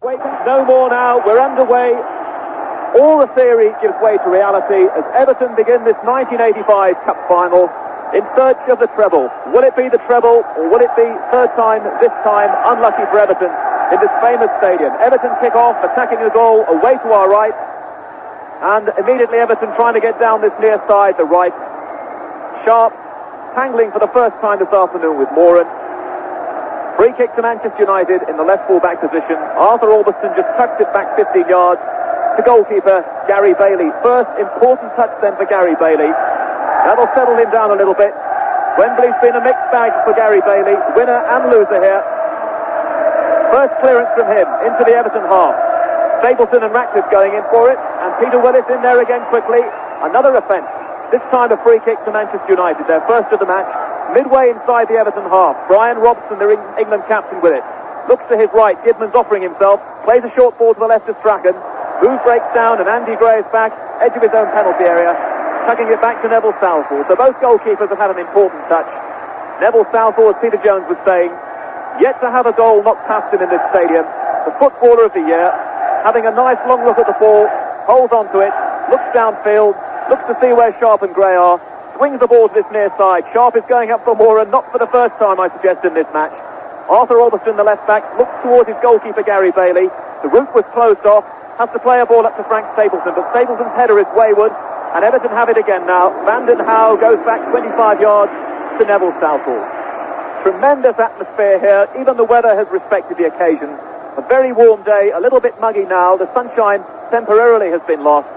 Wait, no more now. We're underway. All the theory gives way to reality as Everton begin this 1985 Cup final in search of the treble. Will it be the treble, or will it be third time, this time unlucky for Everton in this famous stadium? Everton kick off, attacking the goal away to our right, and immediately Everton trying to get down this near side, the right. Sharp tangling for the first time this afternoon with Moran. Free kick to Manchester United in the left full-back position. Arthur Albiston just tucked it back 15 yards to goalkeeper Gary Bailey. First important touch then for Gary Bailey. That'll settle him down a little bit. Wembley's been a mixed bag for Gary Bailey, winner and loser here. First clearance from him into the Everton half. Stapleton and Ratcliffe going in for it, and Peter Willis in there again quickly. Another offence. This time a free kick to Manchester United, their first of the match. Midway inside the Everton half, Brian Robson, the England captain, with it. Looks to his right, Gidman's offering himself, plays a short ball to the left of Strachan. Move breaks down and Andy Gray is back, edge of his own penalty area, tucking it back to Neville Southall. So both goalkeepers have had an important touch. Neville Southall, as Peter Jones was saying, yet to have a goal knocked past him in this stadium. The footballer of the year, having a nice long look at the ball, holds onto it, looks downfield, looks to see where Sharp and Gray are, swings the ball to this near side. Sharp is going up for Moran, not for the first time, I suggest, in this match. Arthur Albiston, the left back, looks towards his goalkeeper Gary Bailey. The route was closed off, has to play a ball up to Frank Stapleton, but Stapleton's header is wayward, and Everton have it again now. Vanden Hauwe goes back 25 yards to Neville Southall. Tremendous atmosphere here. Even the weather has respected the occasion. A very warm day, a little bit muggy now. The sunshine temporarily has been lost.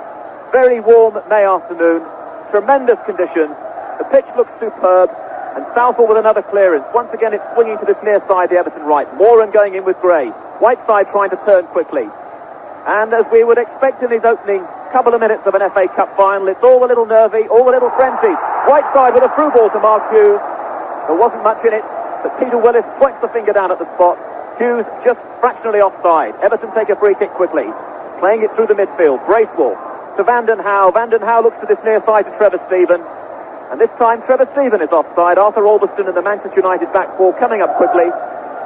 Very warm May afternoon. Tremendous conditions. The pitch looks superb, and Southall with another clearance. Once again it's swinging to this near side, the Everton right. Moran going in with Gray. Whiteside trying to turn quickly. And as we would expect in these opening couple of minutes of an FA Cup final, it's all a little nervy, all a little frenzied. Whiteside with a through ball to Mark Hughes. There wasn't much in it, but Peter Willis points the finger down at the spot. Hughes just fractionally offside. Everton take a free kick quickly. Playing it through the midfield. Bracewell to Vanden Hauwe. Vanden Hauwe looks to this near side to Trevor Stephen. And this time Trevor Stephen is offside. Arthur Albiston and the Manchester United back four coming up quickly.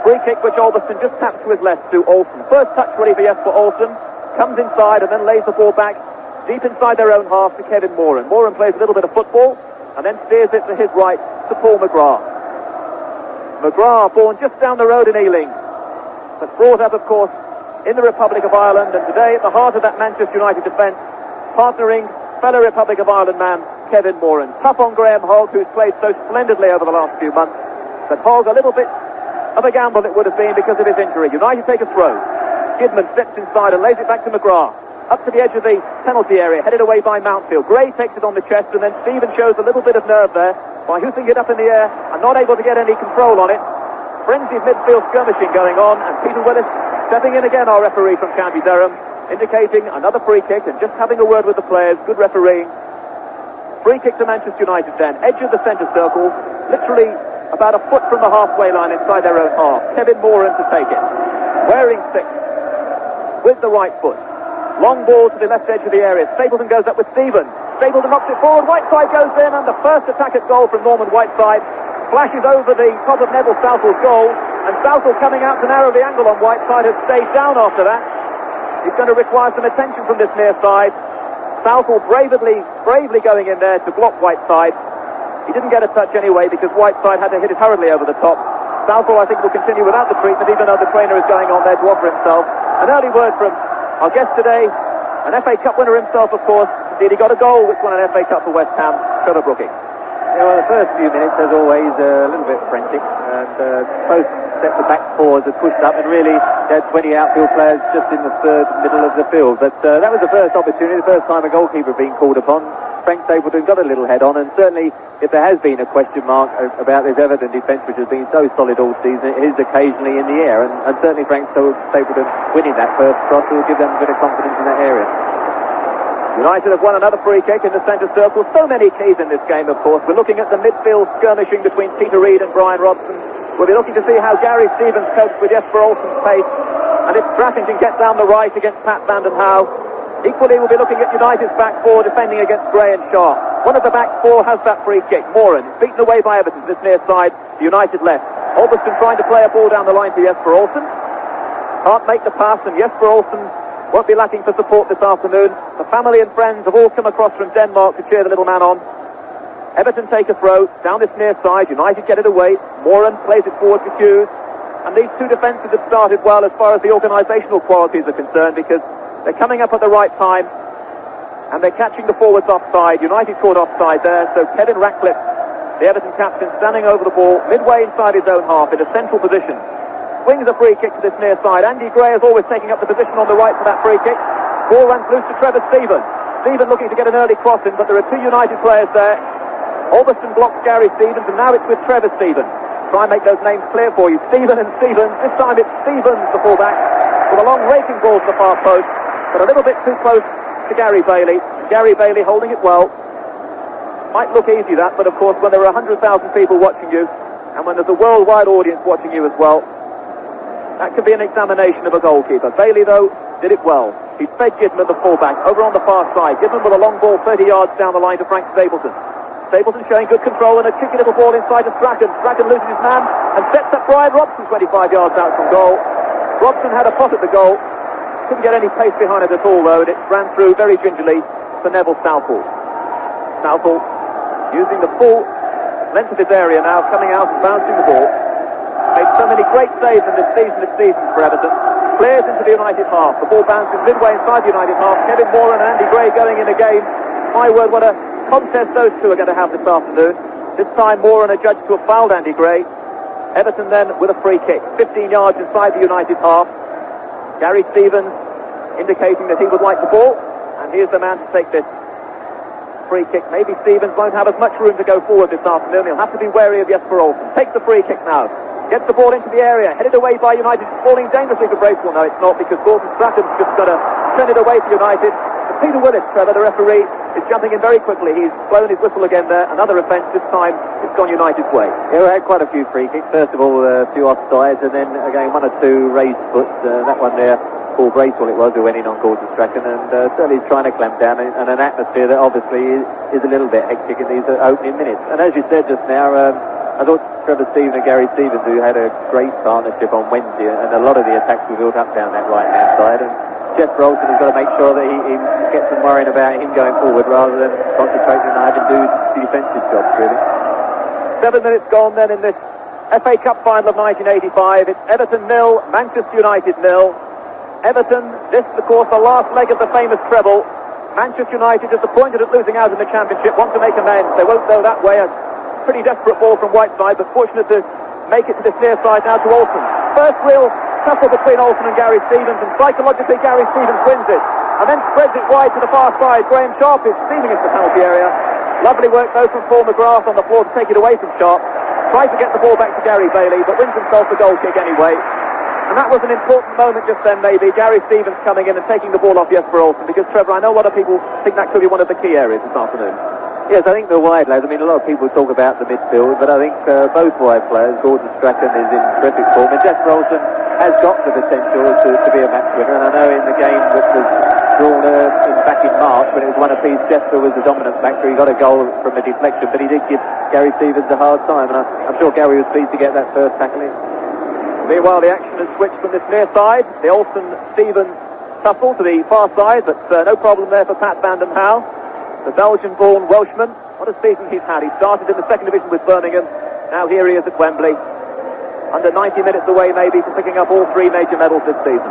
Free kick which Albiston just taps to his left to Olsen. First touch ready for Jesper Olsen. Comes inside and then lays the ball back deep inside their own half to Kevin Moran. Moran plays a little bit of football and then steers it to his right to Paul McGrath. McGrath born just down the road in Ealing, but brought up of course in the Republic of Ireland, and today at the heart of that Manchester United defence, partnering fellow Republic of Ireland man Kevin Moran. Tough on Graham Hogg, who's played so splendidly over the last few months, but Hogg a little bit of a gamble it would have been because of his injury. United take a throw. Kidman steps inside and lays it back to McGrath. Up to the edge of the penalty area, headed away by Mountfield. Gray takes it on the chest, and then Stephen shows a little bit of nerve there by hoofing it up in the air and not able to get any control on it. Frenzied midfield skirmishing going on, and Peter Willis stepping in again, our referee from County Durham, indicating another free kick and just having a word with the players. Good refereeing. Free kick to Manchester United then. Edge of the centre circle, literally about a foot from the halfway line inside their own half. Kevin Moran to take it. Wearing six with the right foot. Long ball to the left edge of the area. Stapleton goes up with Stephen. Stapleton knocks it forward. Whiteside goes in, and the first attack at goal from Norman Whiteside flashes over the top of Neville Southall's goal, and Southall coming out to narrow the angle on Whiteside has stayed down after that. He's going to require some attention from this near side. Southall bravely going in there to block Whiteside. He didn't get a touch anyway because Whiteside had to hit it hurriedly over the top. Southall, I think, will continue without the treatment, even though the trainer is going on there to offer himself. An early word from our guest today, an FA Cup winner himself, of course. Indeed, he got a goal which won an FA Cup for West Ham, Trevor Brooking. Yeah, well, the first few minutes, as always, a little bit frantic, and both sets of back fours had pushed up, and really they had 20 outfield players just in the third middle of the field. But that was the first opportunity, the first time a goalkeeper being called upon. Frank Stapleton got a little head on, and certainly if there has been a question mark about this Everton defence, which has been so solid all season, it is occasionally in the air, and certainly Frank Stapleton winning that first cross will give them a bit of confidence in that area. United have won another free kick in the centre circle. So many keys in this game, of course. We're looking at the midfield skirmishing between Peter Reid and Brian Robson. We'll be looking to see how Gary Stevens copes with Jesper Olsen's pace, and if Strachan can get down the right against Pat Vanden Hauwe. Equally, we'll be looking at United's back four defending against Gray and Sharp. One of the back four has that free kick. Moran, beaten away by Everton, this near side, the United left. Albiston trying to play a ball down the line to Jesper Olsen. can't make the pass, and Jesper Olsen won't be lacking for support this afternoon. The family and friends have all come across from Denmark to cheer the little man on. Everton take a throw down this near side. United get it away. Moran plays it forward to Hughes. And these two defences have started well as far as the organisational qualities are concerned, because they're coming up at the right time and they're catching the forwards offside. United caught offside there, so Kevin Ratcliffe, the Everton captain, standing over the ball midway inside his own half in a central position. Swings a free kick to this near side. Andy Gray is always taking up the position on the right for that free kick. Ball runs loose to Trevor Stevens. Stevens looking to get an early crossing, but there are two United players there. Alberston blocks Gary Stevens, and now it's with Trevor Stevens. Try and make those names clear for you. Stevens and Stevens. This time it's Stevens, the fullback, with a long raking ball to the far post, but a little bit too close to Gary Bailey. Gary Bailey holding it well. Might look easy, that, but of course when there are 100,000 people watching you, and when there's a worldwide audience watching you as well, that could be an examination of a goalkeeper. Bailey, though, did it well. He fed Gidman, the fullback, over on the far side. Gidman with a long ball 30 yards down the line to Frank Stapleton. Stapleton showing good control, and a cheeky little ball inside to Strachan. Strachan loses his man and sets up Brian Robson 25 yards out from goal. Robson had a pot at the goal. Couldn't get any pace behind it at all, though, and it ran through very gingerly for Neville Southall. Southall using the full length of his area now, coming out and bouncing the ball. Made so many great saves in this season for Everton. Clears into the United half. The ball bounces midway inside the United half. Kevin Moran and Andy Gray going in again. My word, what a contest those two are going to have this afternoon. This time Moran adjudged to have fouled Andy Gray. Everton then with a free kick, 15 yards inside the United half. Gary Stevens indicating that he would like the ball, and here's the man to take this free kick. Maybe Stevens won't have as much room to go forward this afternoon. He'll have to be wary of Jesper Olsen. Takes the free kick now. Gets the ball into the area, headed away by United, falling dangerously for Bracewell. No, it's not, because Gordon Stratton's just got to send it away for United. But Peter Willis, Trevor, the referee, is jumping in very quickly. He's blown his whistle again there. Another offence, this time it's gone United's way. Yeah, we had quite a few free kicks. First of all, a few offsides, and then again one or two raised foots. That one there, Paul Bracewell it was, who went in on Gordon Strachan, and certainly he's trying to clamp down, and an atmosphere that obviously is a little bit hectic in these opening minutes. And as you said just now, I thought Trevor Stevens and Gary Stevens, who had a great partnership on Wednesday, and a lot of the attacks were built up down that right-hand side. And Jesper Olsen has got to make sure that he gets them worrying about him going forward rather than concentrating on having to do the defensive jobs, really. 7 minutes gone then in this FA Cup final of 1985. It's Everton 0, Manchester United 0. Everton, this of course the last leg of the famous treble. Manchester United, disappointed at losing out in the Championship, want to make amends. They won't go that way. A pretty desperate ball from Whiteside, but fortunate to make it to this near side now to Olsen. First real tussle between Olsen and Gary Stevens, and psychologically Gary Stevens wins it, and then spreads it wide to the far side. Graham Sharp is steaming into the penalty area. Lovely work though from Paul McGrath on the floor to take it away from Sharp. Tries to get the ball back to Gary Bailey, but wins himself the goal kick anyway. And that was an important moment just then, maybe. Gary Stevens coming in and taking the ball off Jesper Olsen, because, Trevor, I know a lot of people think that could be one of the key areas this afternoon. Yes, I think the wide lads, I mean, a lot of people talk about the midfield, but I think both wide players, Gordon Strachan is in terrific form, and Jesper Olsen has got the potential to be a match winner. And I know in the game that was drawn back in March, when it was one apiece, Jesper was the dominant factor. He got a goal from a deflection, but he did give Gary Stevens a hard time, and I'm sure Gary was pleased to get that first tackle in. Meanwhile, the action has switched from this near side, the Olsen-Stevens tussle, to the far side, but no problem there for Pat Van den Houw, the Belgian-born Welshman. What a season he's had. He started in the second division with Birmingham. Now here he is at Wembley. Under 90 minutes away, maybe, from picking up all three major medals this season.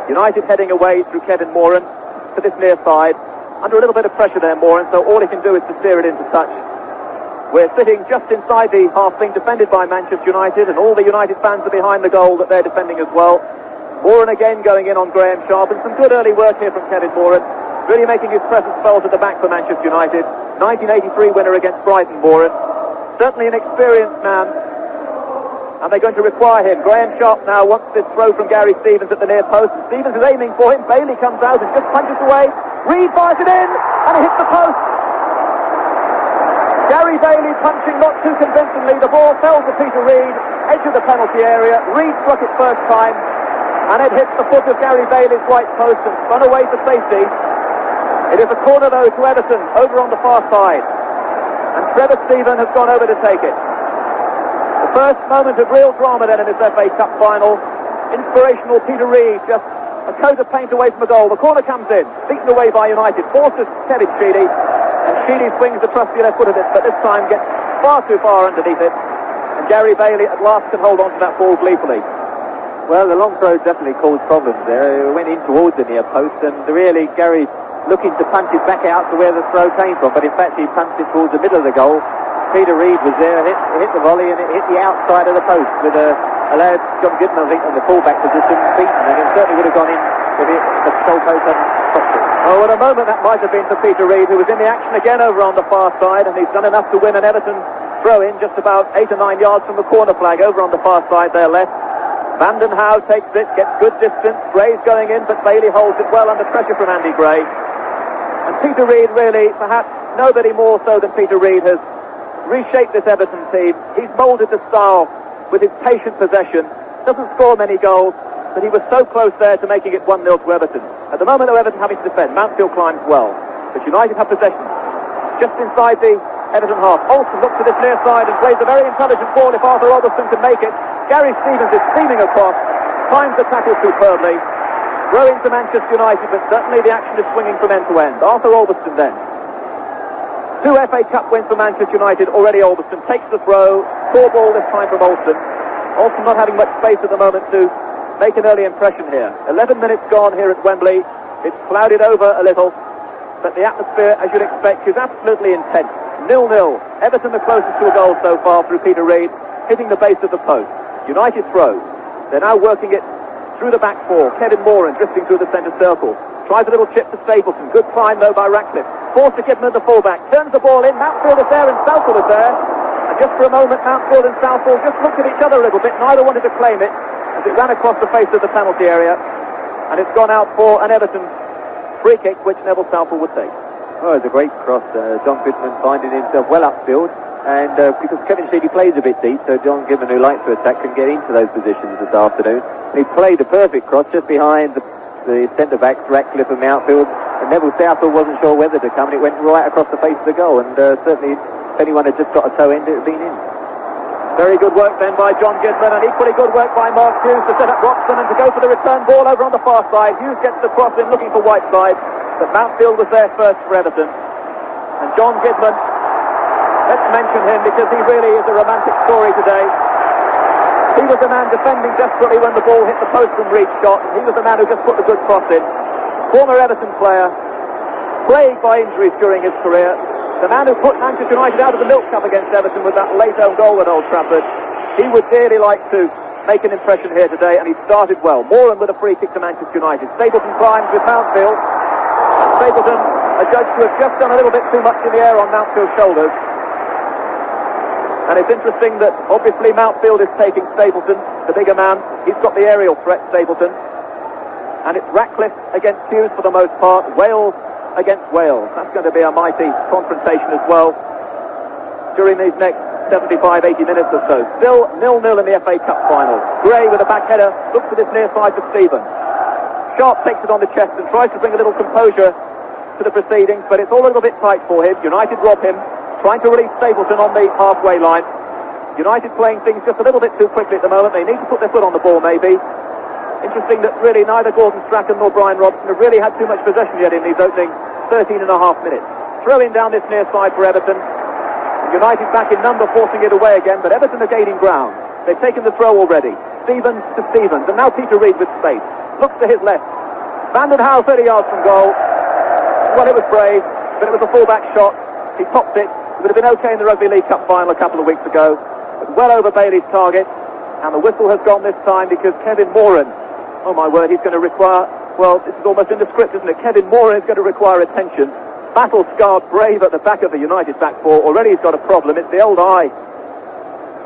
United heading away through Kevin Moran to this near side. Under a little bit of pressure there, Moran, so all he can do is to steer it into touch. We're sitting just inside the half being defended by Manchester United, and all the United fans are behind the goal that they're defending as well. Moran again going in on Graham Sharp, and some good early work here from Kevin Moran, really making his presence felt at the back for Manchester United. 1983 winner against Brighton, Moran. Certainly an experienced man, and they're going to require him. Graham Sharp now wants this throw from Gary Stevens at the near post, and Stevens is aiming for him. Bailey comes out and just punches away. Reed fires it in, and it hits the post. Gary Bailey punching not too convincingly. The ball fell to Peter Reed, edge of the penalty area. Reed struck it first time, and it hits the foot of Gary Bailey's right post and spun away for safety. It is a corner, though, to Everton, over on the far side. And Trevor Stevens has gone over to take it. The first moment of real drama then in this FA Cup final. Inspirational Peter Reid, just a coat of paint away from the goal. The corner comes in, beaten away by United, forces Kevin Sheedy, and Sheedy swings the trusty left foot of it, but this time gets far too far underneath it, and Gary Bailey at last can hold on to that ball gleefully. Well, the long throw definitely caused problems there. It went in towards the near post, and really Gary looking to punch it back out to where the throw came from, but in fact he punched it towards the middle of the goal. Peter Reid was there, hit the volley, and it hit the outside of the post with a lad, John Goodman, I think, in the full-back position, beaten, and it certainly would have gone in if the goalpost hadn't stopped it. Oh, at a moment that might have been for Peter Reid, who was in the action again over on the far side, and he's done enough to win an Everton throw-in just about 8 or 9 yards from the corner flag over on the far side there left. Vanden Houw takes it, gets good distance, Gray's going in, but Bailey holds it well under pressure from Andy Gray. And Peter Reid really, perhaps nobody more so than Peter Reid, has reshaped this Everton team. He's moulded the style with his patient possession. Doesn't score many goals, but he was so close there to making it 1-0 to Everton. At the moment, though, Everton having to defend. Mansfield climbs well, but United have possession. Just inside the Everton half. Olsen looks to this near side and plays a very intelligent ball if Arthur Alderson can make it. Gary Stevens is steaming across, times the tackle superbly. Throw into Manchester United, but certainly the action is swinging from end to end. Arthur Alderson then. 2 FA Cup wins for Manchester United already. Alderson takes the throw. Poor ball this time from Olsen. Olsen not having much space at the moment to make an early impression here. 11 minutes gone here at Wembley. It's clouded over a little, but the atmosphere, as you'd expect, is absolutely intense. 0-0. Everton the closest to a goal so far through Peter Reid, hitting the base of the post. United throw. They're now working it through the back four. Kevin Moran drifting through the centre circle. Tries a little chip to Stapleton. Good climb though by Ratcliffe. Forced to Kidman at the fullback. Turns the ball in. Mountfield is there and Southall is there. And just for a moment, Mountfield and Southall just looked at each other a little bit. Neither wanted to claim it as it ran across the face of the penalty area. And it's gone out for an Everton free kick, which Neville Southall would take. Oh, it's a great cross. John Goodman finding himself well upfield. And because Kevin Sheedy plays a bit deep, so John Goodman, who likes to attack, can get into those positions this afternoon. He played a perfect cross just behind the centre-backs, Ratcliffe and Mountfield. And Neville Southall wasn't sure whether to come, and it went right across the face of the goal. And certainly, if anyone had just got a toe end, it would have been in. Very good work then by John Goodman, and equally good work by Mark Hughes to set up Roxton and to go for the return ball over on the far side. Hughes gets the cross in looking for Whiteside, but Mountfield was there first for Everton. And John Goodman, let's mention him because he really is a romantic story today. He was the man defending desperately when the ball hit the post from reach shot, and he was the man who just put the good cross in. Former Everton player, plagued by injuries during his career. The man who put Manchester United out of the Milk Cup against Everton with that late own goal at Old Trafford. He would dearly like to make an impression here today, and he started well. Moran with a free kick to Manchester United. Stapleton climbs with Mountfield. And Stapleton, adjudged to have just done a little bit too much in the air on Mountfield's shoulders. And it's interesting that obviously Mountfield is taking Stapleton, the bigger man. He's got the aerial threat, Stapleton. And it's Ratcliffe against Hughes for the most part. Wales against Wales. That's going to be a mighty confrontation as well during these next 75, 80 minutes or so. Still 0-0 in the FA Cup final. Gray with a back header, looks at this near side for Stevens. Sharp takes it on the chest and tries to bring a little composure to the proceedings, but it's all a little bit tight for him. United rob him, trying to release Stapleton on the halfway line. United playing things just a little bit too quickly at the moment. They need to put their foot on the ball maybe. Interesting that really neither Gordon Strachan nor Brian Robson have really had too much possession yet in these opening 13 and a half minutes. Throwing down this near side for Everton. United back in number, forcing it away again, but Everton are gaining ground. They've taken the throw already. Stevens to Stevens, and now Peter Reid with space. Looks to his left. Vanden Houw 30 yards from goal. Well, it was brave, but it was a full-back shot. He popped it. It would have been okay in the Rugby League Cup final a couple of weeks ago, but well over Bailey's target. And the whistle has gone this time because Kevin Moran, oh my word, he's going to require, well, this is almost in the script, isn't it? Kevin Moran is going to require attention. Battle-scarred Brave at the back of the United back four. Already he's got a problem. It's the old eye,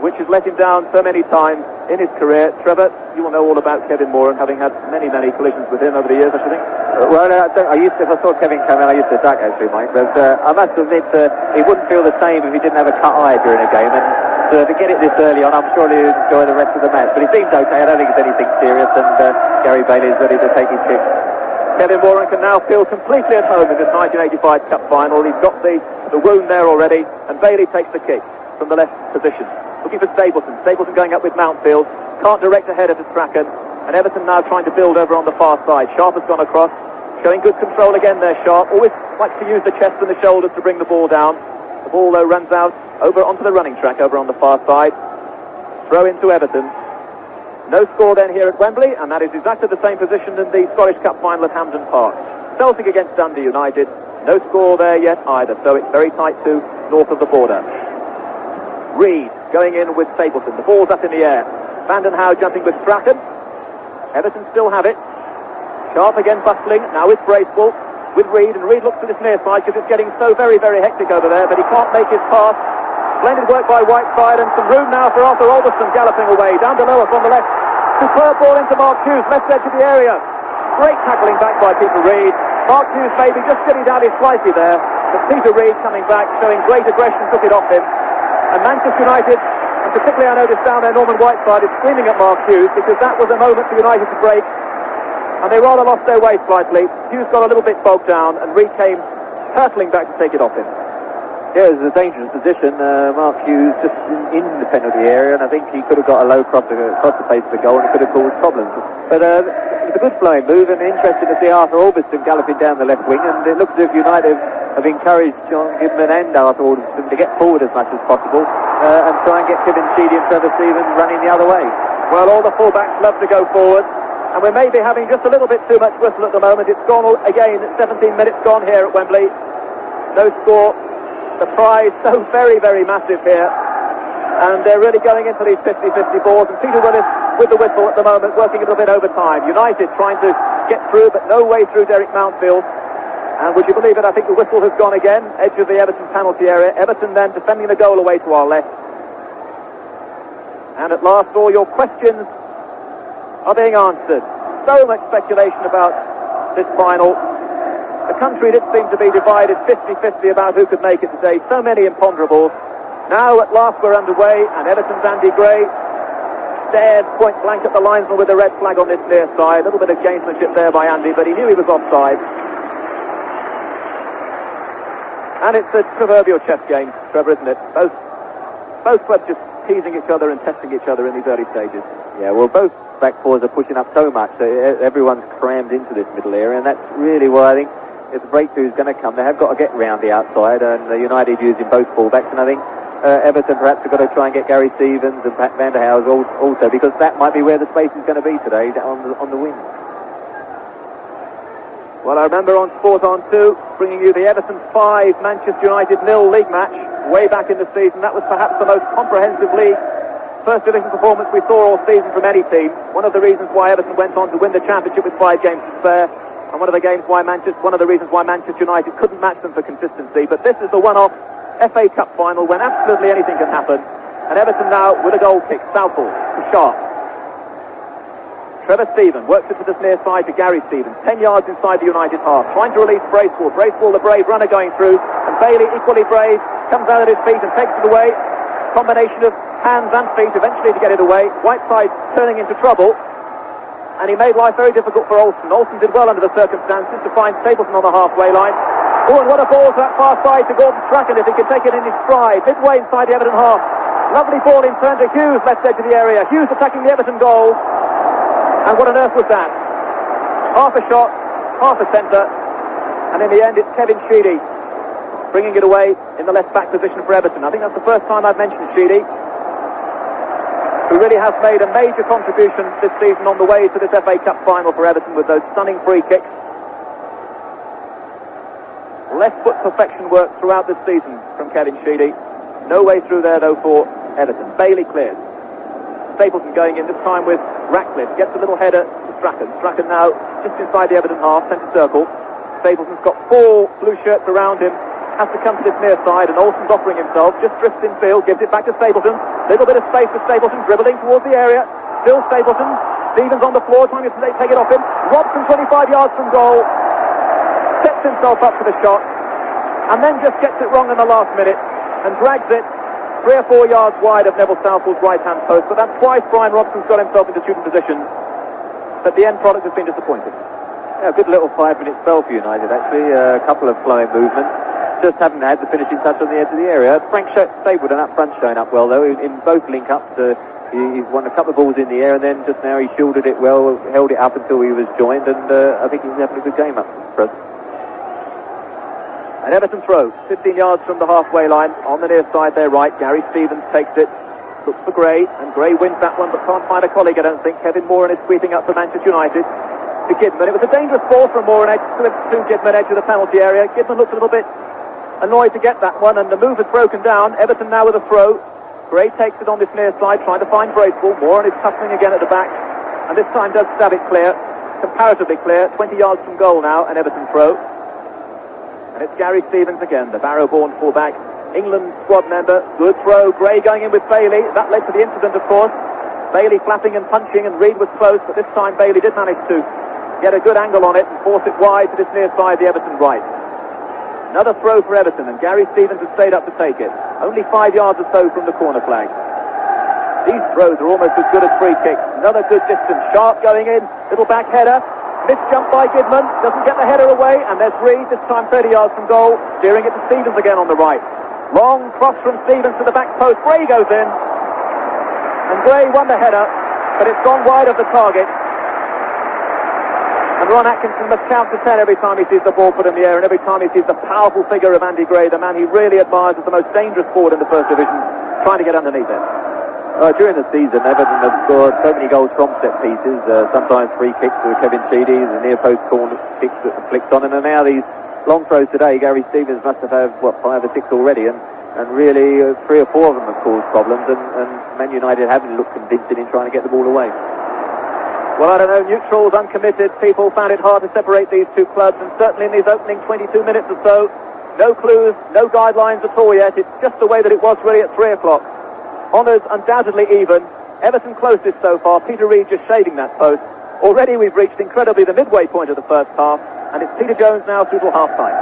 which has let him down so many times in his career. Trevor, you will know all about Kevin Moran, having had many, many collisions with him over the years, I should think. Well, if I saw Kevin come in, I used to duck actually, Mike. But I must admit, he wouldn't feel the same if he didn't have a cut eye during a game. And to get it this early on, I'm sure he'll enjoy the rest of the match. But he seems okay. I don't think it's anything serious. And Gary Bailey is ready to take his kick. Kevin Moran can now feel completely at home in this 1985 Cup final. He's got the wound there already, and Bailey takes the kick from the left position. Looking for Stapleton. Stapleton going up with Mountfield. Can't direct a header to Strachan. And Everton now trying to build over on the far side. Sharp has gone across, showing good control again there, Sharp. Always likes to use the chest and the shoulders to bring the ball down. The ball, though, runs out over onto the running track over on the far side. Throw into Everton. No score then here at Wembley, and that is exactly the same position in the Scottish Cup final at Hampden Park. Celtic against Dundee United. No score there yet either, so it's very tight to north of the border. Reed going in with Stapleton. The ball's up in the air. Vanden Hauwe jumping with Strachan. Everton still have it. Sharp again bustling, now with Bracewell, with Reed, and Reed looks to this near side because it's getting so very, very hectic over there, but he can't make his pass. Splendid work by Whiteside, and some room now for Arthur Alderson galloping away. Down below us on the left. Superb ball into Mark Hughes, left edge of the area. Great tackling back by Peter Reed. Mark Hughes maybe just getting down his slightly there, but Peter Reed coming back, showing great aggression, took it off him. And Manchester United, and particularly I noticed down there Norman Whiteside, is screaming at Mark Hughes because that was a moment for United to break. And they rather lost their way slightly. Hughes got a little bit bogged down, and Reed came hurtling back to take it off him. Yeah, it was a dangerous position. Mark Hughes just in the penalty area, and I think he could have got a low across the face of the goal, and it could have caused problems. But it was a good flowing move, and interesting to see Arthur Alderson galloping down the left wing, and it looks as if United have encouraged John Gibman and Arthur Alderson to get forward as much as possible and try and get Kevin Sheedy and Trevor Stevens running the other way. Well, all the fullbacks love to go forward, and we may be having just a little bit too much whistle at the moment. It's gone again, 17 minutes gone here at Wembley. No score. The prize so very, very massive here, and they're really going into these 50-50 balls, and Peter Willis with the whistle at the moment, working a little bit over time. United trying to get through, but no way through Derek Mountfield, and would you believe it, I think the whistle has gone again, edge of the Everton penalty area. Everton then defending the goal away to our left, and at last all your questions are being answered. So much speculation about this final. The country did seem to be divided 50-50 about who could make it today. So many imponderables. Now at last we're underway, and Everton's Andy Gray stared point blank at the linesman with the red flag on this near side. A little bit of gamesmanship there by Andy, but he knew he was offside. And it's a proverbial chess game, Trevor, isn't it? Both clubs just teasing each other and testing each other in these early stages. Yeah, well, both back fours are pushing up so much that everyone's crammed into this middle area, and that's really why I think if the breakthrough is going to come, they have got to get round the outside, and United using both fullbacks, and I think Everton perhaps have got to try and get Gary Stevens and Pat Van der Hauwe also, because that might be where the space is going to be today on the wing. Well, I remember on Sport on 2 bringing you the Everton 5, Manchester United 0 league match way back in the season. That was perhaps the most comprehensive league first division performance we saw all season from any team. One of the reasons why Everton went on to win the championship with 5 games to spare, and one of the reasons why Manchester United couldn't match them for consistency. But this is the one-off FA Cup final when absolutely anything can happen. And Everton now with a goal kick. Southall to Sharp. Trevor Stevens works it to this near side to Gary Stevens. 10 yards inside the United half. Trying to release Bracewell. Bracewell, the brave runner, going through. And Bailey, equally brave, comes out at his feet and takes it away. Combination of hands and feet eventually to get it away. Whiteside turning into trouble. And he made life very difficult for Olsen. Olsen did well under the circumstances to find Stapleton on the halfway line. Oh, and what a ball to that far side to Gordon Strachan if he can take it in his stride. Midway inside the Everton half. Lovely ball in turn to Hughes, left edge of the area. Hughes attacking the Everton goal. And what on earth was that? Half a shot, half a centre. And in the end, it's Kevin Sheedy bringing it away in the left back position for Everton. I think that's the first time I've mentioned Sheedy, who really has made a major contribution this season on the way to this FA Cup final for Everton with those stunning free kicks. Left foot perfection work throughout this season from Kevin Sheedy. No way through there though for Everton. Bailey clears. Stapleton going in this time with Ratcliffe. Gets a little header to Strachan. Strachan now just inside the Everton half, centre circle. Stapleton's got 4 blue shirts around him. Has to come to this near side, and Olsen's offering himself. Just drifts in field, gives it back to Stapleton. Little bit of space for Stapleton, dribbling towards the area. Still Stapleton. Stevens on the floor, trying to take it off him. Robson 25 yards from goal. Sets himself up for the shot, and then just gets it wrong in the last minute, and drags it 3 or 4 yards wide of Neville Southall's right-hand post. But that's twice Brian Robson's got himself into shooting position, but the end product has been disappointing. Yeah, a good little 5-minute spell for United, actually. A couple of flowing movements. Just haven't had the finishing touch on the edge of the area. Frank Stapleton up front showing up well, though, in both link-ups, He's won a couple of balls in the air, and then just now he shielded it well, held it up until he was joined, and I think he's having a good game up for us. An Everton throw, 15 yards from the halfway line, on the near side there right. Gary Stevens takes it, looks for Gray, and Gray wins that one, but can't find a colleague, I don't think. Kevin Moran is sweeping up for Manchester United to Gidman. It was a dangerous ball from Moran edge to Gidman edge of the penalty area. Gidman looked a little bit annoyed to get that one, and the move has broken down. Everton now with a throw. Gray takes it on this near side, trying to find Bracewell. Moran is tussling again at the back, and this time does stab it clear, comparatively clear. 20 yards from goal now, an Everton throw. And it's Gary Stevens again, the Barrow-born fullback, England squad member. Good throw. Gray going in with Bailey. That led to the incident, of course. Bailey flapping and punching, and Reid was close, but this time Bailey did manage to get a good angle on it and force it wide to this near side, the Everton right. Another throw for Everton, and Gary Stevens has stayed up to take it. Only 5 yards or so from the corner flag. These throws are almost as good as free kicks. Another good distance. Sharp going in. Little back header. Missed jump by Gidman. Doesn't get the header away, and there's Reid, this time 30 yards from goal, steering it to Stevens again on the right. Long cross from Stevens to the back post. Gray goes in, and Gray won the header, but it's gone wide of the target. And Ron Atkinson must count to 10 every time he sees the ball put in the air, and every time he sees the powerful figure of Andy Gray, the man he really admires as the most dangerous forward in the First Division, trying to get underneath it. During the season, Everton have scored so many goals from set pieces, sometimes free kicks to Kevin Sheedy, the near post corner kicks that are flicked on, and now these long throws today. Gary Stevens must have had, 5 or 6 already, and really 3 or 4 of them have caused problems, and Man United haven't looked convincing in trying to get the ball away. Well, I don't know, neutrals, uncommitted people found it hard to separate these two clubs, and certainly in these opening 22 minutes or so, no clues, no guidelines at all yet. It's just the way that it was really at 3 o'clock. Honours undoubtedly even. Everton closest so far. Peter Reid just shading that post. Already we've reached incredibly the midway point of the first half, and it's Peter Jones now through till half-time.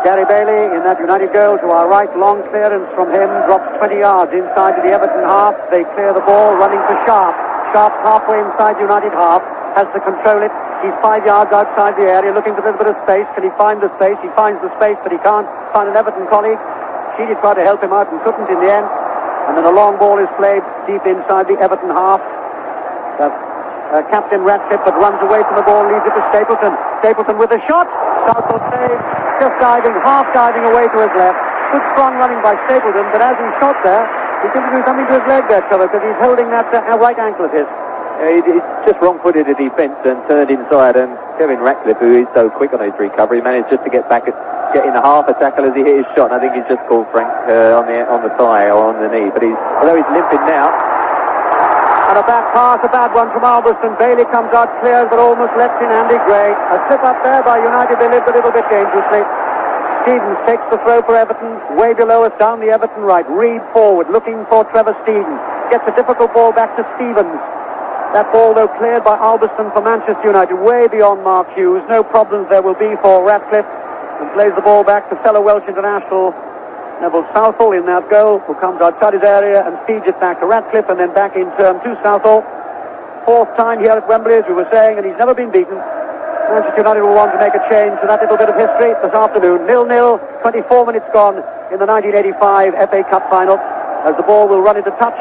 Gary Bailey in that United goal to our right. Long clearance from him. Drops 20 yards inside to the Everton half. They clear the ball, running for Sharp. Sharp's halfway inside United half. Has to control it. He's 5 yards outside the area, looking for a little bit of space. Can he find the space? He finds the space, but he can't find an Everton colleague. Sheedy tried to help him out and couldn't in the end. And then a long ball is played deep inside the Everton half. Captain Ratcliffe, but runs away from the ball, leaves it to Stapleton. Stapleton with a shot. Southall saves, just diving, half diving away to his left. Good strong running by Stapleton, but as he shot there, he seemed to do something to his leg there, Trevor, because he's holding that right ankle of his. He's just wrong-footed at defence and turned inside, and Kevin Ratcliffe, who is so quick on his recovery, managed just to get back at getting a half a tackle as he hit his shot. And I think he's just called Frank on the thigh or on the knee, but although he's limping now. And a back pass, a bad one from Albiston. Bailey comes out clear, but almost left in Andy Gray. A slip up there by United. They lived a little bit dangerously. Stevens takes the throw for Everton, way below us down the Everton right. Reid forward, looking for Trevor Stevens. Gets a difficult ball back to Stevens. That ball, though, cleared by Albiston for Manchester United, way beyond Mark Hughes. No problems there will be for Ratcliffe, and plays the ball back to fellow Welsh international Neville Southall in that goal, who comes outside his area and feeds it back to Ratcliffe, and then back in turn to Southall. 4th time here at Wembley, as we were saying, and he's never been beaten. Manchester United will want to make a change to that little bit of history this afternoon. 0-0, 24 minutes gone in the 1985 FA Cup final, as the ball will run into touch.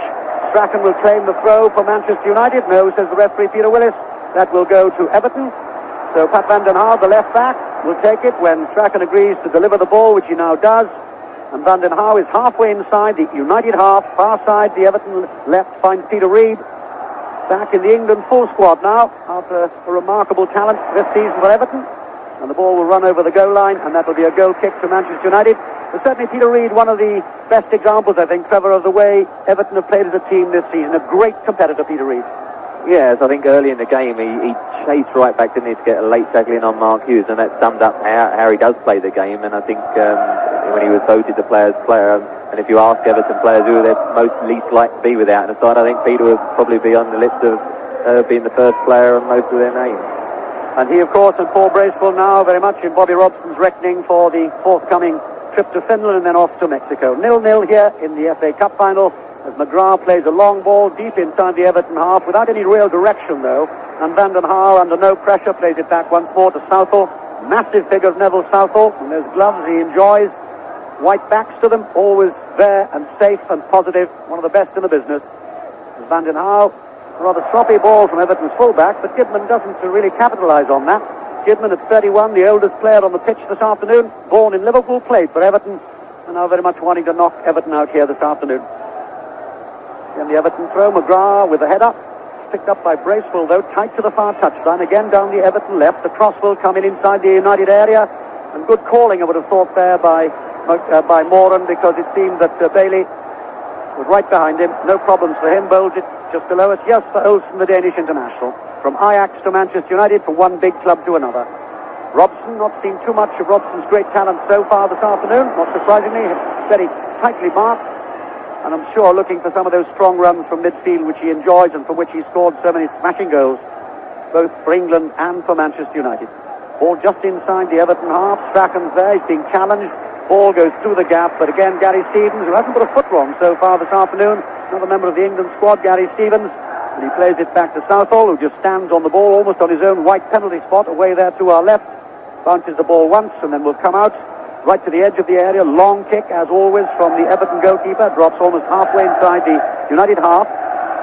Strachan will claim the throw for Manchester United. No, says the referee Peter Willis. That will go to Everton. So Pat van den Haar, the left back, will take it when Strachan agrees to deliver the ball, which he now does. And van den Haar is halfway inside the United half, far side. The Everton left finds Peter Reid. Back in the England full squad now, after a remarkable talent this season for Everton. And the ball will run over the goal line, and that will be a goal kick to Manchester United. But certainly Peter Reid, one of the best examples, I think, Trevor, of the way Everton have played as a team this season. A great competitor, Peter Reid. Yes, I think early in the game he chased right back, didn't he, to get a late tackle in on Mark Hughes, and that summed up how he does play the game. And I think when he was voted the players' player, and if you ask Everton players who they're most least like to be without in the side, I think Peter would probably be on the list of being the first player on most of their names. And he, of course, and Paul Bracewell now very much in Bobby Robson's reckoning for the forthcoming trip to Finland and then off to Mexico. 0-0 here in the FA Cup final, as McGrath plays a long ball deep inside the Everton half without any real direction, though. And van den Haar, under no pressure, plays it back once more to Southall. Massive figure of Neville Southall, and those gloves he enjoys. White backs to them, always there and safe and positive. One of the best in the business. Van den Hau, a rather sloppy ball from Everton's fullback, but Gidman doesn't really capitalise on that. Gidman at 31, the oldest player on the pitch this afternoon, born in Liverpool, played for Everton, and now very much wanting to knock Everton out here this afternoon. Again, the Everton throw, McGrath with the header, picked up by Bracewell though, tight to the far touchline, again down the Everton left, the cross will come in inside the United area, and good calling I would have thought there by Moran, because it seemed that Bailey was right behind him, no problems for him, bowls it just below us. Yes, for Olsen, the Danish international, from Ajax to Manchester United, from one big club to another. Robson, not seen too much of Robson's great talent so far this afternoon, not surprisingly, very tightly marked, and I'm sure looking for some of those strong runs from midfield which he enjoys and from which he scored so many smashing goals, both for England and for Manchester United. Ball just inside the Everton half, Strachan's there, he's being challenged, ball goes through the gap, but again Gary Stevens, who hasn't put a foot wrong so far this afternoon, another member of the England squad, Gary Stevens, and he plays it back to Southall, who just stands on the ball almost on his own white penalty spot, away there to our left, bounces the ball once and then will come out right to the edge of the area, long kick as always from the Everton goalkeeper, drops almost halfway inside the United half,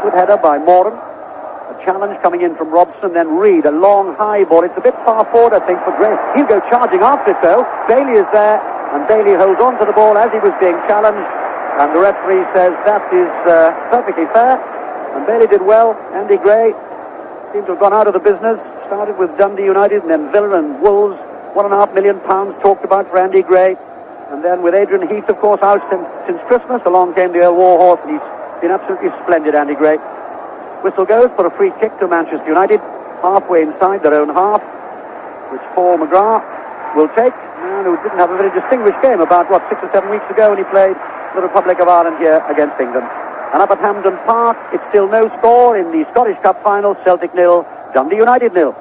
good header by Moran, a challenge coming in from Robson, then Reid, a long high ball, it's a bit far forward I think for Gray, he'll go charging after it though, Bailey is there, and Bailey holds on to the ball as he was being challenged, and the referee says that is perfectly fair, and Bailey did well. Andy Gray seemed to have gone out of the business, started with Dundee United and then Villa and Wolves, £1.5 million talked about for Andy Gray, and then with Adrian Heath of course out since Christmas, along came the Earl Warhorse, and he's been absolutely splendid, Andy Gray. Whistle goes for a free kick to Manchester United, halfway inside their own half, which Paul McGrath will take, man who didn't have a very distinguished game about 6 or 7 weeks ago when he played the Republic of Ireland here against England. And up at Hampden Park, it's still no score in the Scottish Cup final, Celtic 0, Dundee United 0.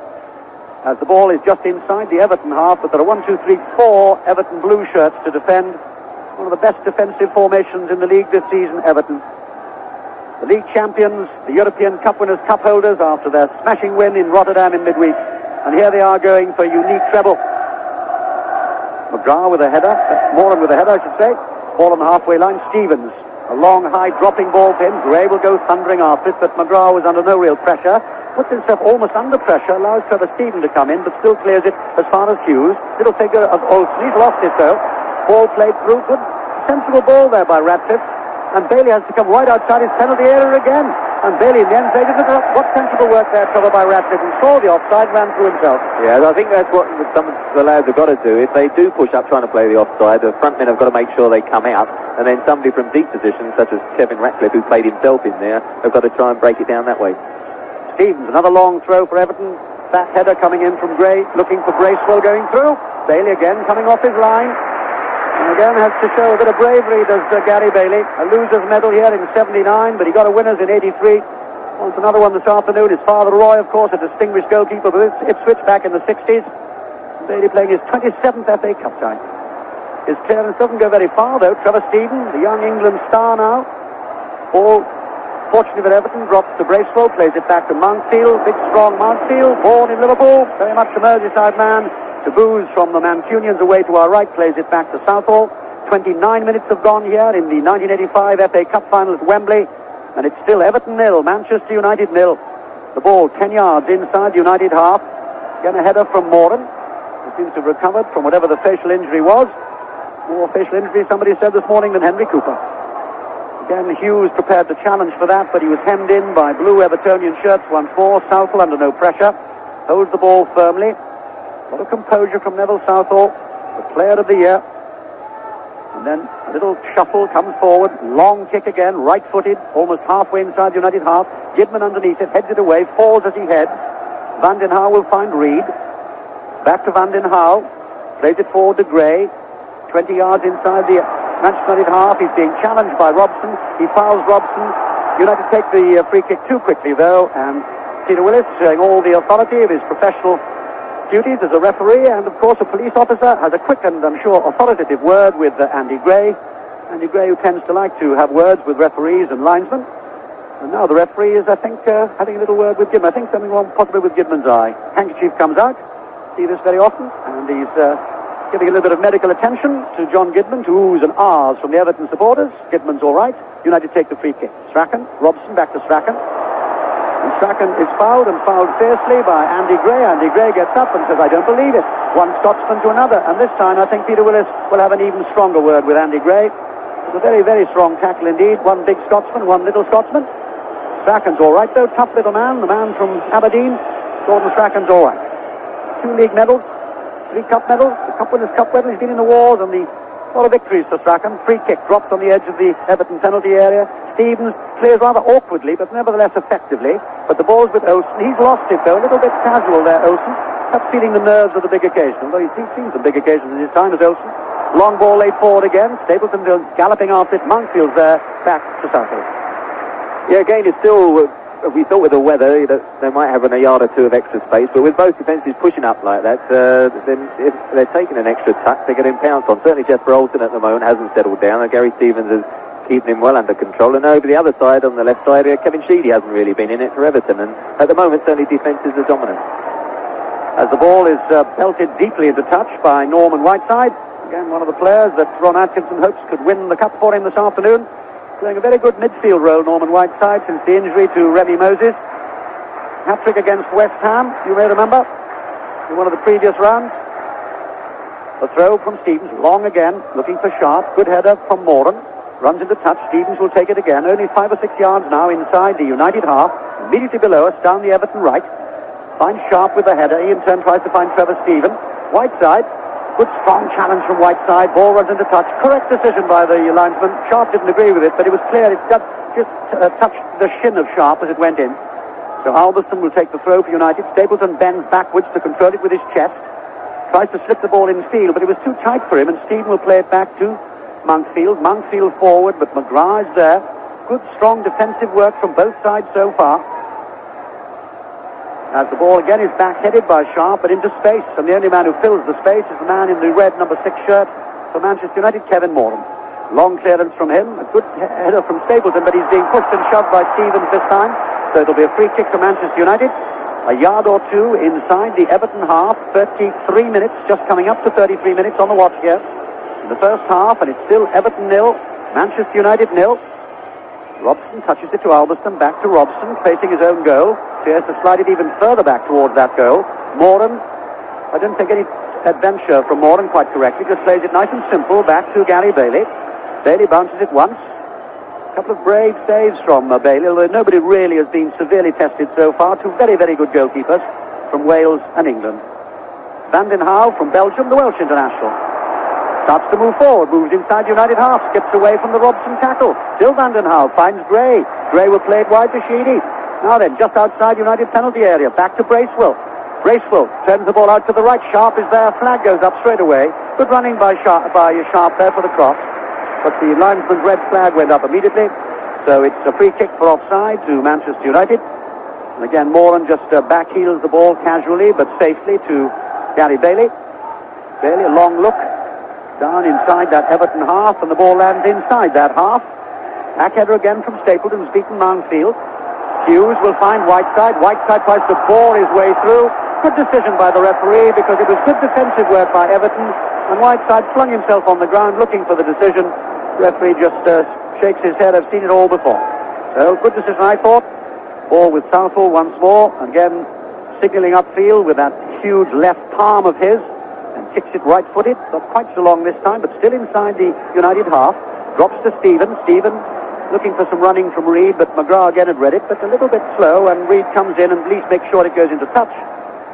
As the ball is just inside the Everton half, but there are 4 Everton blue shirts to defend. One of the best defensive formations in the league this season, Everton. The league champions, the European Cup winners, cup holders, after their smashing win in Rotterdam in midweek. And here they are going for a unique treble. McGrath with a header, Moran with a header I should say, ball on the halfway line, Stevens, a long high dropping ball to him, Gray will go thundering after it, but McGrath was under no real pressure, puts himself almost under pressure, allows Trevor Stephen to come in, but still clears it as far as Hughes, little figure of Olsen, he's lost it though, ball played through, good sensible ball there by Radcliffe, and Bailey has to come right outside his penalty area again, and Bailey in the end says, what sensible work there, Trevor, by Radcliffe, and saw the offside, ran through himself. Yeah, I think that's what some of the lads have got to do. If they do push up trying to play the offside, the front men have got to make sure they come out, and then somebody from deep position, such as Kevin Ratcliffe, who played himself in there, have got to try and break it down that way. Stevens, another long throw for Everton, that header coming in from Gray, looking for Bracewell going through, Bailey again coming off his line, and again has to show a bit of bravery, does Gary Bailey, a loser's medal here in 79, but he got a winner's in 83, wants another one this afternoon. His father Roy, of course, a distinguished goalkeeper with Ipswich back in the 60s. Bailey playing his 27th FA Cup tie. His clearance doesn't go very far though. Trevor Stephen, the young England star now. Ball, fortunately for Everton, drops to Bracewell, plays it back to Mountfield, big strong Mountfield, born in Liverpool, very much a Merseyside man. To Booze from the Mancunians away to our right, plays it back to Southall. 29 minutes have gone here in the 1985 FA Cup final at Wembley. And it's still Everton 0, Manchester United 0. The ball 10 yards inside the United half. Again a header from Moran, who seems to have recovered from whatever the facial injury was. More facial injury, somebody said this morning, than Henry Cooper. Again, Hughes prepared to challenge for that, but he was hemmed in by blue Evertonian shirts once more. Southall under no pressure. Holds the ball firmly. A lot of composure from Neville Southall, the player of the year. And then a little shuffle, comes forward, long kick again, right-footed, almost halfway inside the United half. Gidman underneath it, heads it away, falls as he heads. Van den Hau will find Reid. Back to Van den Hau, plays it forward to Gray. 20 yards inside the Manchester United half. He's being challenged by Robson. He fouls Robson. United take the free kick too quickly though, and Peter Willis, showing all the authority of his professional duties as a referee, and of course a police officer, has a quick and I'm sure authoritative word with Andy Gray. Andy Gray, who tends to like to have words with referees and linesmen. And now the referee is, I think, having a little word with Gidman. I think something wrong possibly with Gidman's eye. Handkerchief comes out. See this very often. And he's giving a little bit of medical attention to John Gidman, to oohs and ahs from the Everton supporters. Gidman's all right. United take the free kick. Strachan, Robson back to Strachan. And Strachan is fouled and fouled fiercely by Andy Gray. Andy Gray gets up and says, I don't believe it. One Scotsman to another. And this time I think Peter Willis will have an even stronger word with Andy Gray. It's a very, very strong tackle indeed. One big Scotsman, one little Scotsman. Strachan's all right though. Tough little man. The man from Aberdeen. Gordon Strachan's all right. 2 league medals. 3 cup medals. The Cup Winners' Cup medal. He's been in the wars and a lot of victories for Strachan. Free kick dropped on the edge of the Everton penalty area. Stevens plays rather awkwardly, but nevertheless effectively. But the ball's with Olsen. He's lost it, though. A little bit casual there, Olsen. Perhaps feeling the nerves of the big occasion. Although he's seen some big occasions in his time as Olsen. Long ball laid forward again. Stapleton galloping after it. Monkfield's there. Back to Southall. Yeah, again, it's still... we thought with the weather that they might have a yard or two of extra space, but with both defences pushing up like that, then if they're taking an extra touch, they're getting pounced on. Certainly Jesper Olsen at the moment hasn't settled down, and Gary Stevens is keeping him well under control. And over the other side, on the left side, Kevin Sheedy hasn't really been in it for Everton, and at the moment, certainly defences are dominant. As the ball is belted deeply into touch by Norman Whiteside, again one of the players that Ron Atkinson hopes could win the cup for him this afternoon. Playing a very good midfield role, Norman Whiteside, since the injury to Remy Moses. Hat-trick against West Ham, you may remember, in one of the previous rounds. A throw from Stevens, long again, looking for Sharp. Good header from Moran. Runs into touch. Stevens will take it again. Only 5 or 6 yards now inside the United half. Immediately below us, down the Everton right. Finds Sharp with the header. He in turn tries to find Trevor Stephen. Whiteside. Good strong challenge from Whiteside. Ball runs into touch. Correct decision by the linesman. Sharp didn't agree with it, but it was clear it just touched the shin of Sharp as it went in. So Alberston will take the throw for United. Stapleton bends backwards to control it with his chest. Tries to slip the ball in field, but it was too tight for him, and Stephen will play it back to Monkfield. Monkfield forward, but McGrath is there. Good, strong defensive work from both sides so far. As the ball again is back-headed by Sharp, but into space, and the only man who fills the space is the man in the red number 6 shirt for Manchester United, Kevin Moran. Long clearance from him, a good header from Stapleton, but he's being pushed and shoved by Stevens this time, so it'll be a free kick for Manchester United. A yard or two inside the Everton half, 33 minutes, just coming up to 33 minutes on the watch here. In the first half, and it's still Everton 0, Manchester United 0. Robson touches it to Alberston, back to Robson, facing his own goal. Tries to slide it even further back towards that goal. Moran, I didn't think any adventure from Moran quite correctly, just plays it nice and simple back to Gary Bailey. Bailey bounces it once. A couple of brave saves from Bailey, although nobody really has been severely tested so far. 2 very, very good goalkeepers from Wales and England. Van den Hauwe from Belgium, the Welsh international. Starts to move forward, moves inside United half, skips away from the Robson tackle. Still Van den Hauwe finds Gray. Gray will play it wide to Sheedy. Now then, just outside United penalty area, back to Bracewell. Bracewell turns the ball out to the right. Sharp is there. Flag goes up straight away. Good running by Sharp there for the cross. But the linesman's red flag went up immediately. So it's a free kick for offside to Manchester United. And again, Moran just backheels the ball casually but safely to Gary Bailey. Bailey, a long look down inside that Everton half, and the ball lands inside that half. Back header again from Stapleton, who's beaten Mounfield. Hughes will find Whiteside. Whiteside tries to bore his way through. Good decision by the referee, because it was good defensive work by Everton, and Whiteside flung himself on the ground looking for the decision. The referee just shakes his head. I've seen it all before. So, good decision, I thought. Ball with Southall once more. Again, signalling upfield with that huge left palm of his, and kicks it right-footed. Not quite so long this time, but still inside the United half. Drops to Stephen. Stephen looking for some running from Reed, but McGrath again had read it, but a little bit slow, and Reed comes in and at least makes sure it goes into touch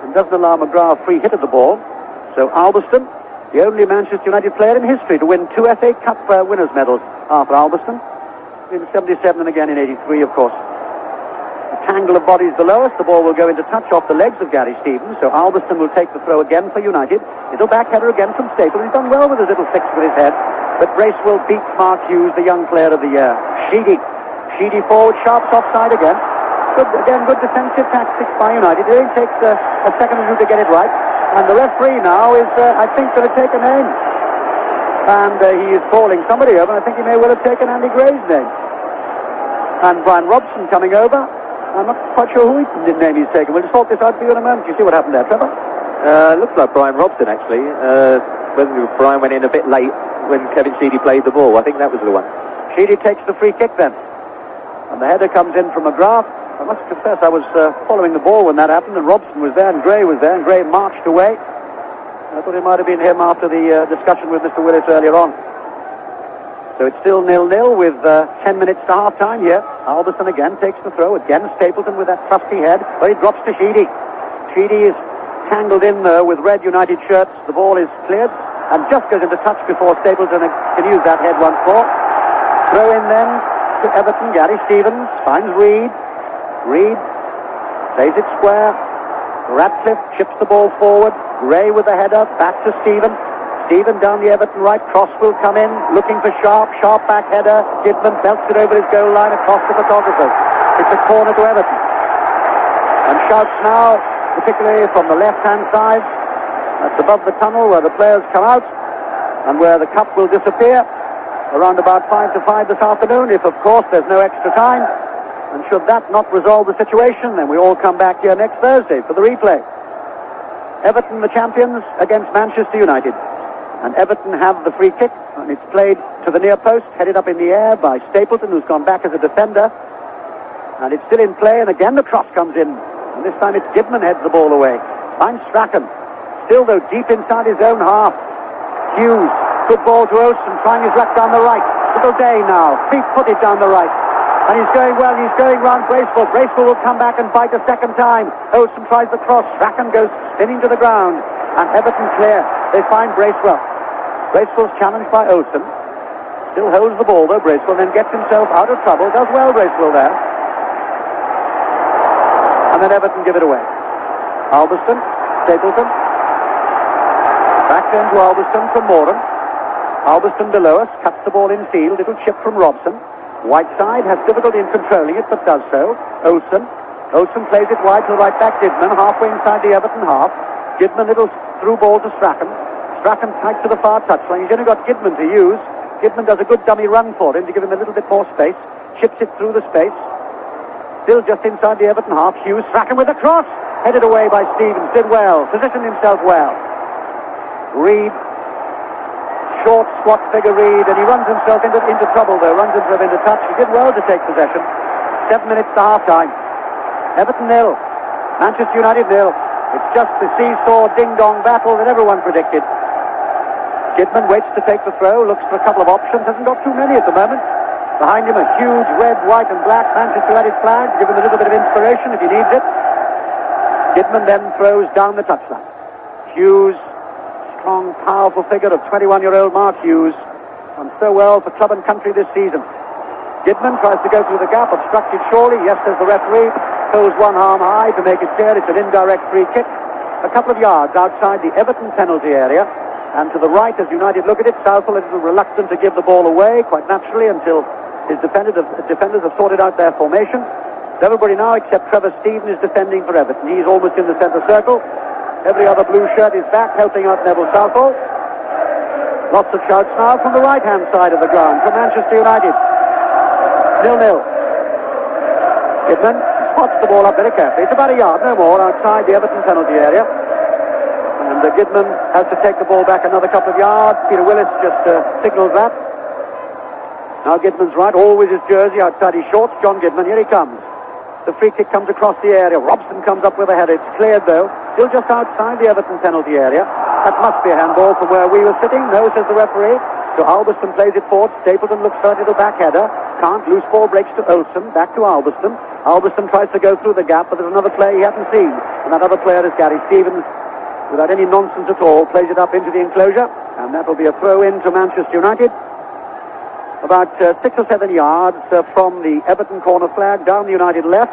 and doesn't allow McGrath a free hit of the ball. So Alberston, the only Manchester United player in history to win 2 FA Cup winners' medals after Alberston, in 77 and again in 83, of course. A tangle of bodies below us. The ball will go into touch off the legs of Gary Stevens, so Alberston will take the throw again for United. Little back header again from Staple. He's done well with his little fix with his head, but Bracewell beats Mark Hughes, the young player of the year. Sheedy forward, Sharp's offside again. Good defensive tactics by United. It only takes a second or two to get it right. And the referee now is, I think, going to take a name. And he is calling somebody over, and I think he may well have taken Andy Gray's name. And Brian Robson coming over. I'm not quite sure who the name he's taken. We'll just sort this out for you in a moment. You see what happened there, Trevor? Looks like Brian Robson, actually. Whether Brian went in a bit late when Kevin Sheedy played the ball. I think that was the one. Sheedy takes the free kick then. And the header comes in from McGrath. I must confess I was following the ball when that happened, and Robson was there and Gray was there, and Gray marched away. I thought it might have been him after the discussion with Mr. Willis earlier on. So it's still 0-0 with 10 minutes to half-time here. Alberson again takes the throw. Again Stapleton with that trusty head, but he drops to Sheedy. Sheedy is tangled in there with red United shirts. The ball is cleared and just goes into touch before Stapleton can use that head once more. Throw in then to Everton. Gary Stevens finds Reed. Reed plays it square. Radcliffe chips the ball forward. Gray with the header. Back to Stephen. Stephen down the Everton right. Cross will come in. Looking for Sharp. Sharp back header. Gidman belts it over his goal line across the photographers. It's a corner to Everton. And shouts now, particularly from the left-hand side. That's above the tunnel where the players come out and where the cup will disappear around about 5 to 5 this afternoon, if of course there's no extra time. And should that not resolve the situation, then we all come back here next Thursday for the replay. Everton the champions against Manchester United. And Everton have the free kick, and it's played to the near post, headed up in the air by Stapleton, who's gone back as a defender. And it's still in play, and again the cross comes in. And this time it's Gidman heads the ball away. Finds Strachan. Still, though, deep inside his own half. Hughes, good ball to Olsen, trying his luck down the right. Little Day now, feet-footed down the right. And he's going well, he's going round Bracewell. Bracewell will come back and bite a second time. Olsen tries the cross. Strachan goes spinning to the ground. And Everton clear. They find Bracewell. Bracewell's challenged by Olsen. Still holds the ball, though, Bracewell, then gets himself out of trouble. Does well, Bracewell, there. And then Everton give it away. Alberston, Stapleton. Back then to Alberston from Moran. Alberston below us, cuts the ball in field. Little chip from Robson. Whiteside has difficulty in controlling it, but does so. Olsen plays it wide to the right back. Gidman halfway inside the Everton half. Gidman little through ball to Strachan. Strachan tight to the far touchline. He's only got Gidman to use. Gidman does a good dummy run for him to give him a little bit more space. Chips it through the space. Still just inside the Everton half. Hughes, Strachan with a cross. Headed away by Stevens. Did well. Positioned himself well. Reed. Short, squat figure Reed. And he runs himself into trouble, though. Runs himself into touch. He did well to take possession. 7 minutes to half-time. Everton 0. Manchester United 0. It's just the seesaw ding-dong battle that everyone predicted. Gidman waits to take the throw. Looks for a couple of options. Hasn't got too many at the moment. Behind him a huge red, white and black Manchester United flag. Give him a little bit of inspiration if he needs it. Gidman then throws down the touchline. Hughes, strong, powerful figure of 21-year-old Mark Hughes. Done so well for club and country this season. Gidman tries to go through the gap, obstructed surely. Yes, says the referee. Holds one arm high to make it clear it's an indirect free kick. A couple of yards outside the Everton penalty area. And to the right, as United look at it, Southall is a little reluctant to give the ball away, quite naturally, until his defenders have sorted out their formation. Everybody now except Trevor Stephen is defending for Everton. He's almost in the centre circle. Every other blue shirt is back, helping out Neville Southall. Lots of shouts now from the right-hand side of the ground, from Manchester United. 0-0. Gidman spots the ball up very carefully. It's about a yard, no more, outside the Everton penalty area. And Gidman has to take the ball back another couple of yards. Peter Willis just signals that. Now Gidman's right, always his jersey outside his shorts. John Gidman, here he comes. The free kick comes across the area. Robson comes up with a header. It's cleared, though. Still just outside the Everton penalty area. That must be a handball from where we were sitting. No, says the referee. So Alberston plays it forward. Stapleton looks for a little back header. Can't. Loose ball breaks to Olsen. Back to Alberston. Alberston tries to go through the gap, but there's another player he hasn't seen. And that other player is Gary Stevens. Without any nonsense at all, plays it up into the enclosure. And that will be a throw-in to Manchester United. About 6 or 7 yards from the Everton corner flag, down the United left.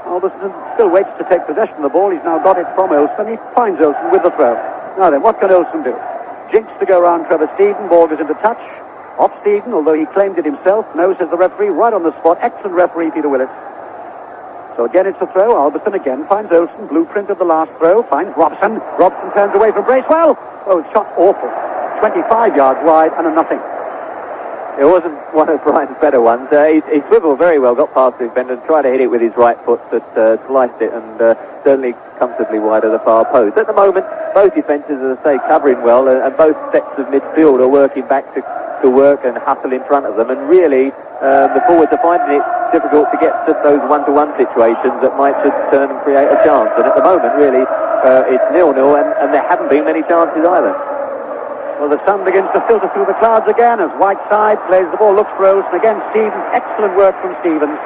Alberston still waits to take possession of the ball. He's now got it from Olsen. He finds Olsen with the throw. Now then, what can Olsen do? Jinks to go round Trevor Stephen. Ball goes into touch. Off Stephen, although he claimed it himself. No, says the referee, right on the spot. Excellent referee, Peter Willis. So again, it's a throw. Alberston again finds Olsen. Blueprint of the last throw. Finds Robson. Robson turns away from Bracewell. Oh, shot awful. 25 yards wide and a nothing. It wasn't one of Brian's better ones. He swiveled very well, got past the defender and tried to hit it with his right foot, but sliced it and certainly comfortably wide of the far post. At the moment, both defences, as I say, covering well, and both sets of midfield are working back to work and hustle in front of them, and really the forwards are finding it difficult to get to those one-to-one situations that might just turn and create a chance. And at the moment, really, it's 0-0, and there haven't been many chances either. Well, the sun begins to filter through the clouds again as Whiteside plays the ball, looks for Olsen. Again, Stevens, excellent work from Stevens.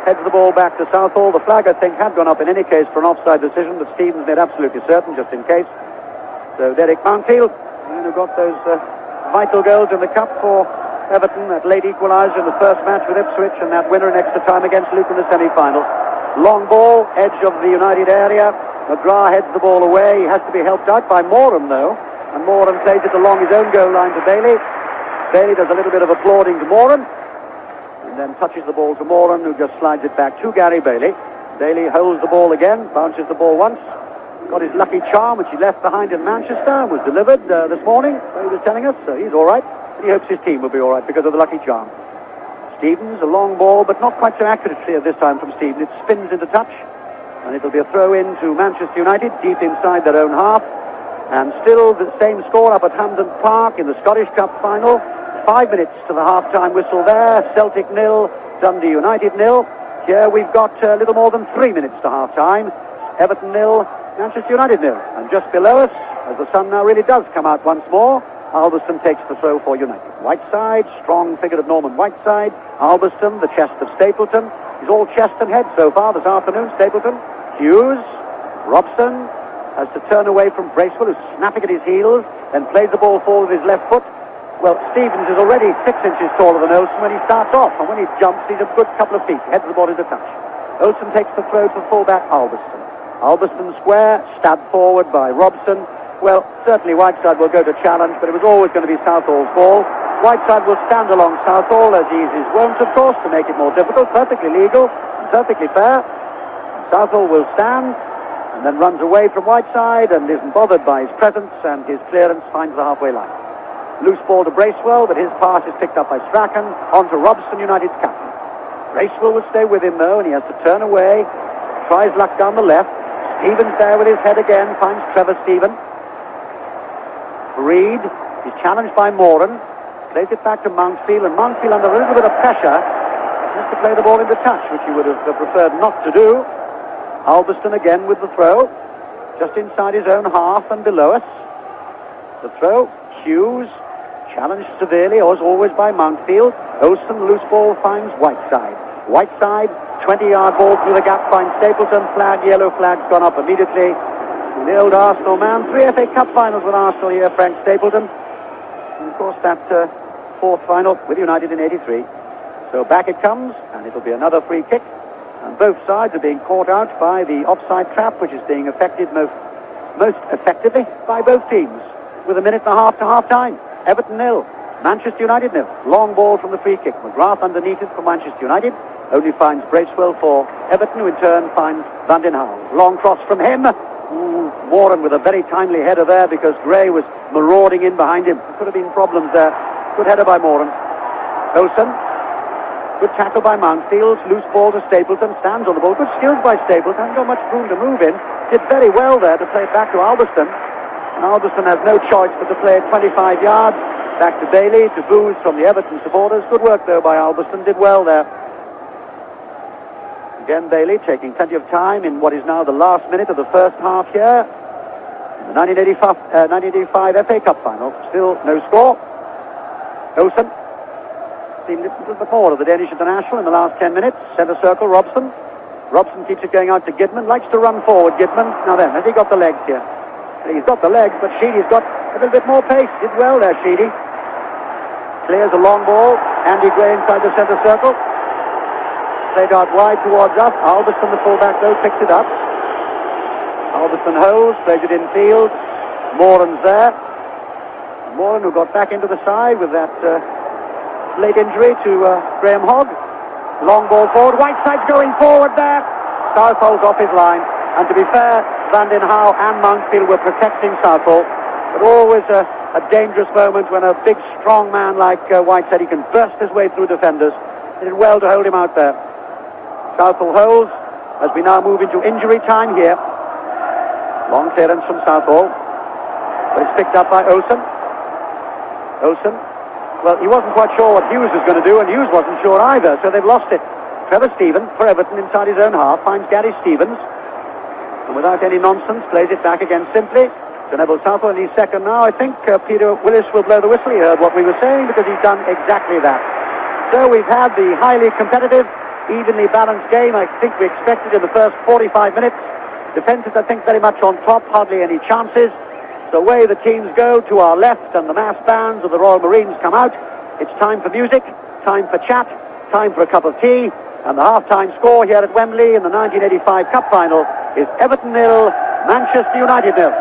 Heads the ball back to Southall. The flag, I think, had gone up in any case for an offside decision, but Stevens made absolutely certain, just in case. So Derek Mountfield, who got those vital goals in the cup for Everton, that late equaliser in the first match with Ipswich, and that winner in extra time against Luke in the semi-final. Long ball, edge of the United area. McGrath heads the ball away. He has to be helped out by Moran, though. And Moran plays it along his own goal line to Bailey. Bailey does a little bit of applauding to Moran, and then touches the ball to Moran, who just slides it back to Gary Bailey. Bailey holds the ball again, bounces the ball once. Got his lucky charm, which he left behind in Manchester, was delivered this morning, so he was telling us, so he's all right. And he hopes his team will be all right because of the lucky charm. Stevens, a long ball, but not quite so accurately this time from Stevens. It spins into touch, and it'll be a throw in to Manchester United, deep inside their own half. And still the same score up at Hampden Park in the Scottish Cup final. 5 minutes to the half-time whistle there. Celtic 0, Dundee United 0. Here we've got a little more than 3 minutes to half-time. Everton 0, Manchester United 0. And just below us, as the sun now really does come out once more, Albiston takes the throw for United. Whiteside, strong figure of Norman Whiteside. Albiston, the chest of Stapleton. He's all chest and head so far this afternoon, Stapleton. Hughes, Robson, has to turn away from Bracewell, who's snapping at his heels, then plays the ball forward with his left foot. Well, Stevens is already 6 inches taller than Olsen when he starts off, and when he jumps, he's a good couple of feet. Heads the ball into touch. Olsen takes the throw to fullback Albiston. Albiston square, stabbed forward by Robson. Well, certainly Whiteside will go to challenge, but it was always going to be Southall's ball. Whiteside will stand along Southall, as he is his wont, of course, to make it more difficult. Perfectly legal and perfectly fair. Southall will stand, and then runs away from Whiteside and isn't bothered by his presence, and his clearance finds the halfway line. Loose ball to Bracewell, but his pass is picked up by Strachan, on to Robson, United's captain. Bracewell will stay with him, though, and he has to turn away, tries luck down the left. Stevens there with his head again, finds Trevor Stephen. Reed is challenged by Moran, plays it back to Mountfield, and Mountfield under a little bit of pressure has to play the ball into touch, which he would have preferred not to do. Albiston again with the throw, just inside his own half and below us. The throw, Hughes, challenged severely, as always, by Mountfield. Olsen, loose ball, finds Whiteside. Whiteside, 20-yard ball through the gap, finds Stapleton. Flag, yellow flag's gone up immediately. The old Arsenal man, 3 FA Cup finals with Arsenal here, Frank Stapleton. And of course that fourth final with United in 83. So back it comes, and it'll be another free kick. And both sides are being caught out by the offside trap, which is being affected most effectively by both teams. With a minute and a half to half-time. Everton 0, Manchester United 0. Long ball from the free kick. McGrath underneath it for Manchester United. Only finds Bracewell for Everton, who in turn finds Van den Hauwe. Long cross from him. Moran with a very timely header there because Gray was marauding in behind him. There could have been problems there. Good header by Moran. Olsen. Good tackle by Mountfield. Loose ball to Stapleton. Stands on the ball. Good skills by Stapleton. Hasn't got much room to move in. Did very well there to play it back to Albiston. And Albiston has no choice but to play it 25 yards. Back to Bailey, to boos from the Everton supporters. Good work though by Albiston. Did well there. Again Bailey taking plenty of time in what is now the last minute of the first half here. In the 1985 FA Cup final. Still no score. Olsen. Seen a little bit more of the Danish international in the last 10 minutes. Centre circle, Robson. Robson keeps it going out to Gidman. Likes to run forward, Gidman. Now then, has he got the legs here? He's got the legs, but Sheedy's got a little bit more pace. Did well there, Sheedy. Clears a long ball. Andy Gray inside the centre circle. Played out wide towards us. Albiston, the fullback, though, picks it up. Albiston holds, plays it infield. Moran's there. Moran, who got back into the side with that late injury to Graham Hogg. Long ball forward. Whiteside's going forward there. Southall's off his line. And to be fair, Van den Hauwe and Mountfield were protecting Southall. but always a dangerous moment when a big, strong man like Whitehead, he can burst his way through defenders. He did well to hold him out there. Southall holds as we now move into injury time here. Long clearance from Southall, but it's picked up by Olsen. Olsen, well, he wasn't quite sure what Hughes was going to do, and Hughes wasn't sure either, so they've lost it. Trevor Stevens for Everton inside his own half finds Gary Stevens, and without any nonsense plays it back again simply to Neville Southall, and he's second now. I think Peter Willis will blow the whistle. He heard what we were saying because he's done exactly that. So we've had the highly competitive, evenly balanced game I think we expected in the first 45 minutes. Defences, I think, very much on top, hardly any chances. The way the teams go to our left and the mass bands of the Royal Marines come out, it's time for music, time for chat, time for a cup of tea, and the half-time score here at Wembley in the 1985 Cup Final is Everton 0, Manchester United 0.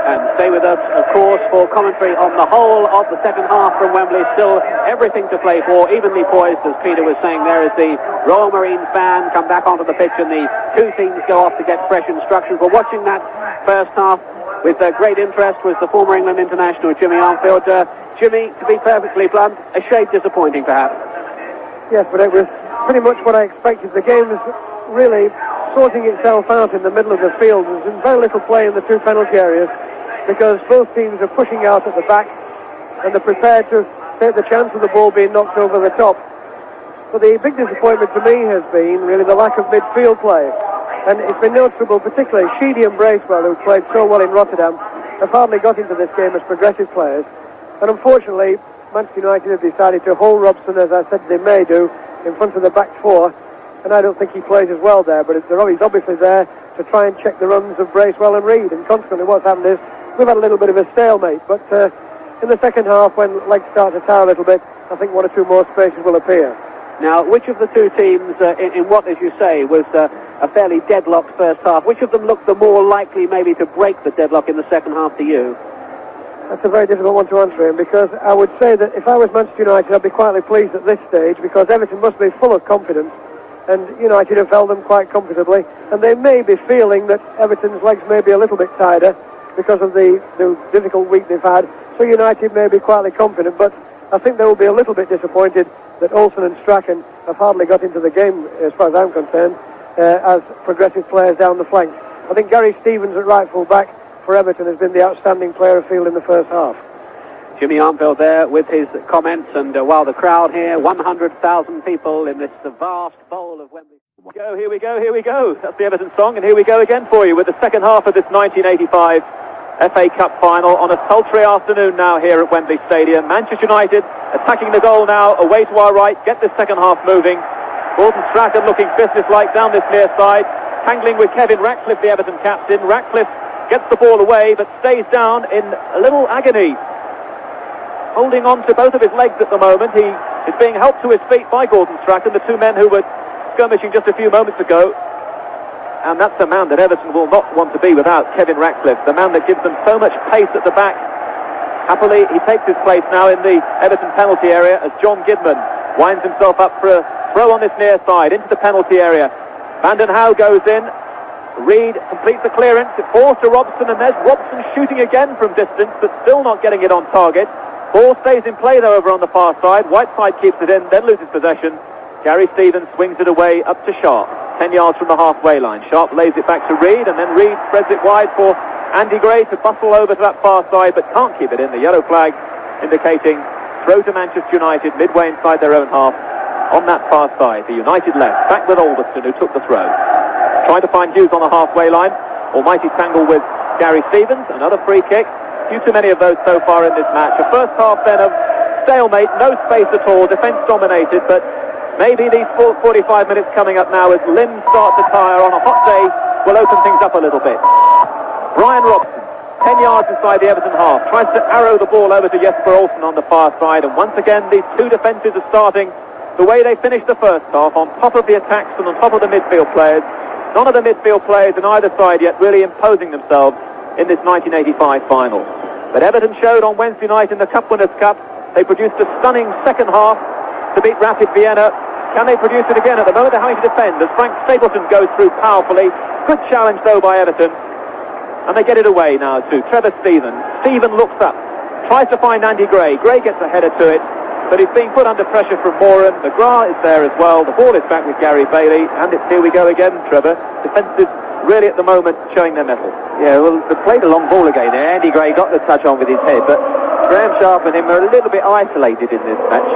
And stay with us, of course, for commentary on the whole of the second half from Wembley. Still everything to play for, evenly poised, as Peter was saying there, as the Royal Marines band come back onto the pitch and the two teams go off to get fresh instructions. We're watching that first half with great interest was the former England international Jimmy Armfield. Jimmy, to be perfectly blunt, a shade disappointing perhaps. Yes, but it was pretty much what I expected. The game was really sorting itself out in the middle of the field. There's been very little play in the two penalty areas because both teams are pushing out at the back and they're prepared to take the chance of the ball being knocked over the top. But the big disappointment to me has been really the lack of midfield play. And it's been noticeable, particularly Sheedy and Bracewell, who played so well in Rotterdam, have hardly got into this game as progressive players. And unfortunately, Manchester United have decided to hold Robson, as I said they may do, in front of the back four. And I don't think he plays as well there, but he's obviously there to try and check the runs of Bracewell and Reid. And consequently what's happened is we've had a little bit of a stalemate. But in the second half, when legs start to tire a little bit, I think one or two more spaces will appear. Now, which of the two teams, in what, as you say, was a fairly deadlocked first half, which of them looked the more likely maybe to break the deadlock in the second half to you? That's a very difficult one to answer him, because I would say that if I was Manchester United, I'd be quietly pleased at this stage, because Everton must be full of confidence, and United have held them quite comfortably, and they may be feeling that Everton's legs may be a little bit tighter because of the difficult week they've had, so United may be quietly confident, but I think they will be a little bit disappointed that Olsen and Strachan have hardly got into the game, as far as I'm concerned, as progressive players down the flank. I think Gary Stevens at right full back for Everton has been the outstanding player afield in the first half. Jimmy Armfield there with his comments, and while the crowd here, 100,000 people in this vast bowl of Wembley. Here we go, here we go. That's the Everton song, and here we go again for you with the second half of this 1985 FA Cup final on a sultry afternoon now here at Wembley Stadium. Manchester United attacking the goal now, away to our right, get this second half moving. Gordon Strachan looking businesslike down this near side, tangling with Kevin Ratcliffe, the Everton captain. Ratcliffe gets the ball away, but stays down in a little agony, holding on to both of his legs at the moment. He is being helped to his feet by Gordon Strachan, the two men who were skirmishing just a few moments ago. And that's the man that Everton will not want to be without, Kevin Ratcliffe, the man that gives them so much pace at the back. Happily, he takes his place now in the Everton penalty area as John Gidman winds himself up for a throw on this near side into the penalty area. Vanden Hauwe goes in. Reid completes the clearance. It falls to Robson, and there's Robson shooting again from distance, but still not getting it on target. Ball stays in play, though, over on the far side. Whiteside keeps it in, then loses possession. Gary Stevens swings it away up to Sharp, 10 yards from the halfway line. Sharp lays it back to Reid, and then Reid spreads it wide for Andy Gray to bustle over to that far side, but can't keep it in. The yellow flag indicating throw to Manchester United midway inside their own half on that far side. The United left, back with Alderson, who took the throw. Trying to find Hughes on the halfway line. Almighty tangle with Gary Stevens. Another free kick. Few too many of those so far in this match. A first half then of stalemate, no space at all, defence dominated, but maybe these 45 minutes coming up now as limbs start to tire on a hot day will open things up a little bit. Brian Robson, 10 yards inside the Everton half, tries to arrow the ball over to Jesper Olsen on the far side, and once again these two defences are starting the way they finished the first half, on top of the attacks and on top of the midfield players. None of the midfield players on either side yet really imposing themselves in this 1985 final. But Everton showed on Wednesday night in the Cup Winners' Cup. They produced a stunning second half to beat Rapid Vienna. Can they produce it again? At the moment they're having to defend as Frank Stapleton goes through powerfully. Good challenge though by Everton. And they get it away now to Trevor Stephen. Stephen looks up, tries to find Andy Gray. Gray gets a header to it, but he's being put under pressure from Moran. McGrath is there as well. The ball is back with Gary Bailey, and it's here we go again, Trevor. Defensive really at the moment showing their mettle. Yeah, well, they played a long ball again there. Andy Gray got the touch on with his head, but Graham Sharp and him are a little bit isolated in this match.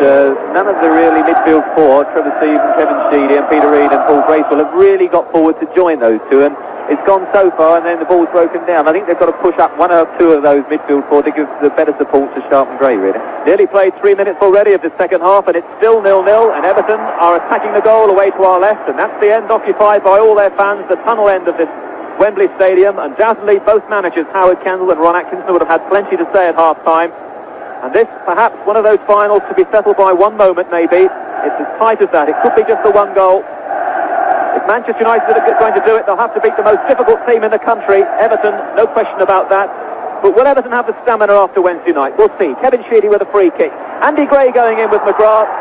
None of the really midfield four, Trevor Stephen, Kevin Sheedy and Peter Reid and Paul Gracewell, have really got forward to join those two, and it's gone so far and then the ball's broken down. I think they've got to push up one or two of those midfield four to give the better support to Sharp and Gray, really. Nearly played 3 minutes already of the second half, and it's still 0-0, and Everton are attacking the goal away to our left, and that's the end occupied by all their fans, the tunnel end of this Wembley Stadium. Undoubtedly both managers, Howard Kendall and Ron Atkinson, would have had plenty to say at half-time. And this, perhaps, one of those finals to be settled by one moment, maybe. It's as tight as that. It could be just the one goal. If Manchester United are going to do it, they'll have to beat the most difficult team in the country, Everton, no question about that. But will Everton have the stamina after Wednesday night? We'll see. Kevin Sheedy with a free kick. Andy Gray going in with McGrath.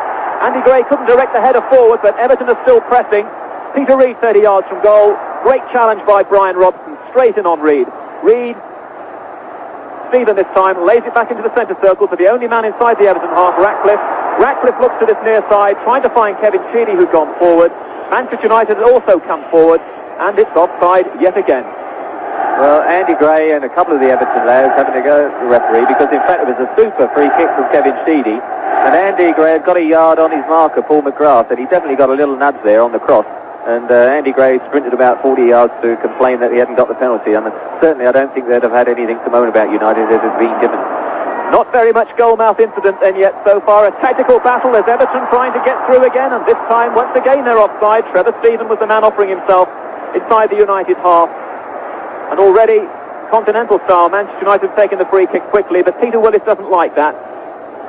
Andy Gray couldn't direct the header forward, but Everton are still pressing. Peter Reid 30 yards from goal. Great challenge by Brian Robson, straight in on Reid. Reid, Stephen this time, lays it back into the centre circle to the only man inside the Everton half, Ratcliffe. Ratcliffe looks to this near side, trying to find Kevin Sheedy, who's gone forward. Manchester United has also come forward, and it's offside yet again. Well, Andy Gray and a couple of the Everton lads having to go at the referee, because in fact it was a super free kick from Kevin Sheedy, and Andy Gray had got a yard on his marker, Paul McGrath, and he definitely got a little nudge there on the cross. And Andy Gray sprinted about 40 yards to complain that he hadn't got the penalty. And certainly I don't think they'd have had anything to moan about United if it had been given. Not very much goalmouth incident then yet so far. A tactical battle as Everton trying to get through again. And this time, once again, they're offside. Trevor Stephen was the man offering himself inside the United half. And already, continental style, Manchester United have taken the free kick quickly. But Peter Willis doesn't like that.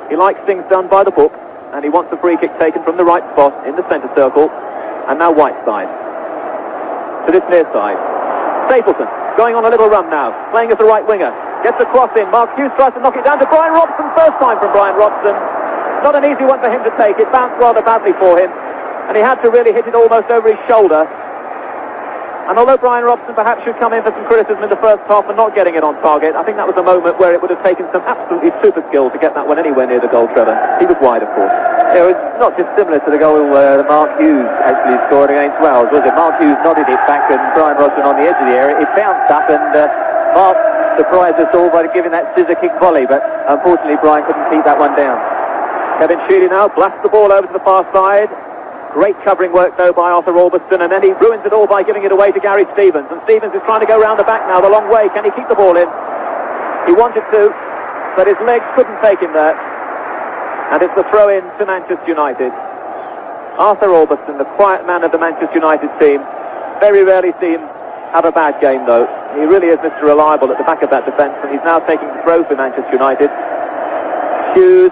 He likes things done by the book. And he wants the free kick taken from the right spot in the centre circle. And now Whiteside to this near side. Stapleton going on a little run now, playing as the right winger. Gets a cross in. Mark Hughes tries to knock it down to Brian Robson. First time from Brian Robson. Not an easy one for him to take. It bounced rather badly for him. And he had to really hit it almost over his shoulder. And although Brian Robson perhaps should come in for some criticism in the first half for not getting it on target, I think that was a moment where it would have taken some absolutely super skill to get that one anywhere near the goal, Trevor. He was wide, of course. It was not dissimilar to the goal Mark Hughes actually scored against Wales, was it? Mark Hughes nodded it back and Brian Robson on the edge of the area. It bounced up and Mark surprised us all by giving that scissor kick volley, but unfortunately Brian couldn't keep that one down. Kevin Sheedy now blasts the ball over to the far side. Great covering work, though, by Arthur Albiston, and then he ruins it all by giving it away to Gary Stevens. And Stevens is trying to go round the back now, the long way. Can he keep the ball in? He wanted to, but his legs couldn't take him there. And it's the throw-in to Manchester United. Arthur Albiston, the quiet man of the Manchester United team, very rarely see him have a bad game, though. He really is Mr. Reliable at the back of that defence, and he's now taking the throw for Manchester United. Hughes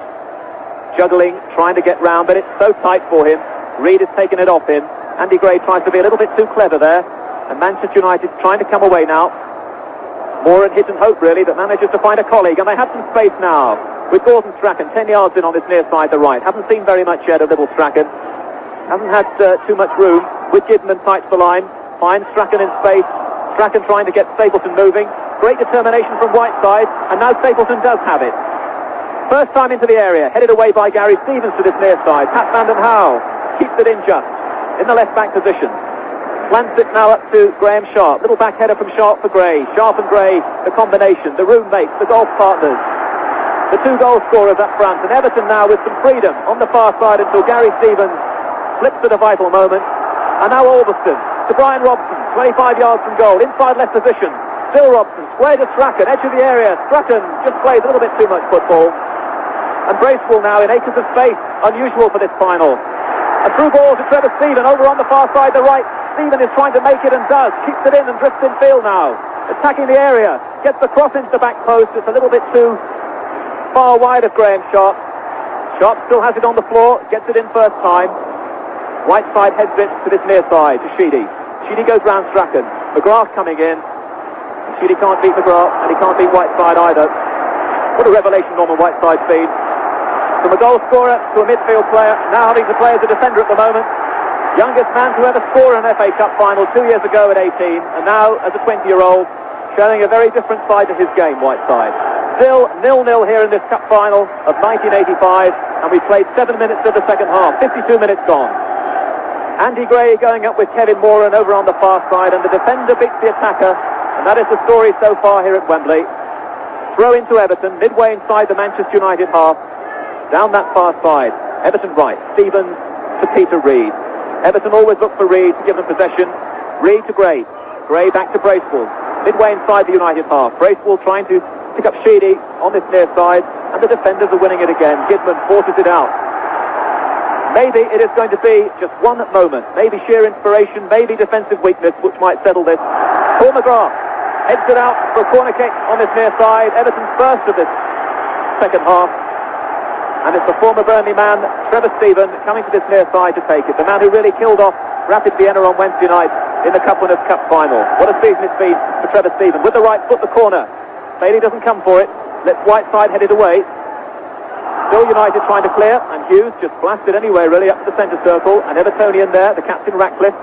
juggling, trying to get round, but it's so tight for him. Reid has taken it off him. Andy Gray tries to be a little bit too clever there. And Manchester United trying to come away now. More in hit and hope, really, that manages to find a colleague. And they have some space now with Gordon Strachan, 10 yards in on this near side, the right. Haven't seen very much yet of little Strachan. Hasn't had too much room. With Gidman tights the line. Finds Strachan in space. Strachan trying to get Stapleton moving. Great determination from Whiteside. And now Stapleton does have it. First time into the area. Headed away by Gary Stevens to this near side. Pat Vanden Houwe keeps it in just in the left back position. Slants it now up to Graham Sharp. Little back header from Sharp for Gray. Sharp and Gray, the combination, the roommates, the golf partners, the two goal scorers up front. And Everton now with some freedom on the far side until Gary Stevens slips at a vital moment. And now Albiston to Brian Robson, 25 yards from goal, inside left position. Still Robson, square to Strachan, edge of the area. Strachan just plays a little bit too much football. And Bracewell now in acres of space, unusual for this final. A through ball to Trevor Stephen over on the far side, the right. Stephen is trying to make it and does. Keeps it in and drifts in field now. Attacking the area. Gets the cross into the back post. It's a little bit too far wide of Graham Sharp. Sharp still has it on the floor. Gets it in first time. Whiteside heads it to this near side to Sheedy. Sheedy goes round Strachan. McGrath coming in. Sheedy can't beat McGrath and he can't beat Whiteside either. What a revelation Norman Whiteside's been. From a goal scorer to a midfield player, now having to play as a defender at the moment. Youngest man to ever score an FA Cup final 2 years ago at 18, and now as a 20-year-old, showing a very different side to his game, Whiteside. Still 0-0 here in this cup final of 1985, and we've played 7 minutes of the second half, 52 minutes gone. Andy Gray going up with Kevin Moran over on the far side, and the defender beats the attacker, and that is the story so far here at Wembley. Throw into Everton, midway inside the Manchester United half, down that far side. Everton right, Stevens to Peter Reid. Everton always look for Reid to give them possession. Reid to Gray. Gray back to Bracewell. Midway inside the United half. Bracewell trying to pick up Sheedy on this near side, and the defenders are winning it again. Gidman forces it out. Maybe it is going to be just one moment, maybe sheer inspiration, maybe defensive weakness, which might settle this. Paul McGrath heads it out for a corner kick on this near side. Everton's first of this second half. And it's the former Burnley man, Trevor Steven, coming to this near side to take it. The man who really killed off Rapid Vienna on Wednesday night in the Cup Winners' Cup final. What a season it's been for Trevor Steven. With the right foot, the corner. Bailey doesn't come for it. Lets Whiteside head it away. Still United trying to clear, and Hughes just blasted anyway, really, up to the centre circle. And Evertonian there, the captain Ratcliffe.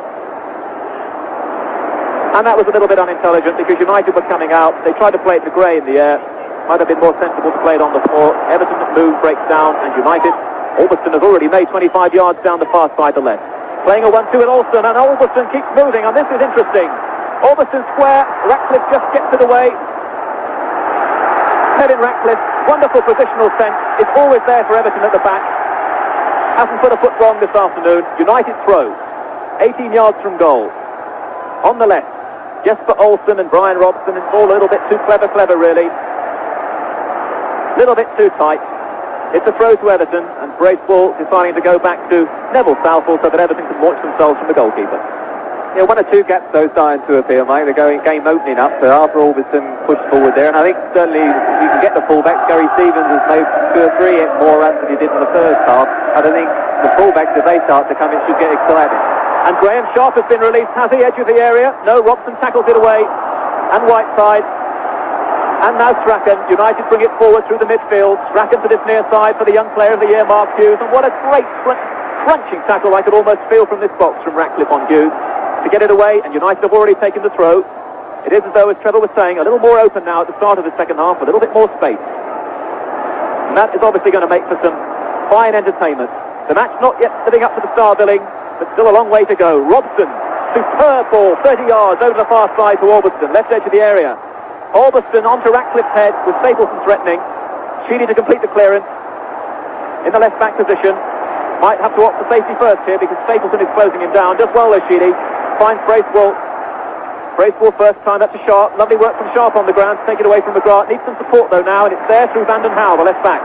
And that was a little bit unintelligent because United were coming out. They tried to play it to Gray in the air. Might have been more sensible to play it on the floor. Everton move, breaks down, and United. Albiston has already made 25 yards down the far side to left. Playing a 1-2 with Alston, and Albiston keeps moving, and this is interesting. Albiston square, Ratcliffe just gets it away. Kevin Ratcliffe, wonderful positional sense. It's always there for Everton at the back. Hasn't put a foot wrong this afternoon. United throw, 18 yards from goal. On the left, Jesper Olsen and Brian Robson. It's all a little bit too clever really. Little bit too tight. It's a throw to Everton, and Bracewell deciding to go back to Neville Southall so that Everton can launch themselves from the goalkeeper. Yeah, one or two gaps though starting to appear, mate. They're going game opening up, so after Albiston pushed forward there, and I think certainly you can get the fullbacks. Gary Stevens has made 2 or 3 more runs than he did in the first half. I don't think the fullbacks, if they start to come in, should get excited. And Graham Sharp has been released. Has he? Edge of the area. No, Robson tackles it away. And Whiteside. And now Strachan. United bring it forward through the midfield. Strachan to this near side for the young player of the year, Mark Hughes. And what a great crunching tackle I could almost feel from this box from Ratcliffe on Hughes. To get it away, and United have already taken the throw. It is as though, as Trevor was saying, a little more open now at the start of the second half, a little bit more space. And that is obviously going to make for some fine entertainment. The match not yet living up to the star billing, but still a long way to go. Robson, superb ball, 30 yards over the far side to Albiston, left edge of the area. Albiston onto Ratcliffe's head with Stapleton threatening. Sheedy to complete the clearance in the left back position. Might have to opt for safety first here because Stapleton is closing him down. Does well though, Sheedy. Finds Bracewell. Bracewell first time up to Sharp. Lovely work from Sharp on the ground to take it away from McGrath. Needs some support though now, and it's there through Van den Houw, the left back.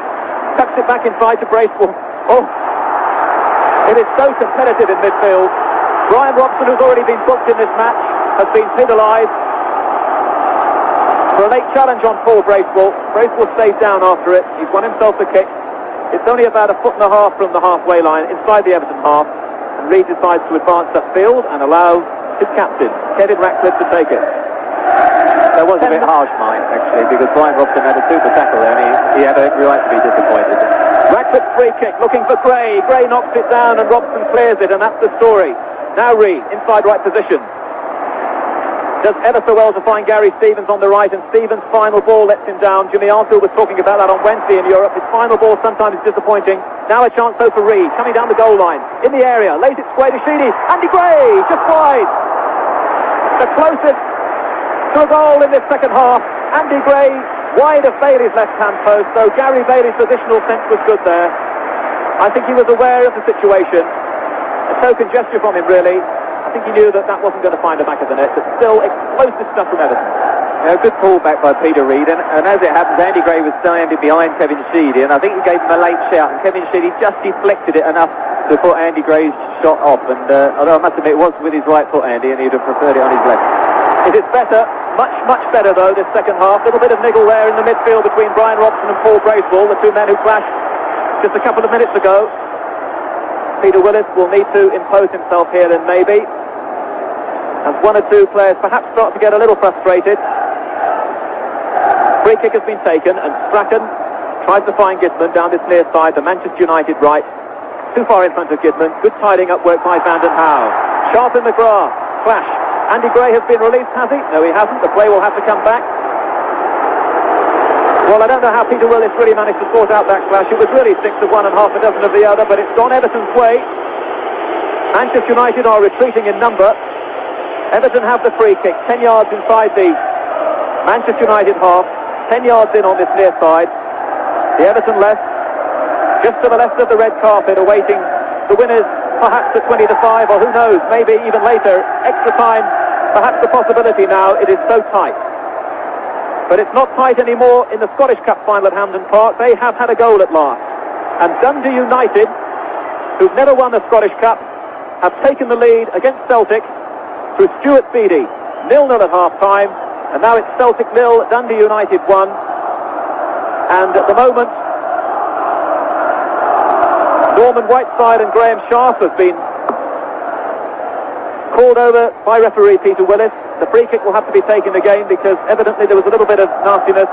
Tucks it back inside to Bracewell. Oh, it is so competitive in midfield. Brian Robson, who's already been booked in this match, has been penalised for a late challenge on Paul Bracewell. Bracewell stays down after it. He's won himself the kick. It's only about 1.5 feet from the halfway line inside the Everton half. And Reid decides to advance upfield and allow his captain, Kevin Ratcliffe, to take it. That was a bit harsh, Mike, actually, because Brian Robson had a super tackle there, and he had every right to be disappointed. Ratcliffe's free kick, looking for Gray. Gray knocks it down and Robson clears it, and that's the story. Now Reid, inside right position. Does ever so well to find Gary Stevens on the right, and Stevens' final ball lets him down. Jimmy Arfield was talking about that on Wednesday in Europe. His final ball sometimes is disappointing. Now a chance though for Reid, coming down the goal line, in the area, lays it square to Sheedy. Andy Gray, just wide. The closest to a goal in this second half. Andy Gray, wide of Bailey's left-hand post, so Gary Bailey's positional sense was good there. I think he was aware of the situation. A token gesture from him, really. I think he knew that that wasn't going to find the back of the net, but still explosive stuff from Everton. Yeah, good pull back by Peter Reid, and as it happens, Andy Gray was standing behind Kevin Sheedy, and I think he gave him a late shout, and Kevin Sheedy just deflected it enough to put Andy Gray's shot off, and although I must admit it was with his right foot, Andy, and he'd have preferred it on his left. It is better, much better though, this second half. A little bit of niggle there in the midfield between Brian Robson and Paul Bracewell, the two men who clashed just a couple of minutes ago. Peter Willis will need to impose himself here then, maybe, as one or two players perhaps start to get a little frustrated. Free kick has been taken, and Strachan tries to find Gidman down this near side, the Manchester United right. Too far in front of Gidman. Good tidying up work by Van den Houw. Sharp and McGrath clash. Andy Gray has been released, has he? No, he hasn't. The play will have to come back. Well, I don't know how Peter Willis really managed to sort out that clash. It was really 6 of one and half a dozen of the other, but it's gone Everton's way. Manchester United are retreating in number. Everton have the free kick, 10 yards inside the Manchester United half, 10 yards in on this near side. The Everton left, just to the left of the red carpet, awaiting the winners, perhaps at 20-5, or who knows, maybe even later. Extra time, perhaps the possibility now. It is so tight. But it's not tight anymore in the Scottish Cup final at Hampden Park. They have had a goal at last. And Dundee United, who've never won the Scottish Cup, have taken the lead against Celtic through Stuart Beattie. 0-0 at half-time. And now it's Celtic 0, Dundee United 1. And at the moment, Norman Whiteside and Graham Sharp have been called over by referee Peter Willis. The free kick will have to be taken again because evidently there was a little bit of nastiness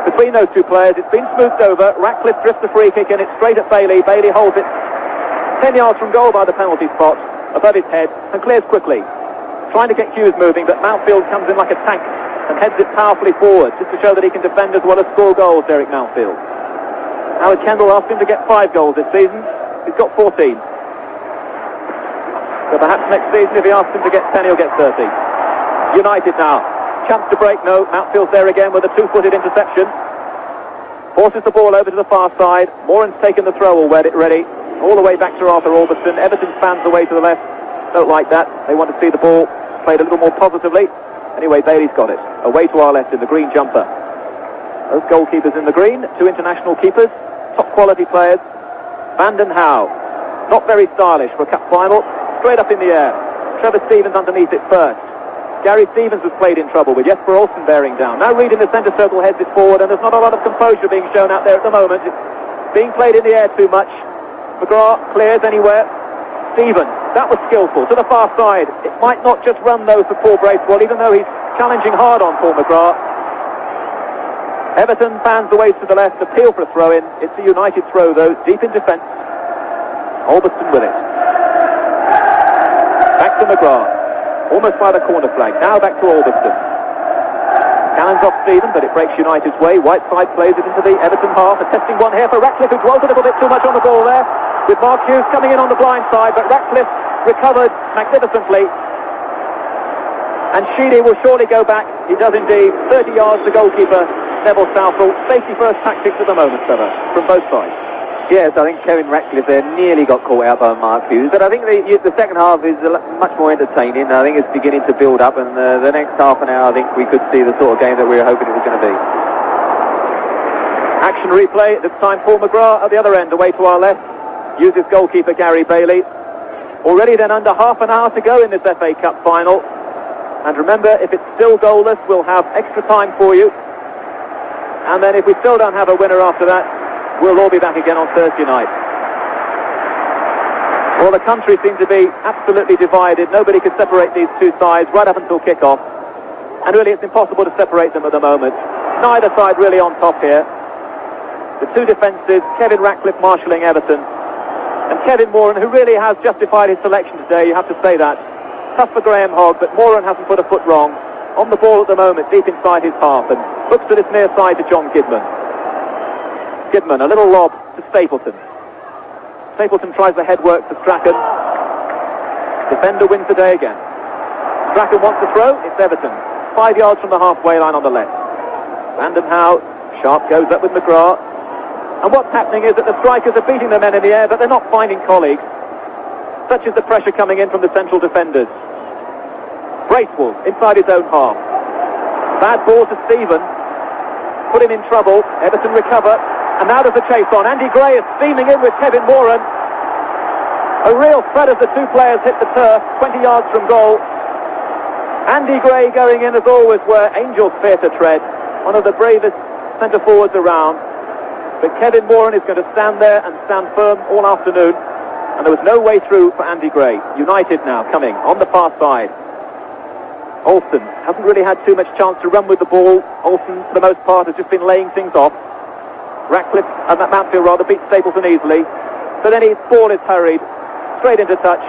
between those two players. It's been smoothed over. Ratcliffe drifts the free kick and it's straight at Bailey. Bailey holds it 10 yards from goal by the penalty spot, above his head, and clears quickly. Trying to get Hughes moving, but Mountfield comes in like a tank and heads it powerfully forward, just to show that he can defend as well as score goals, Derek Mountfield. Howard Kendall asked him to get 5 goals this season. He's got 14. So perhaps next season, if he asks him to get 10, he'll get 30. United now. Chance to break, no. Mountfield's there again with a 2-footed interception. Forces the ball over to the far side. Moran's taken the throw already. All the way back to Arthur Albiston. Everton fans away to the left. Don't like that. They want to see the ball played a little more positively. Anyway, Bailey's got it. Away to our left in the green jumper. Those goalkeepers in the green. 2 international keepers. Top quality players. Vanden Howe. Not very stylish for a cup final. Straight up in the air. Trevor Stevens underneath it first. Gary Stevens was played in trouble with Jesper Olsen bearing down. Now Reid in the centre circle heads it forward, and there's not a lot of composure being shown out there at the moment. It's being played in the air too much. McGrath clears anywhere. Stevens, that was skillful. To the far side. It might not just run though for Paul Bracewell, even though he's challenging hard on Paul McGrath. Everton fans away to the left, appeal for a throw-in. It's a United throw though, deep in defence. Albiston with it. Back to McGrath, almost by the corner flag. Now back to Albiston. Cannons off Stephen, but it breaks United's way. Whiteside plays it into the Everton half. A testing one here for Ratcliffe, who dwelt a little bit too much on the ball there, with Mark Hughes coming in on the blind side, but Ratcliffe recovered magnificently. And Sheedy will surely go back. He does indeed. 30 yards to goalkeeper Neville Southall. Safety first tactics at the moment, Trevor, from both sides. Yes, I think Kevin Ratcliffe there nearly got caught out by Mark Hughes, but I think the second half is much more entertaining. I think it's beginning to build up, and the next half an hour I think we could see the sort of game that we were hoping it was going to be. Action replay, this time Paul McGrath at the other end, away to our left, uses goalkeeper Gary Bailey. Already then under half an hour to go in this FA Cup final, and remember, if it's still goalless, we'll have extra time for you, and then if we still don't have a winner after that, we'll all be back again on Thursday night. Well, the country seemed to be absolutely divided. Nobody could separate these two sides right up until kick-off. And really, it's impossible to separate them at the moment. Neither side really on top here. The two defences, Kevin Ratcliffe marshalling Everton. And Kevin Moran, who really has justified his selection today, you have to say that. Tough for Graham Hogg, but Moran hasn't put a foot wrong. On the ball at the moment, deep inside his half, and looks to this near side to John Kidman. Kidman, a little lob to Stapleton. Stapleton tries the headwork to Strachan. Defender wins the day again. Strachan wants to throw, it's Everton. 5 yards from the halfway line on the left. Vanden Howe, Sharp goes up with McGrath. And what's happening is that the strikers are beating the men in the air, but they're not finding colleagues. Such is the pressure coming in from the central defenders. Bracewell inside his own half. Bad ball to Stephen. Put him in trouble. Everton recover. And now there's a chase on. Andy Gray is steaming in with Kevin Moran. A real threat as the two players hit the turf, 20 yards from goal. Andy Gray going in as always where angels fear to tread. One of the bravest centre forwards around. But Kevin Moran is going to stand there and stand firm all afternoon. And there was no way through for Andy Gray. United now coming on the far side. Olsen hasn't really had too much chance to run with the ball. Olsen, for the most part, has just been laying things off. Ratcliffe and that Mountfield rather beat Stapleton easily. So then his ball is hurried straight into touch.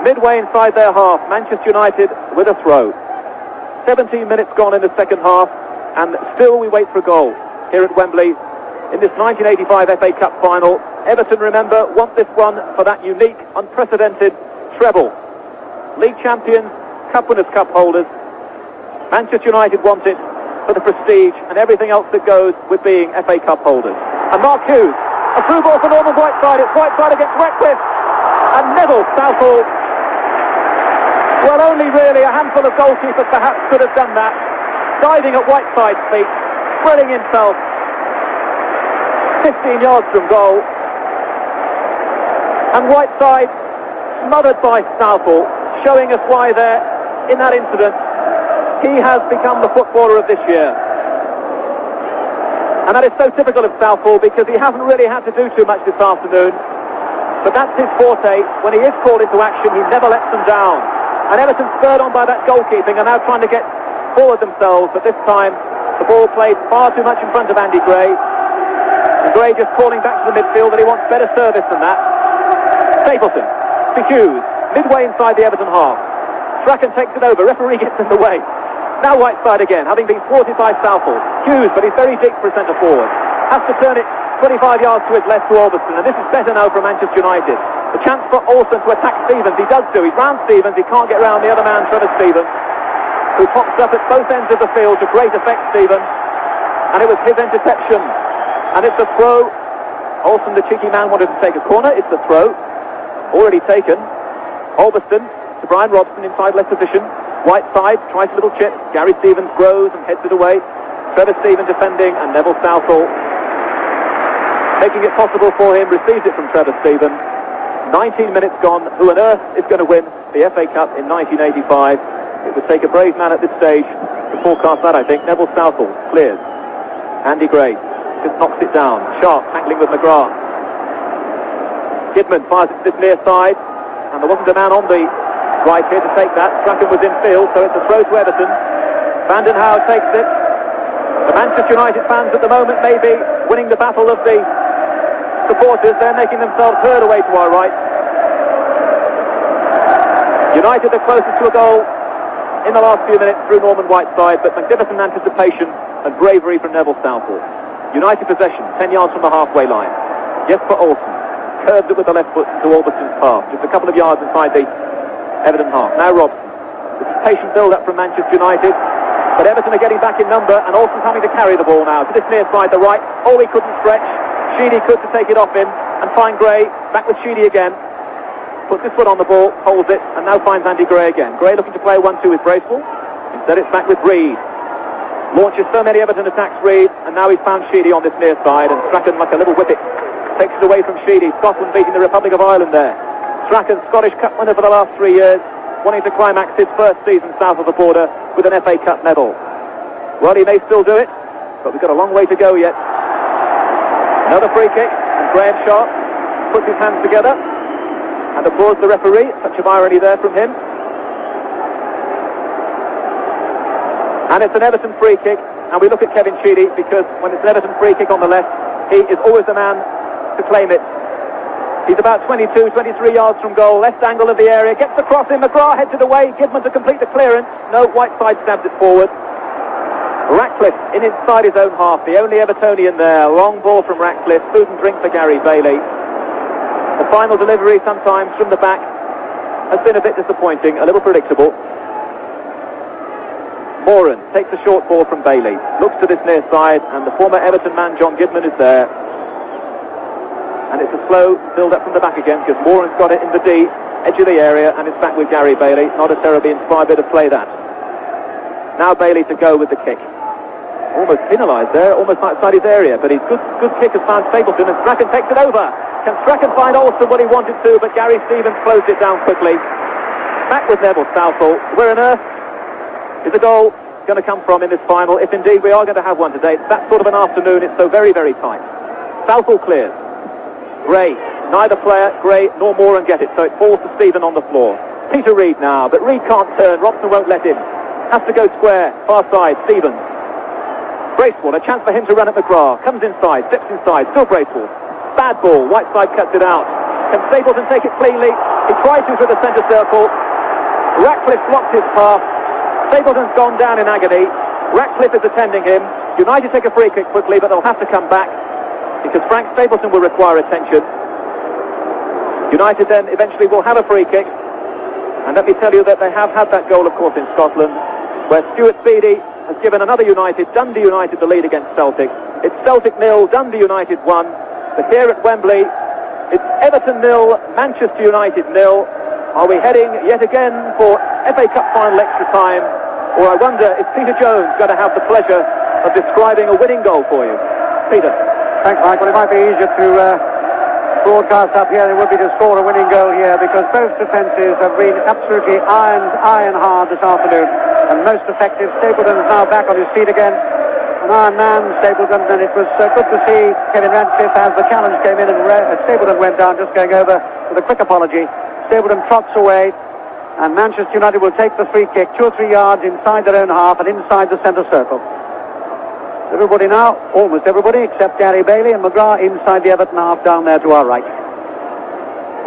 midway inside their half. Manchester United with a throw. 17 minutes gone in the second half, and still we wait for a goal here at Wembley in this 1985 FA Cup final. Everton, remember, want this one for that unique, unprecedented treble. League champions, Cup winners, cup holders. Manchester United want it for the prestige and everything else that goes with being FA Cup holders. And Mark Hughes, a through ball for Norman Whiteside. It's Whiteside against Ratcliffe, and Neville Southall. Well, only really a handful of goalkeepers perhaps could have done that. Diving at Whiteside's feet, spreading himself 15 yards from goal. And Whiteside smothered by Southall, showing us why there, in that incident, he has become the footballer of this year. And that is so typical of Southall, because he hasn't really had to do too much this afternoon. But that's his forte. When he is called into action, he never lets them down. And Everton, spurred on by that goalkeeping, are now trying to get forward themselves. But this time, the ball played far too much in front of Andy Gray. And Gray just calling back to the midfield that he wants better service than that. Stapleton to Hughes, midway inside the Everton half. Strachan takes it over. Referee gets in the way. Now Whiteside again, having been thwarted by Southall. Hughes, but he's very deep for a centre forward. Has to turn it 25 yards to his left to Albiston, and this is better now for Manchester United. The chance for Olsen to attack Stevens. He does do. He's round Stevens. He can't get round the other man, Trevor Stevens, who pops up at both ends of the field to great effect, Stevens. And it was his interception. And it's a throw. Olsen, the cheeky man, wanted to take a corner. It's a throw. Already taken. Albiston to Brian Robson inside left position. Whiteside tries a little chip. Gary Stevens grows and heads it away. Trevor Stevens defending, and Neville Southall making it possible for him. Receives it from Trevor Stevens. 19 minutes gone. Who on earth is going to win the FA Cup in 1985? It would take a brave man at this stage to forecast that, I think. Neville Southall clears. Andy Gray just knocks it down. Sharp tackling with McGrath. Kidman fires it to this near side, and there wasn't a man on the right here to take that. Strachan was in field, so it's a throw to Everton. Vanden Hauwe takes it. The Manchester United fans at the moment may be winning the battle of the supporters. They're making themselves heard away to our right. United the closest to a goal in the last few minutes through Norman Whiteside, but magnificent anticipation and bravery from Neville Southall. United possession, 10 yards from the halfway line. Jesper Olsen curves it with the left foot to Albiston's path, just a couple of yards inside the Everton half. Now Robson. This is patient build-up from Manchester United, but Everton are getting back in number, and Olsen's having to carry the ball now to this near side, the right. Oh, he couldn't stretch. Sheedy could to take it off him, and find Gray. Back with Sheedy again. Puts his foot on the ball, holds it, and now finds Andy Gray again. Gray looking to play 1-2 with Bracewell. Instead it's back with Reed. Launches so many Everton attacks, Reed, and now he's found Sheedy on this near side, and Strachan, like a little whippet, takes it away from Sheedy. Scotland beating the Republic of Ireland there. Strachan, Scottish Cup winner for the last 3 years, wanting to climax his first season south of the border with an FA Cup medal. Well, he may still do it, but we've got a long way to go yet. Another free kick, and Graham Sharp puts his hands together and applauds the referee. Touch of irony there from him. And it's an Everton free kick, and we look at Kevin Sheedy, because when it's an Everton free kick on the left, he is always the man to claim it. He's about 22, 23 yards from goal, left angle of the area, gets the cross in, McGrath heads it away, Kidman to complete the clearance. No, Whiteside stabs it forward. Ratcliffe in inside his own half, the only Evertonian there. Long ball from Ratcliffe, food and drink for Gary Bailey. The final delivery sometimes from the back has been a bit disappointing, a little predictable. Moran takes a short ball from Bailey, looks to this near side, and the former Everton man John Gidman is there. And it's a slow build-up from the back again, because Moran's got it in the D, edge of the area, and it's back with Gary Bailey. Not a terribly inspired bit of play, that. Now Bailey to go with the kick. Almost penalised there, almost outside his area, but his good kick has found Stapleton, and Strachan takes it over. Can Strachan find Olsen what he wanted to, but Gary Stevens closed it down quickly. Back with Neville Southall. Where on earth is the goal going to come from in this final, if indeed we are going to have one today? It's that sort of an afternoon, it's so very, very tight. Southall clears. Gray, neither player, Gray nor Moran get it, so it falls to Stephen on the floor. Peter Reed now, but Reed can't turn, Robson won't let him. Has to go square, far side, Stevens. Bracewell, a chance for him to run at McGrath, comes inside, steps inside, still Bracewell. Bad ball, Whiteside cuts it out. Can Stapleton take it cleanly? He tried to through the centre circle. Ratcliffe blocked his pass. Stapleton's gone down in agony. Ratcliffe is attending him. United take a free kick quickly, but they'll have to come back because Frank Stapleton will require attention. United then eventually will have a free kick. And let me tell you that they have had that goal, of course, in Scotland, where Stuart Beattie has given another United, Dundee United, the lead against Celtic. It's Celtic 0, Dundee United 1. But here at Wembley, it's Everton 0, Manchester United 0. Are we heading yet again for FA Cup final extra time? Or I wonder if Peter Jones is going to have the pleasure of describing a winning goal for you. Peter. Thanks, Michael. It might be easier to broadcast up here than it would be to score a winning goal here, because both defences have been absolutely iron hard this afternoon, and most effective. Stapleton is now back on his feet again. An iron man, Stapleton, and it was good to see Kevin Ratcliffe as the challenge came in and Stapleton went down, just going over with a quick apology. Stapleton trots away, and Manchester United will take the free kick 2 or 3 yards inside their own half and inside the centre circle. Everybody now, almost everybody, except Gary Bailey and McGrath inside the Everton half down there to our right.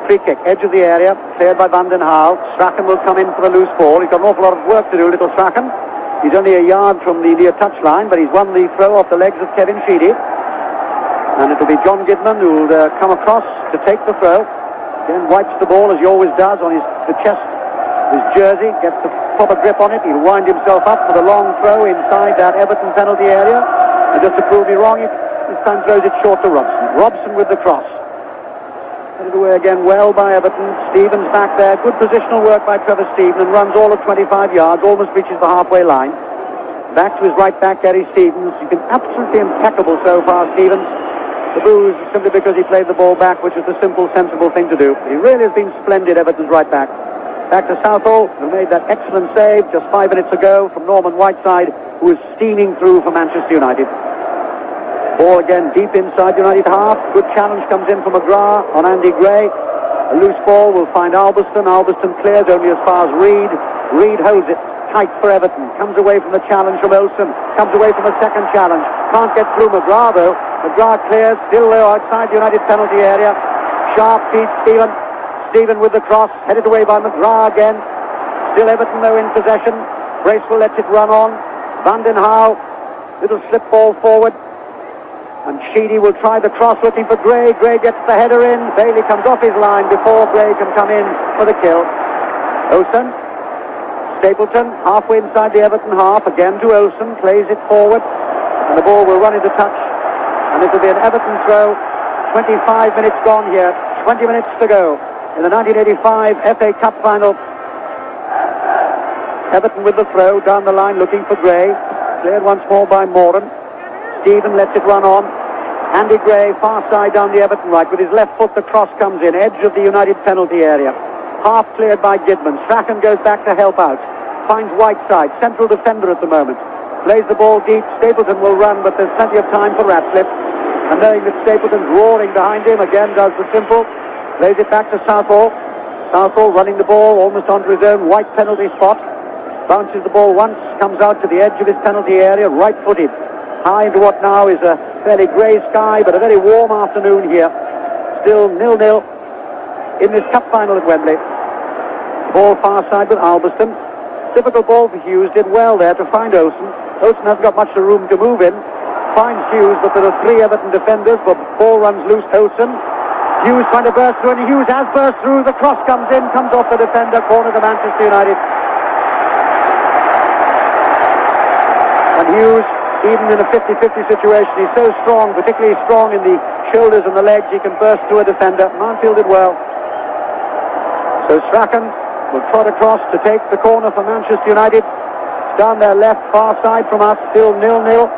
Free kick, edge of the area, cleared by Van den Hal. Strachan will come in for the loose ball. He's got an awful lot of work to do, little Strachan. He's only a yard from the near touchline, but he's won the throw off the legs of Kevin Sheedy. And it'll be John Gidman who'll come across to take the throw. Then wipes the ball, as he always does, on the chest of his jersey, gets the proper grip on it. He'll wind himself up for the long throw inside that Everton penalty area. And just to prove me wrong, this time throws it short to Robson. Robson with the cross. Headed away again well by Everton. Stevens back there. Good positional work by Trevor Stephen, and runs all of 25 yards, almost reaches the halfway line. Back to his right back, Gary Stevens. He's been absolutely impeccable so far, Stevens. The booze simply because he played the ball back, which is the simple, sensible thing to do. He really has been splendid, Everton's right back. Back to Southall, who made that excellent save just 5 minutes ago from Norman Whiteside, who is steaming through for Manchester United. Ball again deep inside United half. Good challenge comes in from McGrath on Andy Gray. A loose ball will find Albiston. Albiston clears only as far as Reid. Reid holds it tight for Everton. Comes away from the challenge from Olsen. Comes away from a second challenge. Can't get through McGrath though. McGrath clears, still low outside the United penalty area. Sharp feeds Stephen. Stephen with the cross, headed away by McGrath again. Still Everton though in possession. Bracewell lets it run on. Van den Hal, little slip ball forward. And Sheedy will try the cross looking for Gray. Gray gets the header in. Bailey comes off his line before Gray can come in for the kill. Olsen. Stapleton, halfway inside the Everton half. Again to Olsen, plays it forward. And the ball will run into touch. And it will be an Everton throw. 25 minutes gone here. 20 minutes to go in the 1985 FA Cup final. Everton with the throw down the line looking for Gray. Cleared once more by Moran. Stephen lets it run on. Andy Gray, far side down the Everton right. With his left foot, the cross comes in. Edge of the United penalty area. Half cleared by Gidman. Strachan goes back to help out. Finds Whiteside, central defender at the moment. Plays the ball deep. Stapleton will run, but there's plenty of time for Ratcliffe. And knowing that Stapleton's roaring behind him, again does the simple. Plays it back to Southall. Southall running the ball almost onto his own white penalty spot. Bounces the ball once, comes out to the edge of his penalty area, right-footed. High into what now is a fairly grey sky, but a very warm afternoon here. Still 0-0 in this cup final at Wembley. Ball far side with Albiston. Difficult ball for Hughes, did well there to find Olsen. Olsen hasn't got much room to move in. Finds Hughes, but there are 3 Everton defenders, but ball runs loose. Olsen. Hughes trying to burst through, and Hughes has burst through. The cross comes in, comes off the defender, corner to Manchester United. And Hughes, even in a 50-50 situation, he's so strong, particularly strong in the shoulders and the legs, he can burst through a defender. Mansfield did well. So Strachan will trot across to take the corner for Manchester United. It's down their left, far side from us, still 0-0.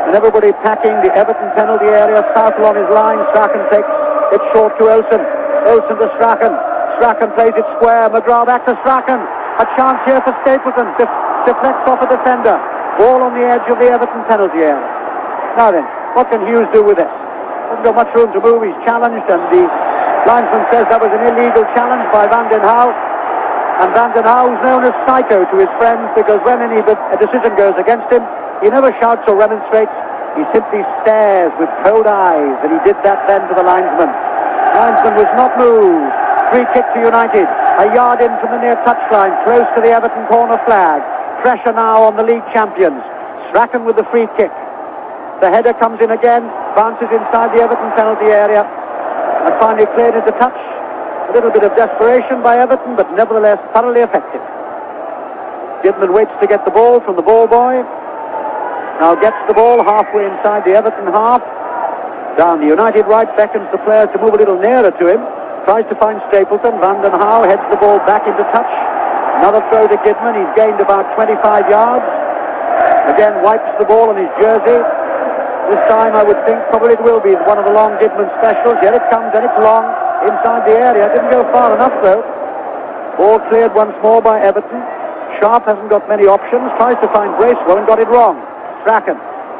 And everybody packing the Everton penalty area. Southall on his line. Strachan takes it short to Olsen. Olsen to Strachan. Strachan plays it square. McGrath back to Strachan. A chance here for Stapleton. Deflects off a defender. Ball on the edge of the Everton penalty area. Now then, what can Hughes do with this? Hasn't got much room to move. He's challenged, and the linesman says that was an illegal challenge by Van den Hal. And Van den Hal is known as Psycho to his friends, because when a decision goes against him, he never shouts or remonstrates. He simply stares with cold eyes, and he did that then to the linesman. Linesman was not moved. Free kick to United. A yard in from the near touchline, close to the Everton corner flag. Pressure now on the league champions. Strachan with the free kick. The header comes in again, bounces inside the Everton penalty area, and finally cleared into touch. A little bit of desperation by Everton, but nevertheless thoroughly effective. Gidman waits to get the ball from the ball boy. Now gets the ball halfway inside the Everton half. Down the United right, beckons the players to move a little nearer to him. Tries to find Stapleton. Van den Hauwe heads the ball back into touch. Another throw to Gidman. He's gained about 25 yards. Again wipes the ball on his jersey. This time I would think probably it will be one of the long Gidman specials. Here it comes, and it's long inside the area. Didn't go far enough though. Ball cleared once more by Everton. Sharp hasn't got many options. Tries to find Bracewell and got it wrong. Strachan.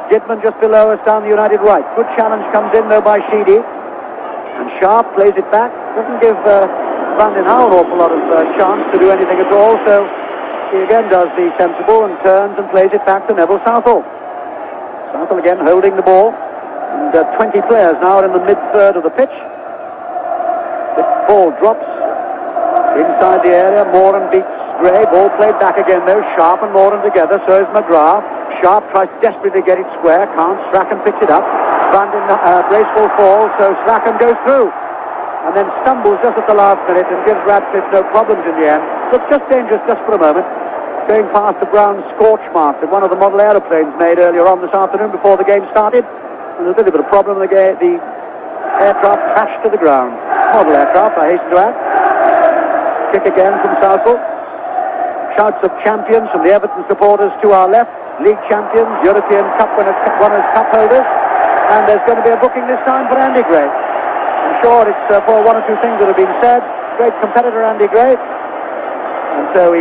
Gidman just below us down the United right. Good challenge comes in though by Sheedy. And Sharp plays it back. Doesn't give Van den Hauwe an awful lot of chance to do anything at all. So he again does the sensible and turns and plays it back to Neville Southall. Southall again holding the ball. And 20 players now are in the mid-third of the pitch. The ball drops inside the area. Moran beats Gray. Ball played back again though. Sharp and Moran together. So is McGrath. Sharp tries desperately to get it square. Can't. Strachan picks it up. Bracewell falls. So Strachan goes through. And then stumbles just at the last minute and gives Radcliffe no problems in the end. Looks just dangerous just for a moment. Going past the brown scorch mark that one of the model aeroplanes made earlier on this afternoon before the game started. There's a little bit of a problem. The aircraft crashed to the ground. Model aircraft, I hasten to add. Kick again from Southall. Shouts of champions from the Everton supporters to our left. League champions, European Cup winners, cup holders. And there's going to be a booking this time for Andy Gray. I'm sure it's for one or two things that have been said. Great competitor, Andy Gray. And so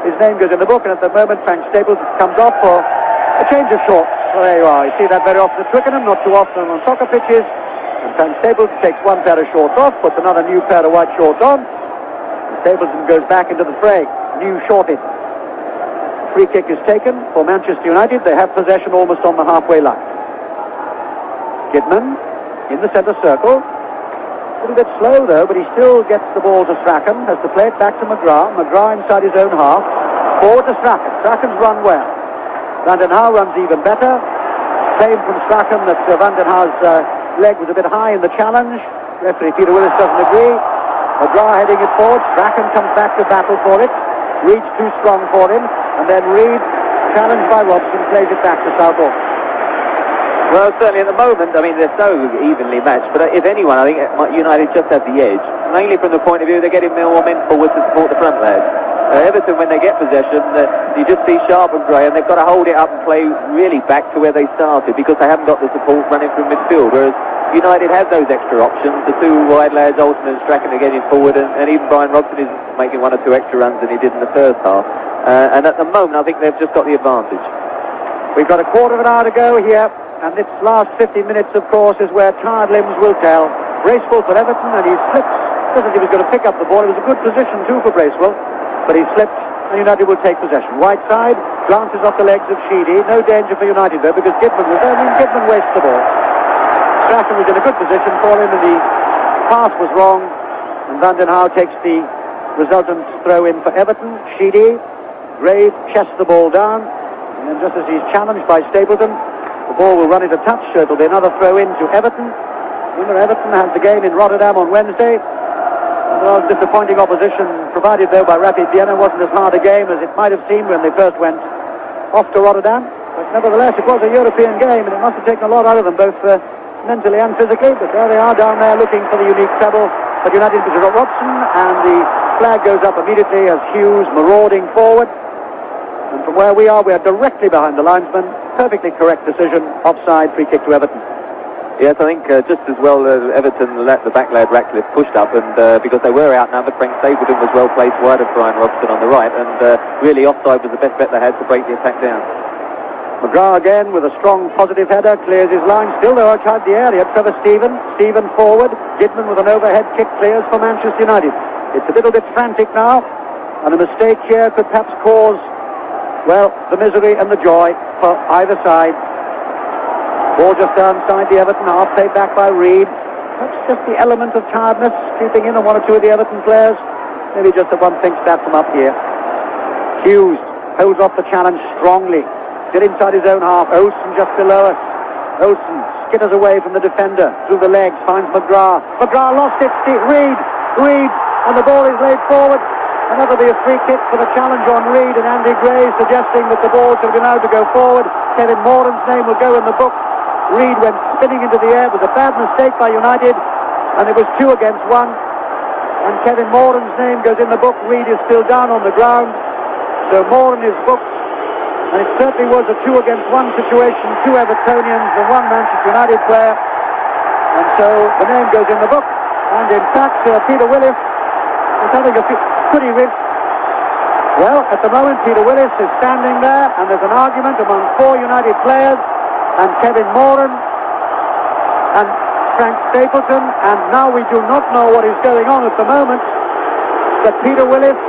his name goes in the book, and at the moment Frank Stapleton comes off for a change of shorts. Well, there you are. You see that very often at Twickenham, not too often on soccer pitches. And Frank Stapleton takes one pair of shorts off, puts another new pair of white shorts on. And Stapleton goes back into the fray, new shorted. Free kick is taken for Manchester United. They have possession almost on the halfway line. Gidman in the centre circle. A little bit slow though, but he still gets the ball to Strachan. Has to play it back to McGrath. McGrath inside his own half. Forward to Strachan. Strachan's run well. Van den Hauwe runs even better. Claim from Strachan that Van den Hauwe's leg was a bit high in the challenge. Referee Peter Willis doesn't agree. McGrath heading it forward. Strachan comes back to battle for it. Reed's too strong for him. And then Reed, challenged by Robson, plays it back to Southall. Well, certainly at the moment, I mean, they're so evenly matched, but if anyone, I think United just have the edge, mainly from the point of view they're getting more men forward to support the front lads. Everton, when they get possession, you just see Sharp and Gray, and they've got to hold it up and play really back to where they started because they haven't got the support running from midfield, whereas United have those extra options. The two wide lads, Olsen and Strachan, are getting forward, and even Brian Robson is making one or two extra runs than he did in the first half. And at the moment, I think they've just got the advantage. We've got a quarter of an hour to go here. And this last 50 minutes, of course, is where tired limbs will tell. Bracewell for Everton, and he slips. Just as he was going to pick up the ball. It was a good position, too, for Bracewell. But he slipped, and United will take possession. Right side, glances off the legs of Sheedy. No danger for United, though, because Gidman was there. I mean, Gidman wastes the ball. Strachan was in a good position for him, and the pass was wrong. And Van den Hauwe takes the resultant throw in for Everton. Sheedy, Gray chests the ball down. And then just as he's challenged by Stapleton, the ball will run into touch, so it'll be another throw in to Everton. Remember, Everton has the game in Rotterdam on Wednesday. Well, disappointing opposition provided, though, by Rapid Vienna. Wasn't as hard a game as it might have seemed when they first went off to Rotterdam. But nevertheless, it was a European game, and it must have taken a lot out of them, both mentally and physically. But there they are down there looking for the unique treble. But United with Robson, and the flag goes up immediately as Hughes marauding forward. And from where we are directly behind the linesman. Perfectly correct decision. Offside, free kick to Everton. Yes, I think just as well Everton let the back lad Ratcliffe pushed up, and because they were outnumbered, Frank Stapleton was well placed wide of Brian Robson on the right, and really offside was the best bet they had to break the attack down. McGrath again with a strong positive header, clears his line, still though outside the area. Trevor Stephen forward, Gidman with an overhead kick clears for Manchester United. It's a little bit frantic now, and a mistake here could perhaps cause, well, the misery and the joy for either side. Ball just outside the Everton half, played back by Reed. Perhaps just the element of tiredness creeping in on one or two of the Everton players. Maybe just that one thinks that from up here. Hughes holds off the challenge strongly. Still inside his own half. Olsen just below us. Olsen skitters away from the defender through the legs, finds McGrath. McGrath lost it. Reed, and the ball is laid forward. And that'll be a free kick for the challenge on Reed, and Andy Gray suggesting that the ball should be allowed to go forward. Kevin Moran's name will go in the book. Reed went spinning into the air. It was a bad mistake by United, and it was 2 against 1. And Kevin Moran's name goes in the book. Reed is still down on the ground. So Moran is booked. And it certainly was a 2 against 1 situation. 2 Evertonians and 1 Manchester United player. And so the name goes in the book. And in fact, Peter Willis is having a... Could he really? Well, at the moment, Peter Willis is standing there, and there's an argument among 4 United players, and Kevin Moran, and Frank Stapleton, and now we do not know what is going on at the moment, but Peter Willis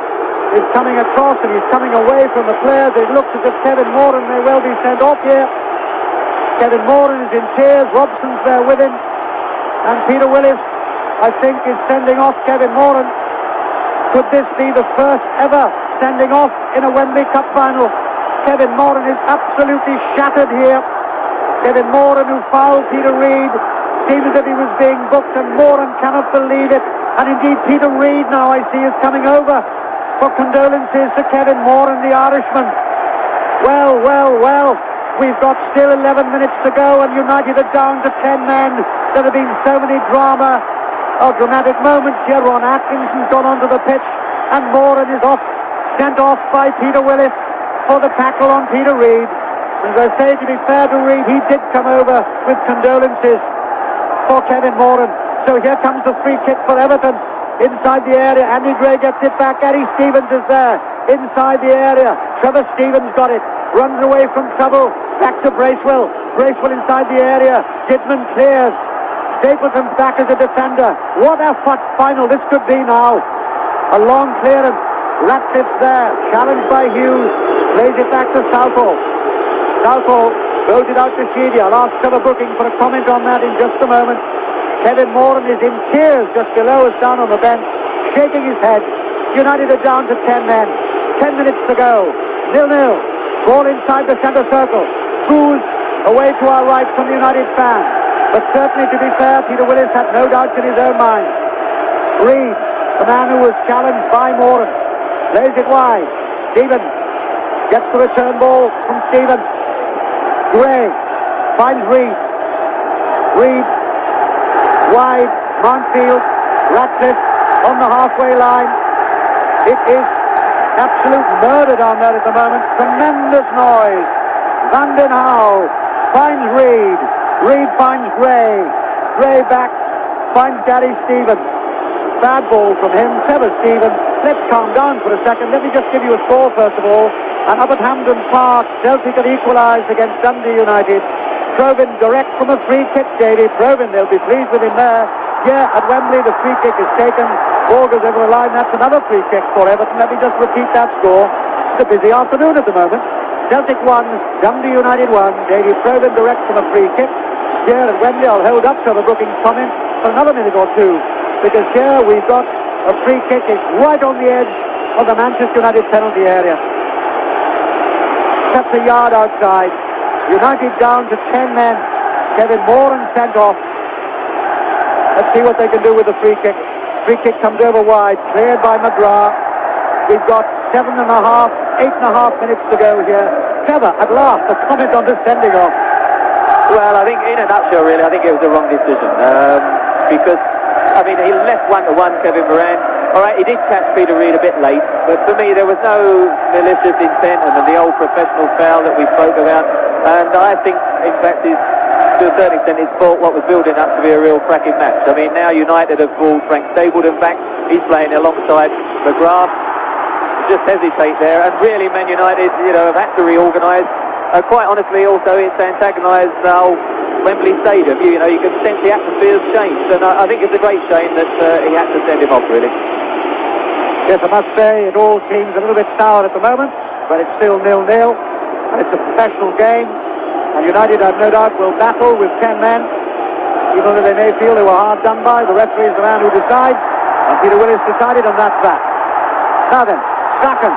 is coming across, and he's coming away from the players. It looks as if Kevin Moran may well be sent off here. Kevin Moran is in tears, Robson's there with him, and Peter Willis, I think, is sending off Kevin Moran. Could this be the first ever sending off in a Wembley Cup final? Kevin Moran is absolutely shattered here. Kevin Moran, who fouled Peter Reed, seems as if he was being booked, and Moran cannot believe it. And indeed Peter Reed now I see is coming over for condolences to Kevin Moran, the Irishman. Well, we've got still 11 minutes to go, and United are down to 10 men. There have been so many dramatic moments here. Ron Atkinson's gone onto the pitch, and Moran is sent off by Peter Willis for the tackle on Peter Reed. And as I say, to be fair to Reed, he did come over with condolences for Kevin Moran. So here comes the free kick for Everton. Inside the area, Andy Gray gets it back. Gary Stevens is there. Inside the area, Trevor Stevens got it. Runs away from trouble. Back to Bracewell. Bracewell inside the area. Gitman clears. Stapleton's back as a defender. What a final this could be now. A long clearance. Ratcliffe's there. Challenged by Hughes. Plays it back to Southall. Southall throws it out to Sheedy. I'll ask Trevor Booking for a comment on that in just a moment. Kevin Moran is in tears just below us down on the bench, shaking his head. United are down to 10 men. 10 minutes to go. 0-0. Ball inside the centre circle. Boos away to our right from the United fans. But certainly, to be fair, Peter Willis had no doubts in his own mind. Reed, the man who was challenged by Moran, plays it wide. Stevens gets the return ball from Stevens. Gray finds Reed. Reed wide, Mountfield, Ratcliffe on the halfway line. It is absolute murder down there at the moment. Tremendous noise. Van den Hauwe finds Reed. Reed finds Gray. Gray back, finds Gary Stevens. Bad ball from him, Trevor Stevens. Let's calm down for a second. Let me just give you a score first of all. And up at Hampden Park, Celtic have equalised against Dundee United. Provin direct from a free kick, Davy. Provin, they'll be pleased with him there. Yeah, at Wembley, the free kick is taken. Ball goes over the line. That's another free kick for Everton. Let me just repeat that score. It's a busy afternoon at the moment. Celtic 1, Dundee United 1. Davy Provin direct from a free kick. Here at Wembley, I'll hold up Trevor Booking's comment for another minute or two, because here we've got a free kick. It's right on the edge of the Manchester United penalty area. That's a yard outside. United down to 10 men. Kevin Moran sent off. Let's see what they can do with the free kick. Free kick comes over wide, cleared by McGrath. We've got 8.5 minutes to go here. Trevor, at last, a comment on this sending off. Well, I think in a nutshell, really, I think it was the wrong decision. Because, I mean, he left 1-1, Kevin Moran. All right, he did catch Peter Reed a bit late, but for me, there was no malicious intent and the old professional foul that we spoke about. And I think, in fact, to a certain extent, it's fought what was building up to be a real cracking match. I mean, now United have called Frank Stapleton back. He's playing alongside McGrath. Just hesitate there. And really, Man United, have had to reorganise. Quite honestly, also, it's antagonised Wembley Stadium. You can sense the atmosphere's changed. And I think it's a great shame that he had to send him off, really. Yes, I must say, it all seems a little bit sour at the moment, but it's still 0-0. And it's a professional game. And United, I've no doubt, will battle with 10 men. Even though they may feel they were hard done by, the referee is the man who decides, and Peter Willis decided, and that's that. Now then, Strachan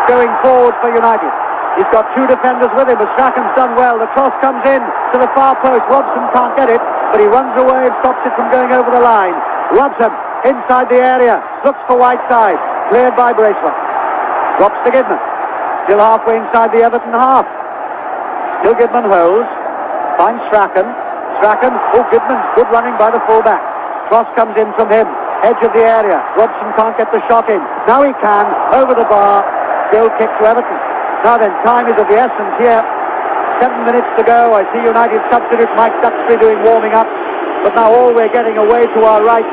going forward for United. He's got two defenders with him, but Strachan's done well. The cross comes in to the far post. Robson can't get it, but he runs away and stops it from going over the line. Robson inside the area, looks for Whiteside, cleared by Bracewell. Drops to Gidman. Still halfway inside the Everton half. Still Gidman holds. Finds Strachan. Gidman, good running by the full-back. Cross comes in from him. Edge of the area. Robson can't get the shot in. Now he can. Over the bar. Goal kick to Everton. Now then, time is of the essence here. 7 minutes to go. I see United substitute Mike Duxbury doing warming up. But now all we're getting away to our right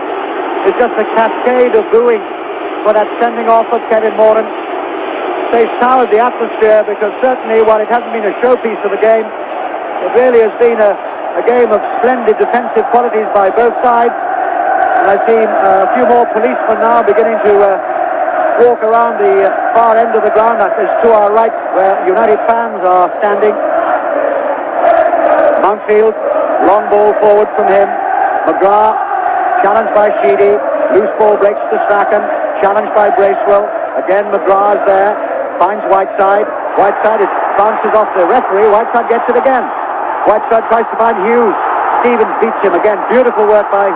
is just a cascade of booing for that sending off of Kevin Moran. They soured the atmosphere because certainly while it hasn't been a showpiece of the game, it really has been a game of splendid defensive qualities by both sides. And I've seen a few more policemen now beginning to walk around the far end of the ground. That is to our right where United fans are standing. Mountfield, long ball forward from him. McGrath, challenged by Sheedy. Loose ball breaks to Strachan, challenged by Bracewell. Again McGrath's there, finds Whiteside. Whiteside bounces off the referee. Whiteside gets it again. Whiteside tries to find Hughes. Stevens beats him again. Beautiful work by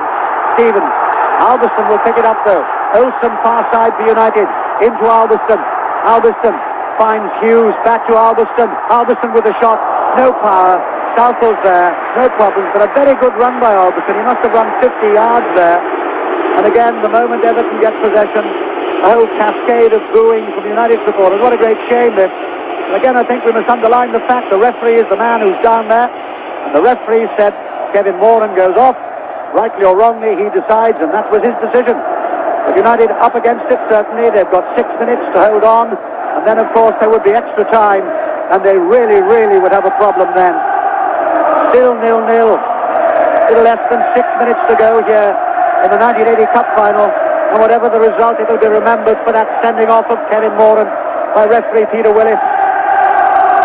Stevens. Alberston will pick it up though. Olsen far side for United. Into Alberston. Alberston finds Hughes. Back to Alberston. Alberston with a shot. No power. Southall's there. No problems. But a very good run by Alberston. He must have run 50 yards there. And again, the moment Everton gets possession, a whole cascade of booing from United supporters. What a great shame this. And again, I think we must underline the fact the referee is the man who's down there. And the referee said Kevin Moran goes off. Rightly or wrongly, he decides, and that was his decision. But United up against it, certainly. They've got 6 minutes to hold on. And then, of course, there would be extra time. And they really, really would have a problem then. Still 0-0. Little less than 6 minutes to go here in the 1980 Cup Final. And whatever the result, it will be remembered for that sending off of Kevin Moran by referee Peter Willis.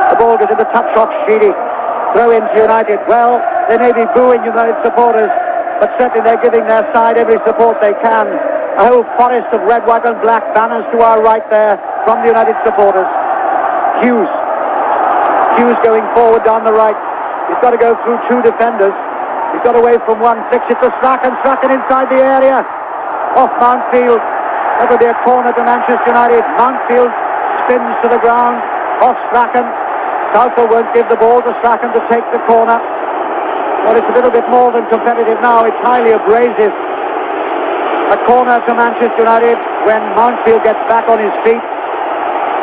The ball goes into touch-off Sheedy. Throw into United. Well, they may be booing United supporters, but certainly they're giving their side every support they can. A whole forest of red, white and black banners to our right there from the United supporters. Hughes going forward down the right. He's got to go through two defenders. He's got away from one, flicks it to Strachan inside the area. Off Mountfield. That will be a corner to Manchester United. Mountfield spins to the ground. Off Strachan. Southall won't give the ball to Strachan to take the corner. Well, it's a little bit more than competitive now. It's highly abrasive. A corner to Manchester United when Mountfield gets back on his feet.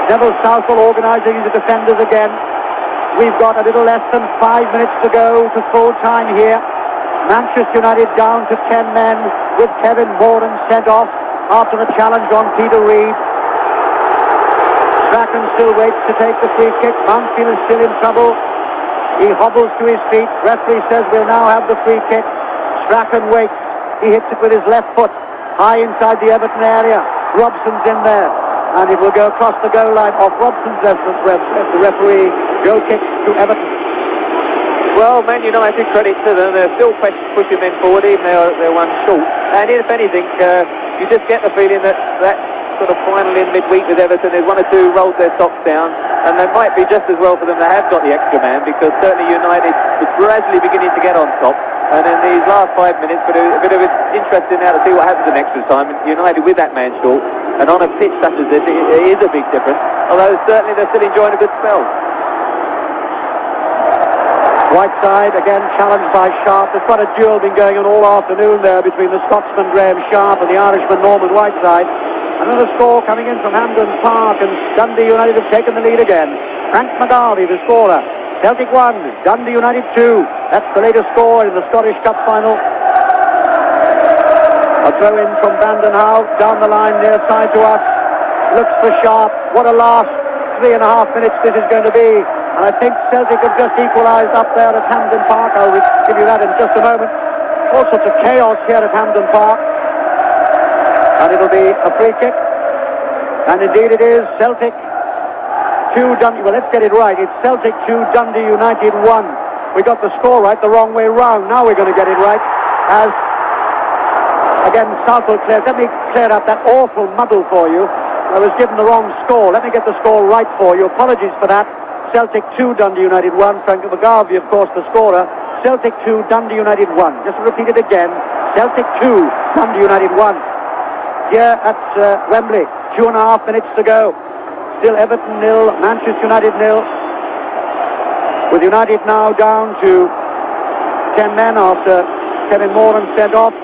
Neville Southall organising the defenders again. We've got a little less than 5 minutes to go to full time here. Manchester United down to 10 men with Kevin Moran sent off after the challenge on Peter Reid. Strachan still waits to take the free kick. Mountfield is still in trouble. He hobbles to his feet. Referee says we'll now have the free kick. Strachan waits. He hits it with his left foot. High inside the Everton area. Robson's in there. And it will go across the goal line off Robson's left. The referee. Goal kick to Everton. Well, Man United, credit to them. They're still pushing men forward, even though they're one short. And if anything, you just get the feeling that sort of final in midweek with Everton, there's one or two rolled their socks down, and they might be just as well for them they have got the extra man, because certainly United is gradually beginning to get on top. And in these last 5 minutes, but a bit of interesting now to see what happens in extra time. United with that man short, and on a pitch such as this, it is a big difference. Although certainly they're still enjoying a good spell. Whiteside again challenged by Sharp. There's quite a duel been going on all afternoon there between the Scotsman Graham Sharp and the Irishman Norman Whiteside. Another score coming in from Hampden Park, and Dundee United have taken the lead again. Frank McGarvey, the scorer. Celtic 1, Dundee United 2. That's the latest score in the Scottish Cup final. A throw in from Brandon Howe down the line near side to us. Looks for Sharp. What a last 3.5 minutes this is going to be. And I think Celtic have just equalised up there at Hampden Park. I'll give you that in just a moment. All sorts of chaos here at Hampden Park. And it'll be a free kick. And indeed it is. Celtic 2, Dundee. Well, let's get it right. It's Celtic 2, Dundee United 1. We got the score right the wrong way round. Now we're going to get it right. As, again, Southwell clears. Let me clear up that awful muddle for you. I was given the wrong score. Let me get the score right for you. Apologies for that. Celtic 2, Dundee United 1. Frank McGarvey, of course, the scorer. Celtic 2, Dundee United 1. Just to repeat it again. Celtic 2, Dundee United 1. Here at Wembley. 2.5 minutes to go. Still Everton 0, Manchester United 0. With United now down to 10 men after Kevin Moran sent off.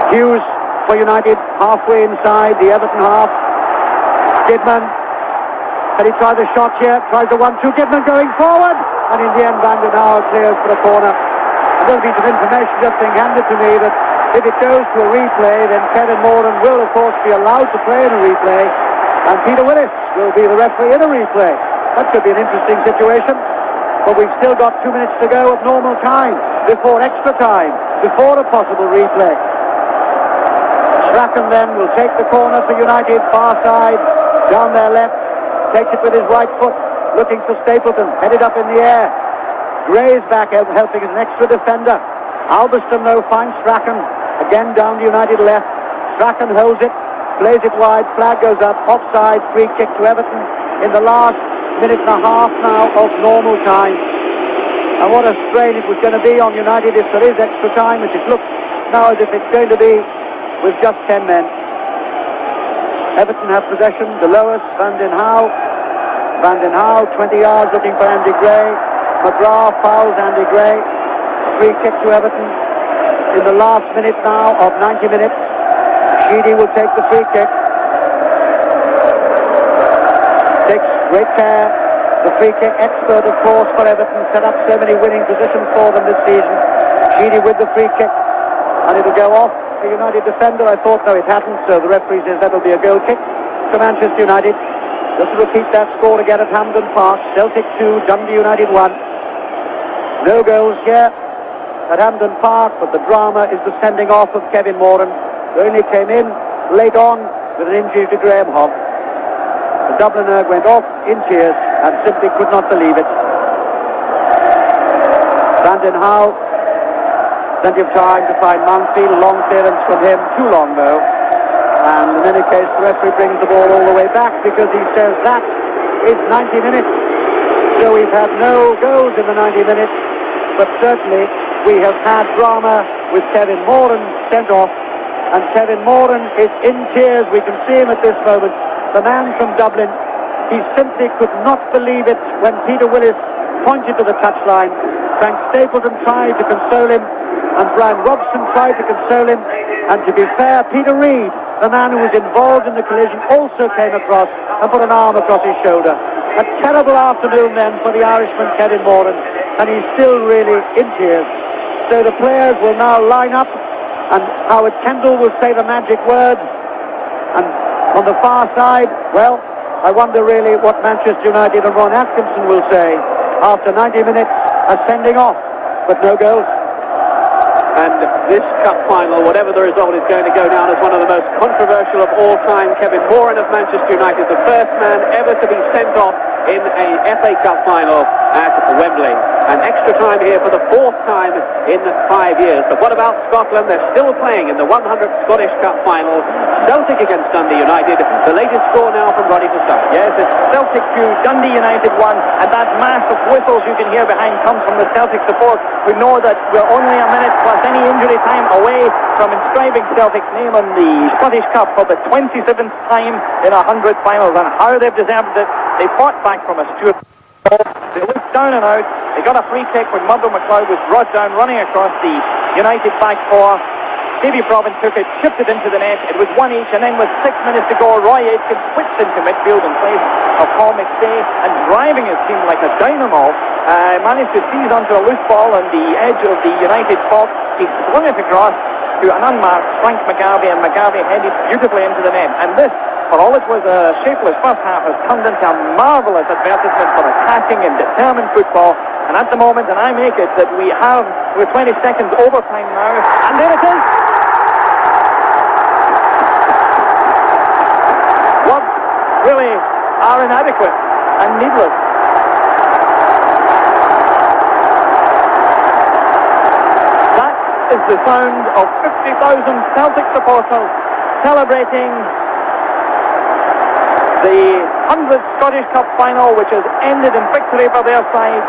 Hughes for United, halfway inside the Everton half. Kidman, can he try the shot here? Tries the 1-2. Kidman going forward, and in the end Van den Hauwe clears for the corner. A little bit of information just being handed to me that if it goes to a replay, then Kevin Moran will of course be allowed to play in a replay, and Peter Willis will be the referee in a replay. That could be an interesting situation, but we've still got 2 minutes to go of normal time, before extra time, before a possible replay. Strachan then will take the corner for United, far side, down their left, takes it with his right foot, looking for Stapleton, headed up in the air. Gray's back helping as an extra defender. Alberston though finds Strachan, again down to United left. Strachan holds it, plays it wide, flag goes up, offside, free kick to Everton in the last minute and a half now of normal time. And what a strain it was going to be on United if there is extra time, which it looks now as if it's going to be with just 10 men. Everton have possession, the lowest, Van den Hauwe. Van den Hauwe, 20 yards, looking for Andy Gray. McGrath fouls Andy Gray. Free kick to Everton in the last minute now of 90 minutes. Sheedy will take the free kick. Takes great care. The free kick expert, of course, for Everton. Set up so many winning positions for them this season. Sheedy with the free kick. And it'll go off the United defender. I thought, no, it hadn't. So the referee says that'll be a goal kick to Manchester United. Just to repeat that score again at Hampden Park. Celtic 2, Dundee United 1. No goals here at Hampden Park, but the drama is the sending off of Kevin Moran, who only came in late on with an injury to Graham Hogg. The Dubliner went off in tears and simply could not believe it. Van den Hauwe, plenty of time to find Mansfield, long clearance from him, too long though. And in any case, the referee brings the ball all the way back because he says that is 90 minutes. So we've had no goals in the 90 minutes, but certainly we have had drama with Kevin Moran sent off, and Kevin Moran is in tears. We can see him at this moment. The man from Dublin, he simply could not believe it when Peter Willis pointed to the touchline. Frank Stapleton tried to console him, and Brian Robson tried to console him, and to be fair, Peter Reid, the man who was involved in the collision, also came across and put an arm across his shoulder. A terrible afternoon then for the Irishman Kevin Moran, and he's still really in tears. So the players will now line up, and Howard Kendall will say the magic word. And on the far side, well, I wonder really what Manchester United and Ron Atkinson will say after 90 minutes of sending off, but no goals. And this cup final, whatever the result, is going to go down as one of the most controversial of all time. Kevin Moran of Manchester United, the first man ever to be sent off in a FA Cup final at Wembley. And extra time here for the fourth time in 5 years. But what about Scotland? They're still playing in the 100th Scottish Cup final. Celtic against Dundee United. The latest score now from Roddy to start. Yes, it's Celtic 2, Dundee United 1, and that mass of whistles you can hear behind comes from the Celtic support. We know that we're only a minute plus any injury time away from inscribing Celtic's name on the Scottish Cup for the 27th time in 100 finals, and how they've deserved it. They fought back from a Stuart. They looked down and out. They got a free kick when Murdo McLeod was brought down running across the United back four. Davy Provan took it, chipped it into the net. It was one each, and then with 6 minutes to go, Roy Aitken switched into midfield in place of Paul McStay, and driving his team like a dynamo, managed to seize onto a loose ball on the edge of the United box. He swung it across to an unmarked Frank McGarvey, and McGarvey headed beautifully into the net. And this, for all it was a shapeless first half, has turned into a marvellous advertisement for attacking and determined football. And at the moment, and I make it, that we're 20 seconds overtime now, and there it is. Words really are inadequate and needless is the sound of 50,000 Celtic supporters celebrating the 100th Scottish Cup final, which has ended in victory for their side.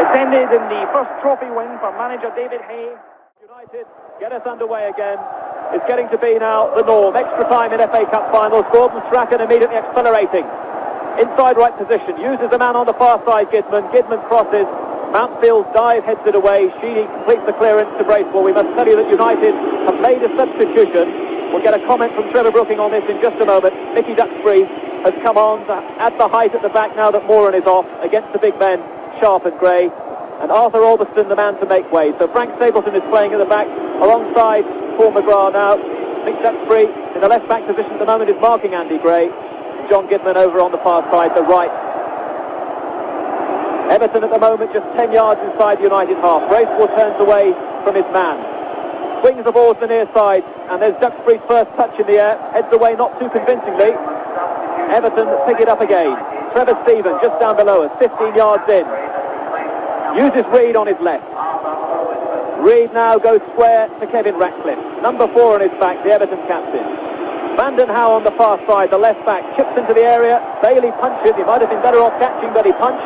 It's ended in the first trophy win for manager David Hay. United get us underway again. It's getting to be now the norm. Extra time in FA Cup finals. Gordon Strachan immediately accelerating. Inside right position. Uses the man on the far side, Gidman. Gidman crosses. Mountfield's dive heads it away. Sheedy completes the clearance to Bracewell. We must tell you that United have made a substitution. We'll get a comment from Trevor Brooking on this in just a moment. Mickey Duxbury has come on to add the height at the back now that Moran is off against the big men, Sharp and Gray. And Arthur Albiston, the man to make way. So Frank Stapleton is playing at the back alongside Paul McGrath now. Mick Duxbury in the left back position at the moment is marking Andy Gray. John Gidman over on the far side, the right. Everton at the moment just 10 yards inside the United half. Bracewell turns away from his man. Swings the ball to the near side, and there's Duxbury's first touch in the air. Heads away not too convincingly. Everton pick it up again. Trevor Stephen just down below us, 15 yards in. Uses Reid on his left. Reid now goes square to Kevin Ratcliffe. Number 4 on his back, the Everton captain. Vanden Howe on the far side, the left back, chips into the area. Bailey punches. He might have been better off catching, but he punched.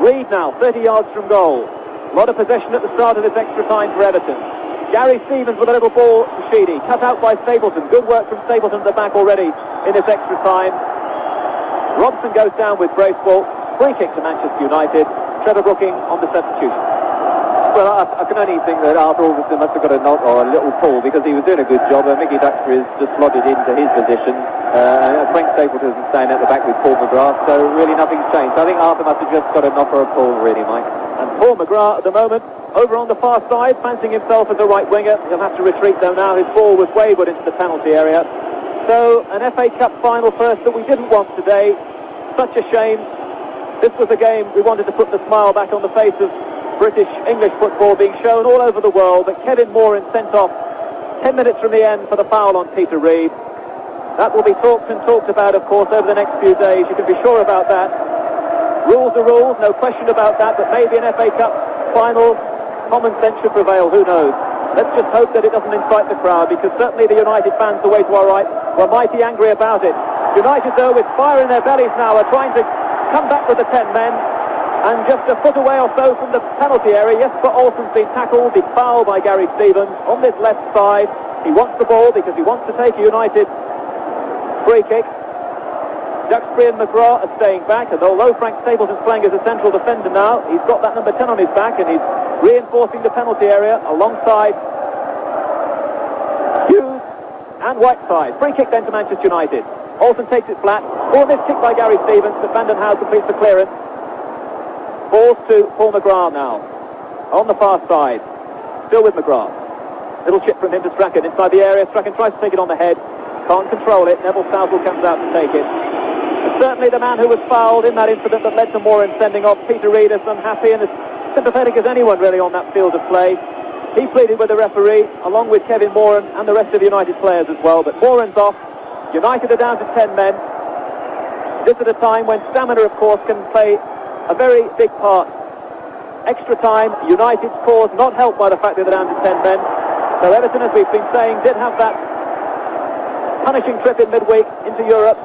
Reid now, 30 yards from goal. A lot of possession at the start of this extra time for Everton. Gary Stevens with a little ball to Sheedy. Cut out by Stapleton. Good work from Stapleton at the back already in this extra time. Robson goes down with Bracewell. Free kick to Manchester United. Trevor Brooking on the substitution. Well, I can only think that Arthur Albiston must have got a knock or a little pull because he was doing a good job. Mickey Duxbury has just slotted into his position. Frank Stapleton is staying at the back with Paul McGrath, so really nothing's changed. I think Arthur must have just got a knock or a pull, really, Mike. And Paul McGrath at the moment over on the far side, fancying himself as a right winger. He'll have to retreat though now. His ball was wayward into the penalty area. So an FA Cup final first that we didn't want today. Such a shame. This was a game we wanted to put the smile back on the face of British English football, being shown all over the world. But Kevin Moran sent off 10 minutes from the end for the foul on Peter Reid. That will be talked and talked about, of course, over the next few days. You can be sure about that. Rules are rules, no question about that. But maybe an FA Cup final, common sense should prevail. Who knows? Let's just hope that it doesn't incite the crowd, because certainly the United fans away to our right were mighty angry about it. United, though, with fire in their bellies now, are trying to come back with the 10 men, and just a foot away or so from the penalty area, Jesper Olsen's been tackled, been fouled by Gary Stevens on this left side. He wants the ball because he wants to take a United free kick. Duxbury and McGrath are staying back, and although Frank Stapleton's playing as a central defender now, he's got that number 10 on his back, and he's reinforcing the penalty area alongside Hughes and Whiteside. Free kick then to Manchester United. Olsen takes it flat. Ball missed kick by Gary Stevens, but Vanden Howe completes the clearance. Balls to Paul McGrath now. On the far side. Still with McGrath. Little chip from him to Strachan inside the area. Strachan tries to take it on the head. Can't control it. Neville Southwell comes out to take it. And certainly the man who was fouled in that incident that led to Moran sending off, Peter Reid, is unhappy and as sympathetic as anyone really on that field of play. He pleaded with the referee, along with Kevin Moran and the rest of the United players as well. But Moran's off. United are down to 10 men. This at a time when stamina, of course, can play a very big part. Extra time, United's cause not helped by the fact that they're down to 10 men. So Everton, as we've been saying, did have that punishing trip in midweek into Europe.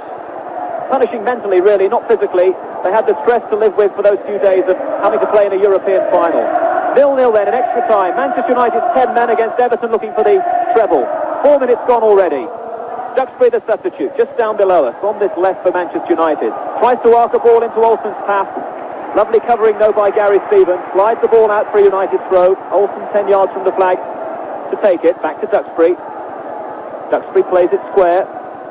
Punishing mentally, really, not physically. They had the stress to live with for those few days of having to play in a European final. 0-0 then in extra time. Manchester United's 10 men against Everton looking for the treble. 4 minutes gone already. Duxbury the substitute, just down below us, on this left for Manchester United. Tries to arc a ball into Olsen's path. Lovely covering, though, by Gary Stevens. Slides the ball out for a United throw. Olsen 10 yards from the flag to take it. Back to Duxbury. Duxbury plays it square.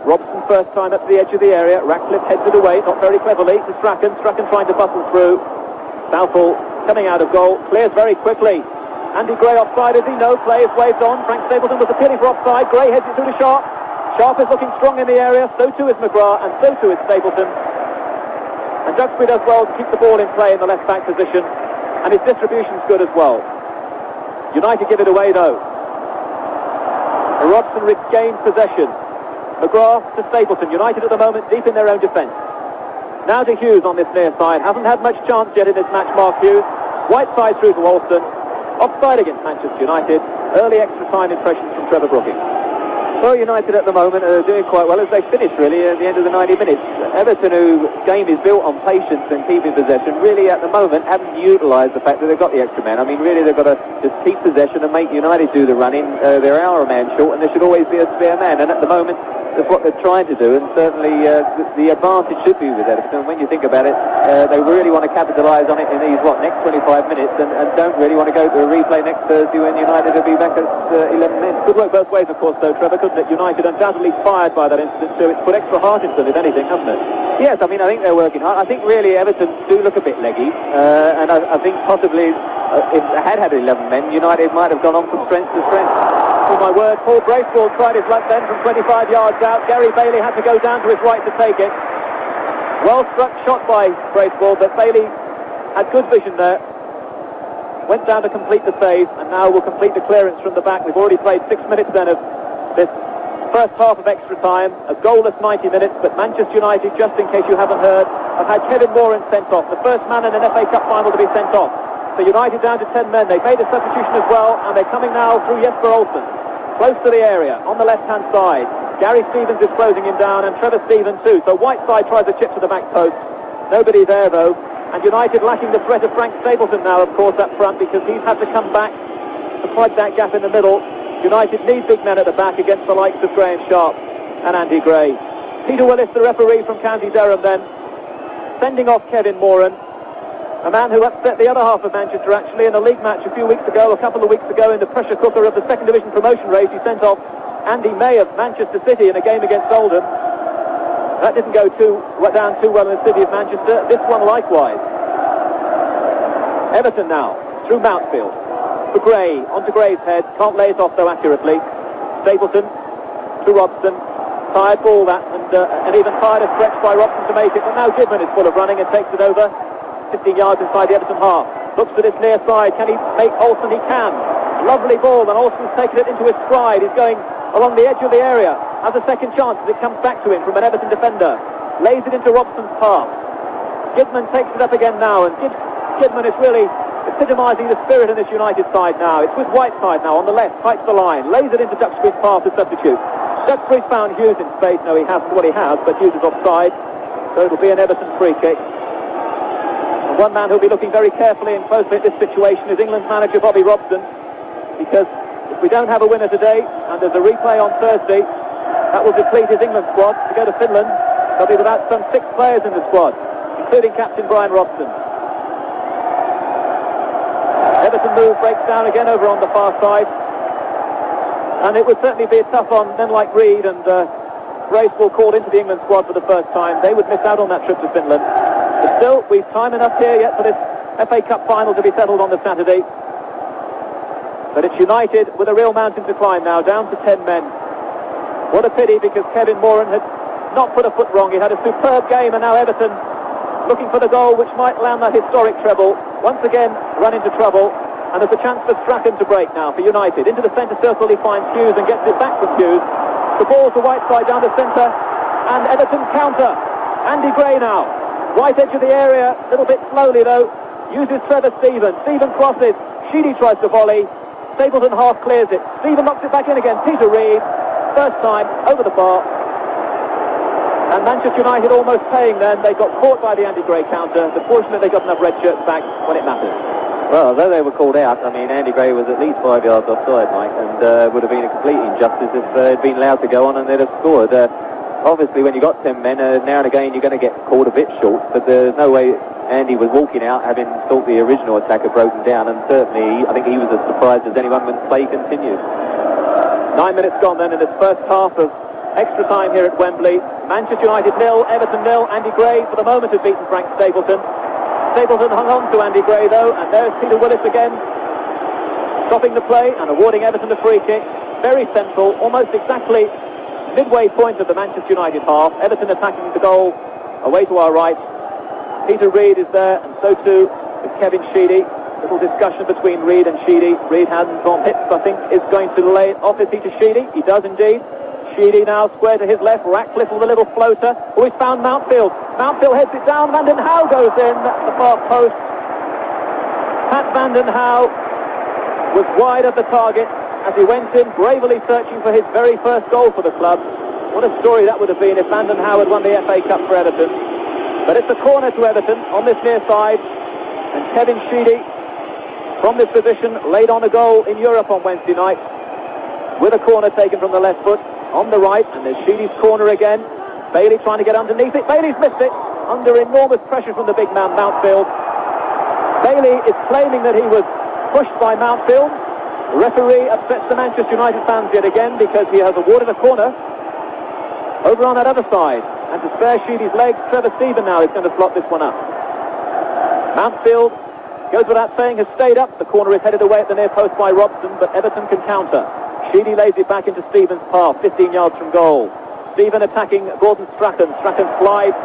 Robson first time up to the edge of the area. Ratcliffe heads it away, not very cleverly, to Strachan. Strachan trying to bustle through. Southall coming out of goal. Clears very quickly. Andy Gray offside, as he knows. Play is waved on. Frank Stapleton was appealing for offside. Gray heads it through to Sharp. Sharp is looking strong in the area, so too is McGrath, and so too is Stapleton. And Duxbury does well to keep the ball in play in the left-back position, and his distribution's good as well. United give it away, though. Robson regains possession. McGrath to Stapleton. United at the moment deep in their own defence. Now to Hughes on this near side. Hasn't had much chance yet in this match, Mark Hughes. Whiteside through to Olsen. Offside against Manchester United. Early extra time impressions from Trevor Brooking. Well, United at the moment are doing quite well as they finish really at the end of the 90 minutes. Everton, whose game is built on patience and keeping possession, really at the moment haven't utilised the fact that they've got the extra man. I mean, really they've got to just keep possession and make United do the running. They're a man short and there should always be a spare man, and at the moment that's what they're trying to do, and certainly the advantage should be with Everton. When you think about it, they really want to capitalise on it in these next 25 minutes, and don't really want to go to a replay next Thursday when United will be back at 11 men. Could work both ways, of course, though, Trevor, couldn't it? United undoubtedly fired by that incident, so it's put extra heart into them, if anything, hasn't it? Yes, I mean, I think they're working hard. I think really Everton do look a bit leggy, and I think possibly if they had 11 men, United might have gone on from strength to strength. Oh my word, Paul Bracewell tried his luck then from 25 yards out. Gary Bailey had to go down to his right to take it. Well struck shot by Bracewell, but Bailey had good vision there. Went down to complete the save, and now will complete the clearance from the back. We've already played 6 minutes then of this first half of extra time, a goalless 90 minutes, but Manchester United, just in case you haven't heard, have had Kevin Moran sent off, the first man in an FA Cup final to be sent off. So United down to 10 men. They've made a substitution as well, and they're coming now through Jesper Olsen, close to the area, on the left-hand side. Gary Stevens is closing him down, and Trevor Stevens too. So Whiteside tries a chip to the back post. Nobody there, though. And United lacking the threat of Frank Stapleton now, of course, up front, because he's had to come back to plug that gap in the middle. United need big men at the back against the likes of Graham Sharp and Andy Gray. Peter Willis, the referee from County Durham then, sending off Kevin Moran, a man who upset the other half of Manchester actually in a league match a couple of weeks ago in the pressure cooker of the second division promotion race. He sent off Andy May of Manchester City in a game against Oldham. That didn't go down too well in the city of Manchester. This one likewise. Everton now, through Mountfield. For Gray, onto Gray's head. Can't lay it off though accurately. Stapleton to Robson. Tired ball that, and even tired of stretch by Robson to make it. But now Goodman is full of running and takes it over 15 yards inside the Everton half. Looks at his near side. Can he make Olsen? He can. Lovely ball, and Olsen's taken it into his stride. He's going along the edge of the area. Has a second chance as it comes back to him from an Everton defender. Lays it into Robson's path. Goodman takes it up again now, and Goodman is really epitomising the spirit in this United side now. It's with Whiteside now on the left, tight to the line. Lays it into Duxbury's path to substitute. Duxbury's found Hughes in space. No, he hasn't. Well, he has, but Hughes is offside. So it'll be an Everton free kick. And one man who'll be looking very carefully and closely at this situation is England's manager Bobby Robson, because if we don't have a winner today, and there's a replay on Thursday, that will deplete his England squad to go to Finland. They'll be without some 6 players in the squad, including captain Brian Robson. Everton move breaks down again over on the far side, and it would certainly be tough on men like Reid and Bracewell called into the England squad for the first time. They would miss out on that trip to Finland. But still, we've time enough here yet for this FA Cup final to be settled on the Saturday. But it's United with a real mountain to climb now, down to 10 men. What a pity, because Kevin Moran had not put a foot wrong. He had a superb game, and now Everton looking for the goal which might land that historic treble. Once again run into trouble, and there's a chance for Strachan to break now for United. Into the centre circle he finds Hughes and gets it back from Hughes. The ball to Whiteside down the centre, and Everton counter. Andy Gray now, right edge of the area, a little bit slowly though, uses Trevor Stevens. Stephen crosses, Sheedy tries to volley, Stapleton half clears it. Stephen knocks it back in again. Peter Reid, first time over the bar. And Manchester United almost paying then. They got caught by the Andy Gray counter. But fortunately they got enough red shirts back when it mattered. Well, although they were called out, I mean, Andy Gray was at least 5 yards offside, Mike, and would have been a complete injustice if they'd been allowed to go on and they'd have scored. Obviously, when you got 10 men, now and again you're going to get caught a bit short, but there's no way Andy was walking out having thought the original attack had broken down, and certainly I think he was as surprised as anyone when play continued. 9 minutes gone then in this first half of extra time here at Wembley. Manchester United 0, Everton 0. Andy Gray for the moment has beaten Frank Stapleton. Stapleton hung on to Andy Gray though, and there's Peter Willis again, stopping the play and awarding Everton a free kick. Very central, almost exactly midway point of the Manchester United half. Everton attacking the goal away to our right. Peter Reid is there, and so too is Kevin Sheedy. Little discussion between Reid and Sheedy. Reid hands on hips, I think, is going to lay it off, is he, to Sheedy? He does indeed. Sheedy now square to his left. Ratcliffe with a little floater. Oh, he's found Mountfield. Mountfield heads it down. Vanden Hauwe goes in at the far post. Pat Vanden Hauwe was wide of the target as he went in, bravely searching for his very first goal for the club. What a story that would have been if Vanden Howard won the FA Cup for Everton. But it's a corner to Everton on this near side, and Kevin Sheedy, from this position, laid on a goal in Europe on Wednesday night, with a corner taken from the left foot on the right, and there's Sheedy's corner again. Bailey trying to get underneath it. Bailey's missed it, under enormous pressure from the big man, Mountfield. Bailey is claiming that he was pushed by Mountfield. The referee upsets the Manchester United fans yet again because he has awarded a corner over on that other side. And to spare Sheedy's legs, Trevor Steven now is going to slot this one up. Mountfield, goes without saying, has stayed up. The corner is headed away at the near post by Robson, but Everton can counter. Sheedy lays it back into Stevens' path, 15 yards from goal. Steven attacking Gordon Strachan. Strachan slides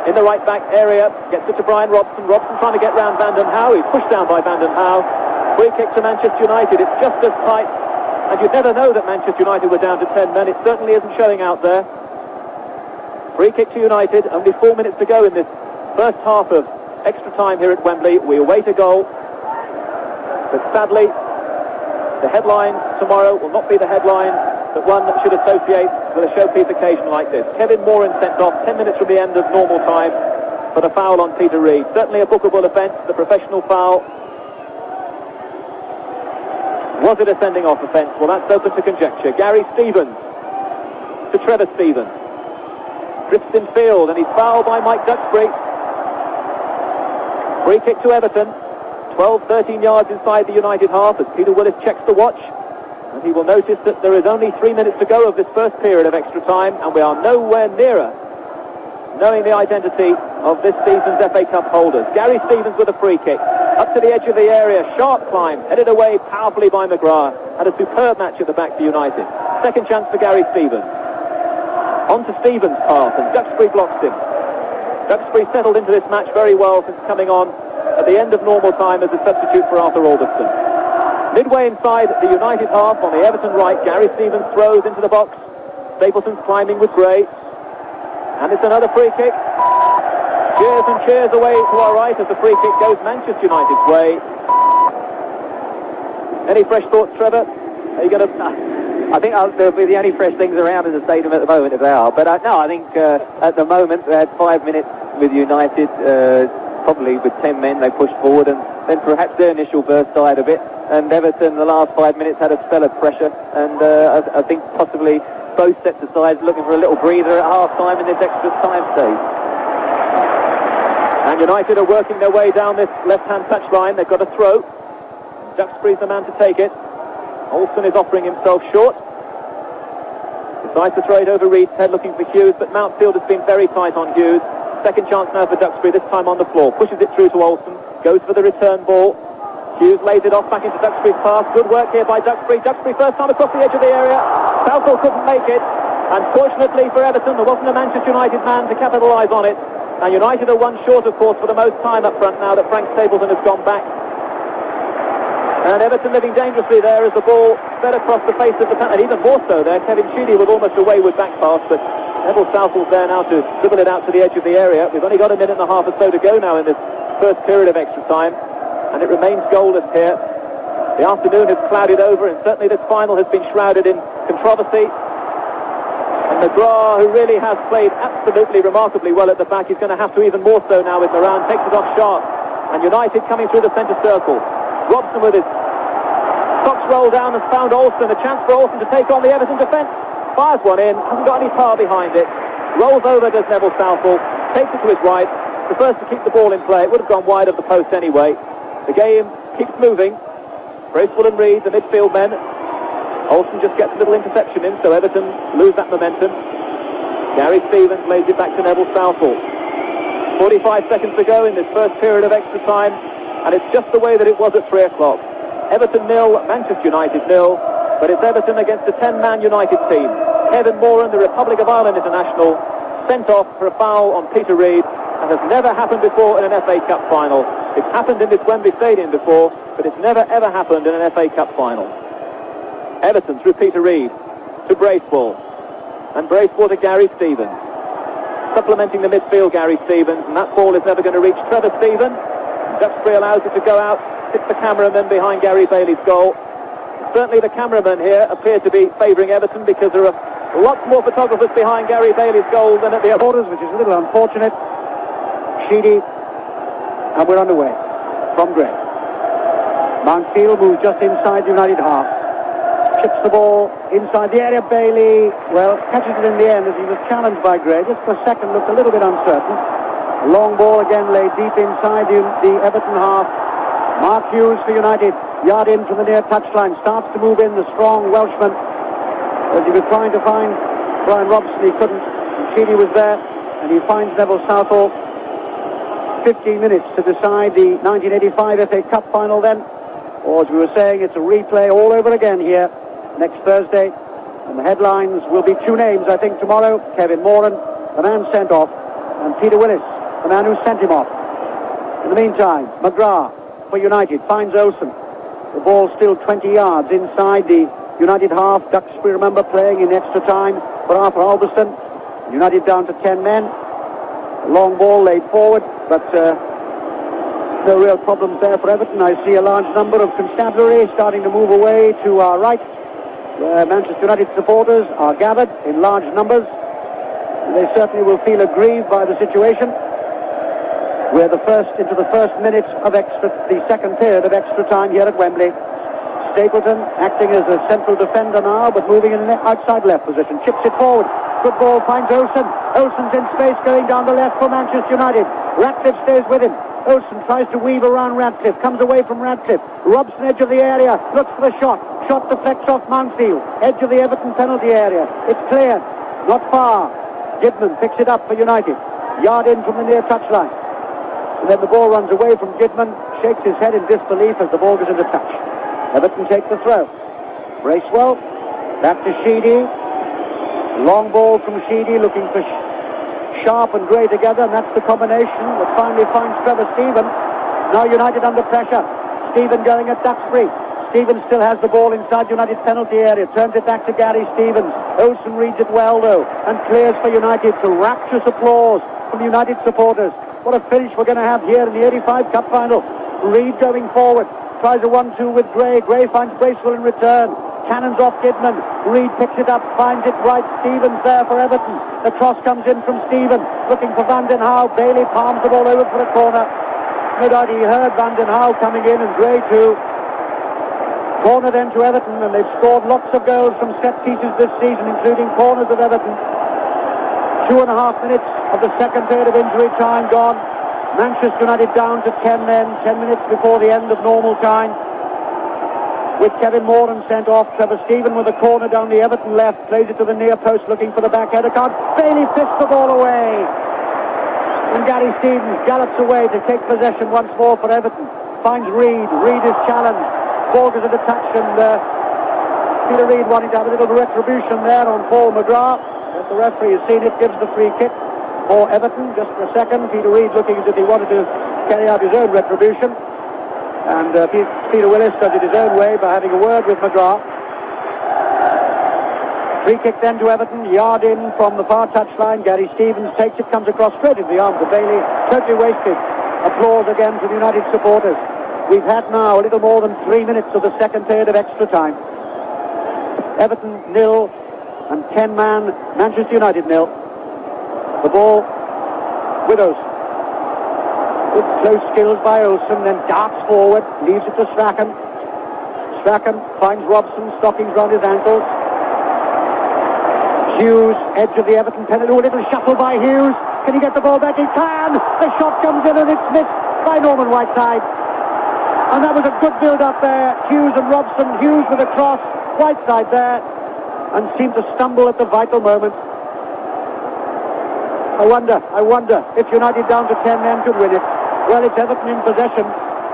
in the right back area, gets it to Brian Robson. Robson trying to get round Vanden Howard. He's pushed down by Vanden Howard. Free kick to Manchester United. It's just as tight, and you'd never know that Manchester United were down to 10 men. It certainly isn't showing out there. Free kick to United. Only 4 minutes to go in this first half of extra time here at Wembley. We await a goal, but sadly the headlines tomorrow will not be the headlines that one should associate with a showpiece occasion like this. Kevin Moran sent off 10 minutes from the end of normal time for the foul on Peter Reid. Certainly a bookable offence, the professional foul. Was it a sending off offence? Well, that's open to conjecture. Gary Stevens to Trevor Stevens. Drifts in field, and he's fouled by Mike Duxbury. Free kick to Everton. 12-13 yards inside the United half as Peter Willis checks the watch. And he will notice that there is only 3 minutes to go of this first period of extra time, and we are nowhere nearer knowing the identity of this season's FA Cup holders. Gary Stevens with a free kick. Up to the edge of the area, sharp climb, headed away powerfully by McGrath. Had a superb match at the back for United. Second chance for Gary Stevens. On to Stevens' path, and Duxbury blocks him. Duxbury settled into this match very well since coming on at the end of normal time as a substitute for Arthur Alderson. Midway inside the United half on the Everton right, Gary Stevens throws into the box. Stapleton's climbing with Gray. And it's another free kick. Cheers and cheers away to our right as the free kick goes Manchester United's way. Any fresh thoughts, Trevor? Are you going to... I think there'll be the only fresh things around in the stadium at the moment if they are. But no, I think at the moment they had 5 minutes with United, probably with 10 men they pushed forward, and then perhaps their initial burst died a bit. And Everton, the last 5 minutes, had a spell of pressure, and I think possibly both sets of sides looking for a little breather at half-time in this extra time stage. And United are working their way down this left-hand touchline. They've got a throw. Duxbury's the man to take it. Olsen is offering himself short. Decides to throw it over Reed's head, looking for Hughes, but Mountfield has been very tight on Hughes. Second chance now for Duxbury, this time on the floor. Pushes it through to Olsen. Goes for the return ball. Hughes lays it off back into Duxbury's pass. Good work here by Duxbury. Duxbury first time across the edge of the area. Southall couldn't make it. Unfortunately for Everton, there wasn't a Manchester United man to capitalise on it. And United are one short, of course, for the most time up front now that Frank Stapleton has gone back. And Everton living dangerously there as the ball fed across the face of the pen, and even more so there, Kevin Sheedy with almost a wayward back pass, but Neville Southall's there now to dribble it out to the edge of the area. We've only got a minute and a half or so to go now in this first period of extra time, and it remains goalless here. The afternoon has clouded over, and certainly this final has been shrouded in controversy. And McGrath, who really has played absolutely remarkably well at the back, is going to have to even more so now with Moran. Takes it off sharp, and United coming through the centre circle. Robson with his socks rolled down has found Olsen. A chance for Olsen to take on the Everton defence. Fires one in, hasn't got any power behind it. Rolls over, does Neville Southall. Takes it to his right. Prefers to keep the ball in play. It would have gone wide of the post anyway. The game keeps moving. Bracewell and Reid, the midfield men. Olsen just gets a little interception in, so Everton lose that momentum. Gary Stevens lays it back to Neville Southall. 45 seconds to go in this first period of extra time. And it's just the way that it was at 3 o'clock. Everton 0, Manchester United 0, but it's Everton against a 10-man United team. Kevin Moran, the Republic of Ireland international, sent off for a foul on Peter Reid. That has never happened before in an FA Cup final. It's happened in this Wembley Stadium before, but it's never ever happened in an FA Cup final. Everton through Peter Reid to Bracewell, and Bracewell to Gary Stevens. Supplementing the midfield, Gary Stevens, and that ball is never going to reach Trevor Stevens. Duxbury allows it to go out sits the cameraman behind Gary Bailey's goal. Certainly the cameramen here appear to be favouring Everton because there are lots more photographers behind Gary Bailey's goal than at the other Orders, which is a little unfortunate. Sheedy, and we're underway from Gray. Mountfield moves just inside the United half. Chips the ball inside the area. Bailey, well, catches it in the end as he was challenged by Gray. Just for a second looked a little bit uncertain. A long ball again laid deep inside the Everton half. Mark Hughes for United. Yard in from the near touchline. Starts to move in, the strong Welshman. As he was trying to find Brian Robson, he couldn't. Sheedy was there, and he finds Neville Southall. 15 minutes to decide the 1985 FA Cup final then. Or as we were saying, it's a replay all over again here next Thursday. And the headlines will be two names, I think, tomorrow. Kevin Moran, the man sent off, and Peter Willis, the man who sent him off. In the meantime, McGrath for United finds Olsen. The ball still 20 yards inside the United half. Ducks, we remember, playing in extra time for Arthur Alberston. United down to 10 men. A long ball laid forward, but no real problems there for Everton. I see a large number of constabulary starting to move away to our right, where Manchester United supporters are gathered in large numbers. They certainly will feel aggrieved by the situation. We're into the first minute of the second period of extra time here at Wembley. Stapleton acting as a central defender now, but moving in an outside left position. Chips it forward. Good ball, finds Olsen. Olsen's in space going down the left for Manchester United. Ratcliffe stays with him. Olsen tries to weave around Ratcliffe, comes away from Ratcliffe. Robson, edge of the area, looks for the shot. Shot deflects off Mountfield. Edge of the Everton penalty area. It's cleared. Not far. Gidman picks it up for United. Yard in from the near touchline. And then the ball runs away from Gidman, shakes his head in disbelief as the ball goes into touch. Everton take the throw. Bracewell, back to Sheedy. Long ball from Sheedy, looking for Sharp and Gray together, and that's the combination that finally finds Trevor Stephen. Now United under pressure. Stephen going at Duxbury. Stevens still has the ball inside United's penalty area. Turns it back to Gary Stevens. Olsen reads it well, though, and clears for United to rapturous applause from United supporters. What a finish we're going to have here in the 85 Cup final. Reid going forward. Tries a 1-2 with Gray. Gray finds Bracewell in return. Cannons off Gidman. Reid picks it up, finds it right. Stevens there for Everton. The cross comes in from Stevens. Looking for Van den Hauwe. Bailey palms the ball over for a corner. No doubt he heard Van den Hauwe coming in, and Gray too. Corner then to Everton, and they've scored lots of goals from set pieces this season, including corners of Everton. 2.5 minutes of the second period of injury time gone. Manchester United down to 10 men, 10 minutes before the end of normal time. With Kevin Moran sent off, Trevor Stephen with a corner down the Everton left, plays it to the near post looking for the back header card. Bailey flips the ball away. And Gary Stevens gallops away to take possession once more for Everton. Finds Reid. Reid is challenged. Ball goes into touch, and Peter Reid wanting to have a little retribution there on Paul McGrath. As the referee has seen it, gives the free kick for Everton. Just for a second, Peter Reid looking as if he wanted to carry out his own retribution. And Peter Willis does it his own way by having a word with McGrath. Free kick then to Everton, yard in from the far touchline. Gary Stevens takes it, comes across straight into the arms of Bailey. Totally wasted. Applause again for the United supporters. We've had now a little more than 3 minutes of the second period of extra time. Everton 0 and 10-man Manchester United 0. The ball with Olsen. Good close skills by Olsen, then darts forward, leaves it to Strachan. Strachan finds Robson, stockings round his ankles. Hughes, edge of the Everton penalty. A little shuffle by Hughes. Can he get the ball back? He can! The shot comes in and it's missed by Norman Whiteside. And that was a good build-up there. Hughes and Robson. Hughes with a cross. Whiteside there. And seemed to stumble at the vital moment. I wonder if United down to 10 men could win it. Well, it's Everton in possession.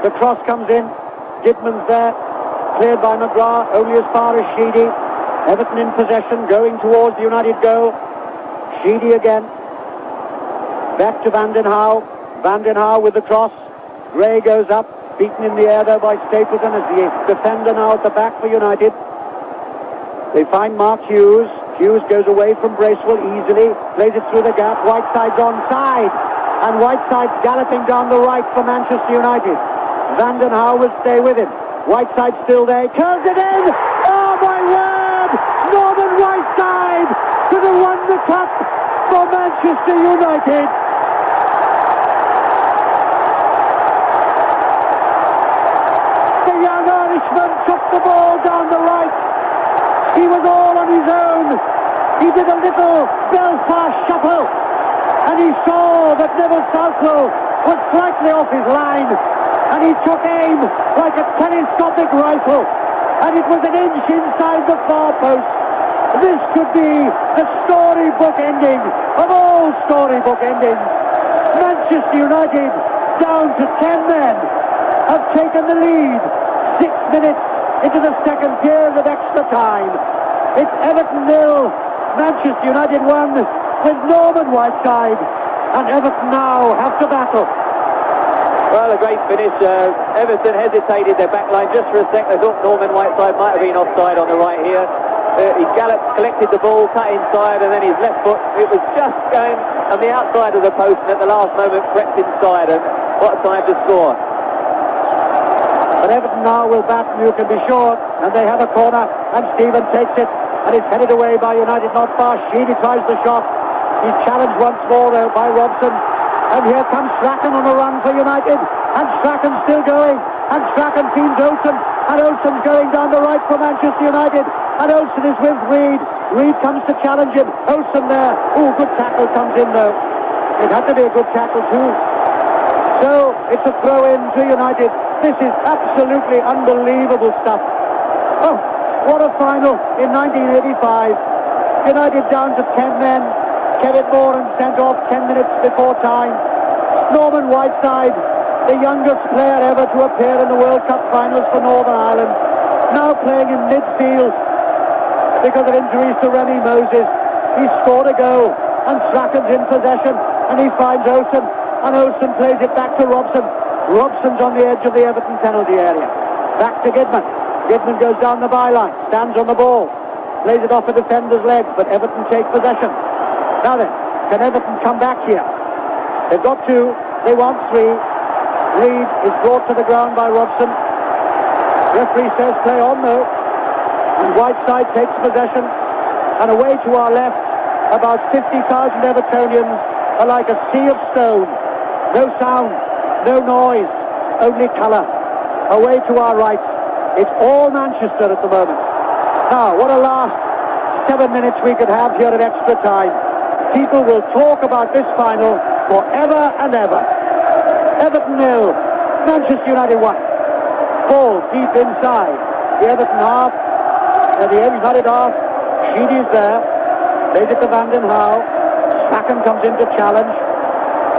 The cross comes in. Gidman's there. Cleared by McGrath. Only as far as Sheedy. Everton in possession, going towards the United goal. Sheedy again. Back to Van den Hauwe. Van den Hauwe with the cross. Gray goes up. Beaten in the air there by Stapleton as the defender now at the back for United. They find Mark Hughes. Hughes goes away from Bracewell easily. Plays it through the gap. Whiteside's onside. And Whiteside's galloping down the right for Manchester United. Vanden Hauwe will stay with him. Whiteside still there. He turns it in. Oh, my word! Norman Whiteside could have won the cup for Manchester United. The young Irishman took the ball down the right. He was all on his own. He did a little Belfast shuffle, and he saw that Neville Southwell was slightly off his line, and he took aim like a telescopic rifle, and it was an inch inside the far post. This could be the storybook ending of all storybook endings. Manchester United, down to 10 men, have taken the lead 6 minutes into the second period of extra time. It's Everton 0, Manchester United 1, with Norman Whiteside, and Everton now have to battle. Well, a great finish. Everton hesitated their back line just for a second. They thought Norman Whiteside might have been offside on the right here. He galloped, collected the ball, cut inside, and then his left foot, it was just going on the outside of the post, and at the last moment crept inside, and what a time to score. But Everton now will bat, you can be sure, and they have a corner, and Stephen takes it, and it's headed away by United, not far. Sheedy tries the shot. He's challenged once more, though, by Robson. And here comes Strachan on the run for United. And Strachan's still going. And Strachan teams Olsen. And Olsen's going down the right for Manchester United. And Olsen is with Reid. Reid comes to challenge him. Olsen there. Oh, good tackle comes in, though. It had to be a good tackle, too. So, it's a throw-in to United. This is absolutely unbelievable stuff. Oh, what a final in 1985. United down to 10 men. Kevin Moran sent off 10 minutes before time. Norman Whiteside, the youngest player ever to appear in the World Cup finals for Northern Ireland, now playing in midfield because of injuries to Remy Moses. He scored a goal, and Strachan's in possession, and he finds Olsen, and Olsen plays it back to Robson. Robson's on the edge of the Everton penalty area. Back to Gidman. Gidman goes down the byline, stands on the ball, plays it off a defender's leg, but Everton take possession. Now then, can Everton come back here? They've got 2, they want 3. Reid is brought to the ground by Robson. Referee says play on though. And Whiteside takes possession. And away to our left, about 50,000 Evertonians are like a sea of stone. No sound, no noise, only colour. Away to our right, it's all Manchester at the moment. Now, what a last 7 minutes we could have here at extra time. People will talk about this final forever and ever. Everton 0, Manchester United 1. Ball deep inside the Everton half, the United half. Sheedy's there. Plays it to Vanden Hauwe. Strachan comes in to challenge.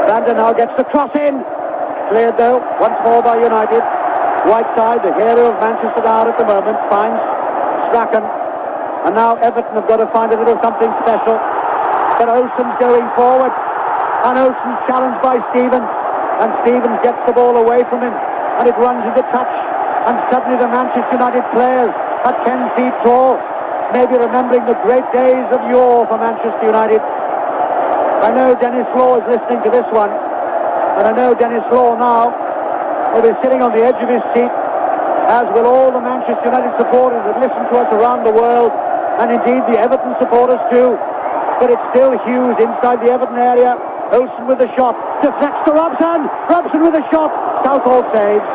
Vanden Hauwe gets the cross in. Cleared though, once more by United. Whiteside, the hero of Manchester now at the moment, finds Strachan. And now Everton have got to find a little something special. But Olsen's going forward, and Olsen's challenged by Stevens, and Stevens gets the ball away from him, and it runs into touch, and suddenly the Manchester United players are 10 feet tall, maybe remembering the great days of yore for Manchester United. I know Dennis Law is listening to this one, and I know Dennis Law now will be sitting on the edge of his seat, as will all the Manchester United supporters that listen to us around the world, and indeed the Everton supporters too. But it's still Hughes inside the Everton area. Olsen with the shot. Deflects to Robson. Robson with a shot. Southall saves.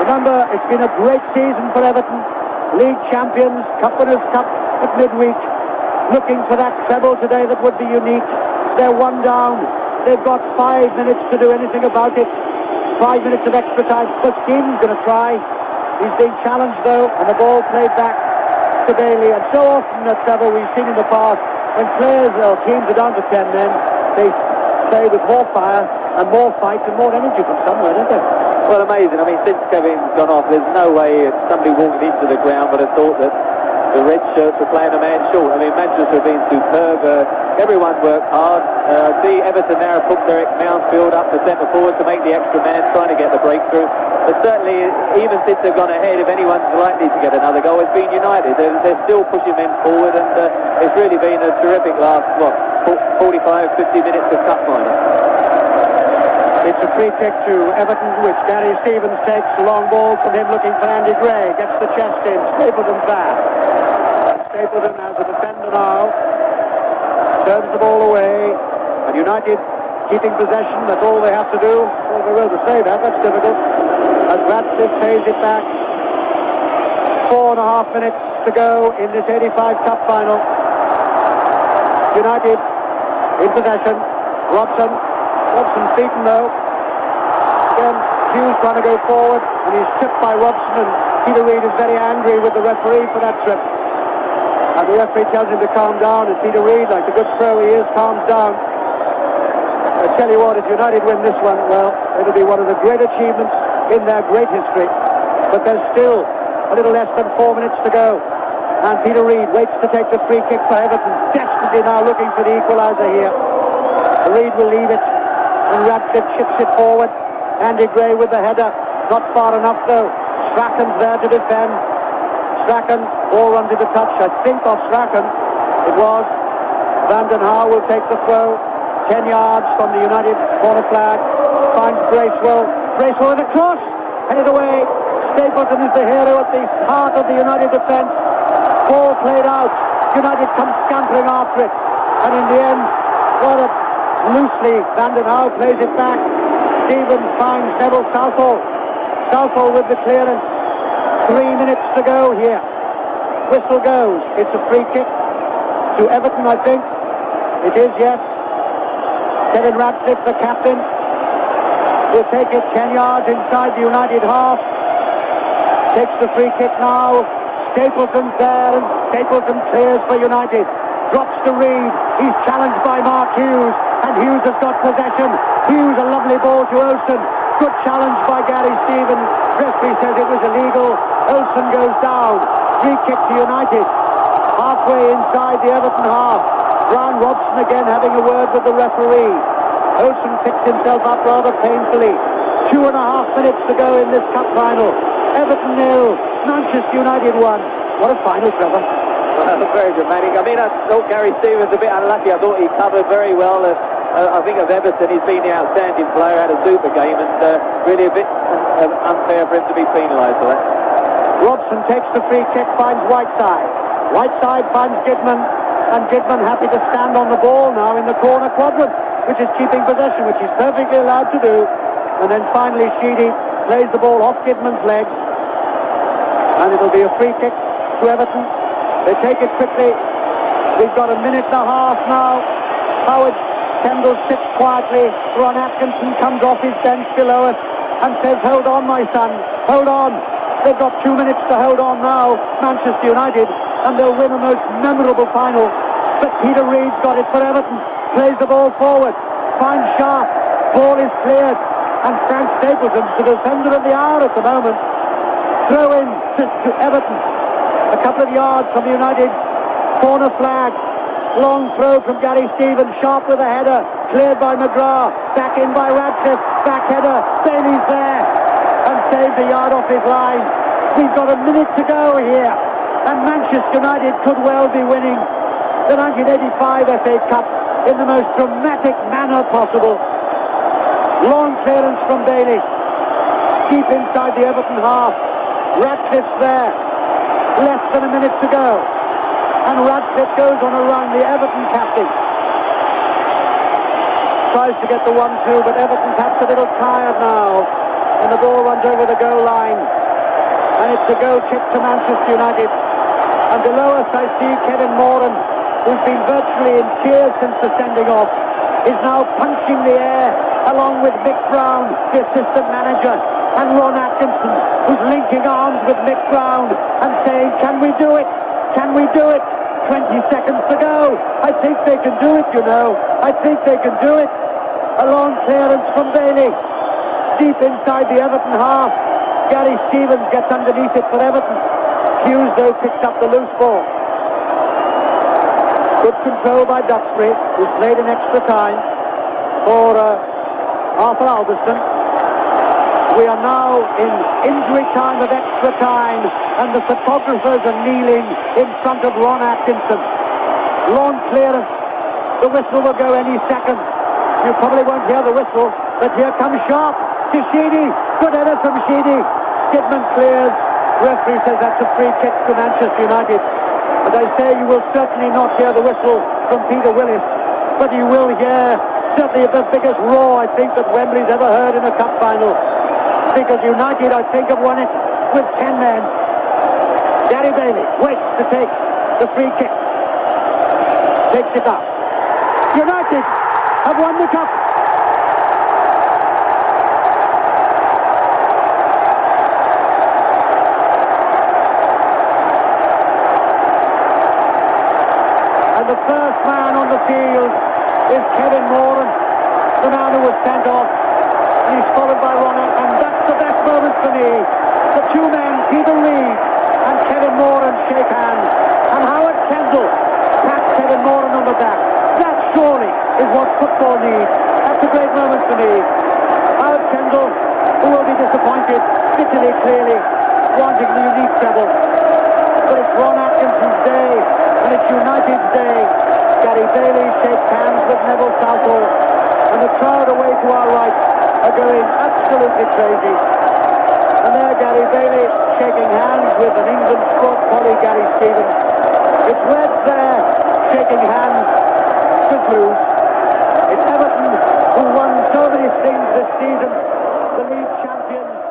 Remember, it's been a great season for Everton. League champions, Cup Winners' Cup at midweek. Looking for that treble today that would be unique. They're 1 down. They've got 5 minutes to do anything about it. 5 minutes of extra time. Buskeen's going to try. He's being challenged though, and the ball played back to Bailey. And so often, Trevor, we've seen in the past, when players or teams are down to 10 men, they play with more fire and more fight and more energy from somewhere, don't they? Well, amazing. I mean, since Kevin's gone off, there's no way somebody walking into the ground would have thought that the red shirts were playing a man short. I mean, Manchester have been superb. Everyone worked hard. The Everton now have put Derek Mansfield up to centre forward to make the extra man, trying to get the breakthrough. But certainly, even since they've gone ahead, if anyone's likely to get another goal, it's been United. They're still pushing men forward, and it's really been a terrific last, 45, 50 minutes of cup final. It's a free kick to Everton, which Gary Stevens takes. A long ball from him looking for Andy Gray. Gets the chest in. Stapleton's there. Stapleton as a defender now. Turns the ball away. And United keeping possession. That's all they have to do. Well, we will to say that. That's difficult. As Radcliffe pays it back. 4.5 minutes to go in this 85 Cup final. United in possession. Robson's beaten though. Again, Hughes trying to go forward, and he's tripped by Robson, and Peter Reid is very angry with the referee for that trip. And the referee tells him to calm down, and Peter Reid, like the good pro he is, calms down. I tell you what, if United win this one, well, it'll be one of the great achievements in their great history. But there's still a little less than 4 minutes to go. And Peter Reid waits to take the free kick for Everton, desperately now looking for the equaliser here. Reid will leave it, and Radcliffe chips it forward. Andy Gray with the header, not far enough though. Strachan's there to defend. Strachan, ball runs into touch, I think off Strachan. It was. Van den Haar will take the throw. 10 yards from the United corner flag. Finds Bracewell. Bracewell with a cross, headed away. Stapleton is the hero at the heart of the United defence. Ball played out. United come scampering after it. And in the end, what a loosely, Van den Haar plays it back. Stevens finds Neville Southall. Southall with the clearance. 3 minutes to go here. Whistle goes. It's a free kick to Everton, I think. It is, yes. Kevin Radcliffe, the captain, will take it 10 yards inside the United half. Takes the free kick now. Stapleton's there, and Stapleton clears for United. Drops to Reid. He's challenged by Mark Hughes, and Hughes has got possession. Hughes, a lovely ball to Olsen. Good challenge by Gary Stevens. Referee says it was illegal. Olsen goes down. Free kick to United. Halfway inside the Everton half. Brian Robson again having a word with the referee. Olsen picks himself up rather painfully. 2.5 minutes to go in this cup final. Everton 0, Manchester United 1. What a final, Trevor. Very dramatic. I mean, I thought Gary Stevens a bit unlucky. I thought he covered very well. I think of Everton, he's been the outstanding player, had a super game, and really a bit unfair for him to be penalised for that. Robson takes the free kick, finds Whiteside. Whiteside finds Gidman, and Gidman happy to stand on the ball now in the corner quadrant, which is keeping possession, which he's perfectly allowed to do. And then finally Sheedy plays the ball off Gidman's legs, and it'll be a free kick to Everton. They take it quickly. We've got a minute and a half now. Howard Kendall sits quietly. Ron Atkinson comes off his bench below us and says, "Hold on, my son, hold on." They've got 2 minutes to hold on now, Manchester United, and they'll win a most memorable final. But Peter Reid's got it for Everton. Plays the ball forward. Finds Sharp. Ball is cleared. And Frank Stapleton, the defender of the hour at the moment. Throw in to Everton. A couple of yards from the United corner flag. Long throw from Gary Stevens. Sharp with a header. Cleared by McGrath. Back in by Radcliffe. Back header. Bailey's there. And saves a yard off his line. We've got a minute to go here. And Manchester United could well be winning the 1985 FA Cup in the most dramatic manner possible. Long clearance from Bailey. Deep inside the Everton half. Radcliffe's there. Less than a minute to go. And Radcliffe goes on a run, the Everton captain. Tries to get the 1-2, but Everton perhaps a little tired now. And the ball runs over the goal line. And it's a goal kick to Manchester United. And below us I see Kevin Moran, who's been virtually in tears since the sending off, is now punching the air along with Mick Brown, the assistant manager, and Ron Atkinson, who's linking arms with Mick Brown and saying, "Can we do it? Can we do it?" 20 seconds to go. I think they can do it, you know. I think they can do it. A long clearance from Bailey. Deep inside the Everton half. Gary Stevens gets underneath it for Everton. Hughes, though, picks up the loose ball. Good control by Duxbury, who's played in extra time for Arthur Alderson. We are now in injury time of extra time, and the photographers are kneeling in front of Ron Atkinson. Long clearance. The whistle will go any second. You probably won't hear the whistle, But here comes Sharp to Sheedy. Good header from Sheedy. Kidman clears. Referee says that's a free kick to Manchester United. As I say, you will certainly not hear the whistle from Peter Willis, but you will hear certainly the biggest roar I think that Wembley's ever heard in a cup final. Because United, I think, have won it with 10 men. Gary Bailey waits to take the free kick. Takes it up. United have won the cup. And the first man on the field is Kevin Moran, the man who was sent off. And he's followed by Ronald, and that's the best moment for me. The two men, Peter Reid and Kevin Moran, shake hands. And Howard Kendall pats Kevin Moran on the back. That surely is what football needs. That's a great moment for me. Howard Kendall, who will be disappointed, bitterly, clearly, wanting the unique treble. But it's Ron Atkinson's day, and it's United's day. Gary Bailey shakes hands with Neville Southall, and the crowd away to our right are going absolutely crazy. And there Gary Bailey shaking hands with an England sport colleague, Gary Stevens. It's Reds there shaking hands with Blues. It's Everton, who won so many things this season, the league champions.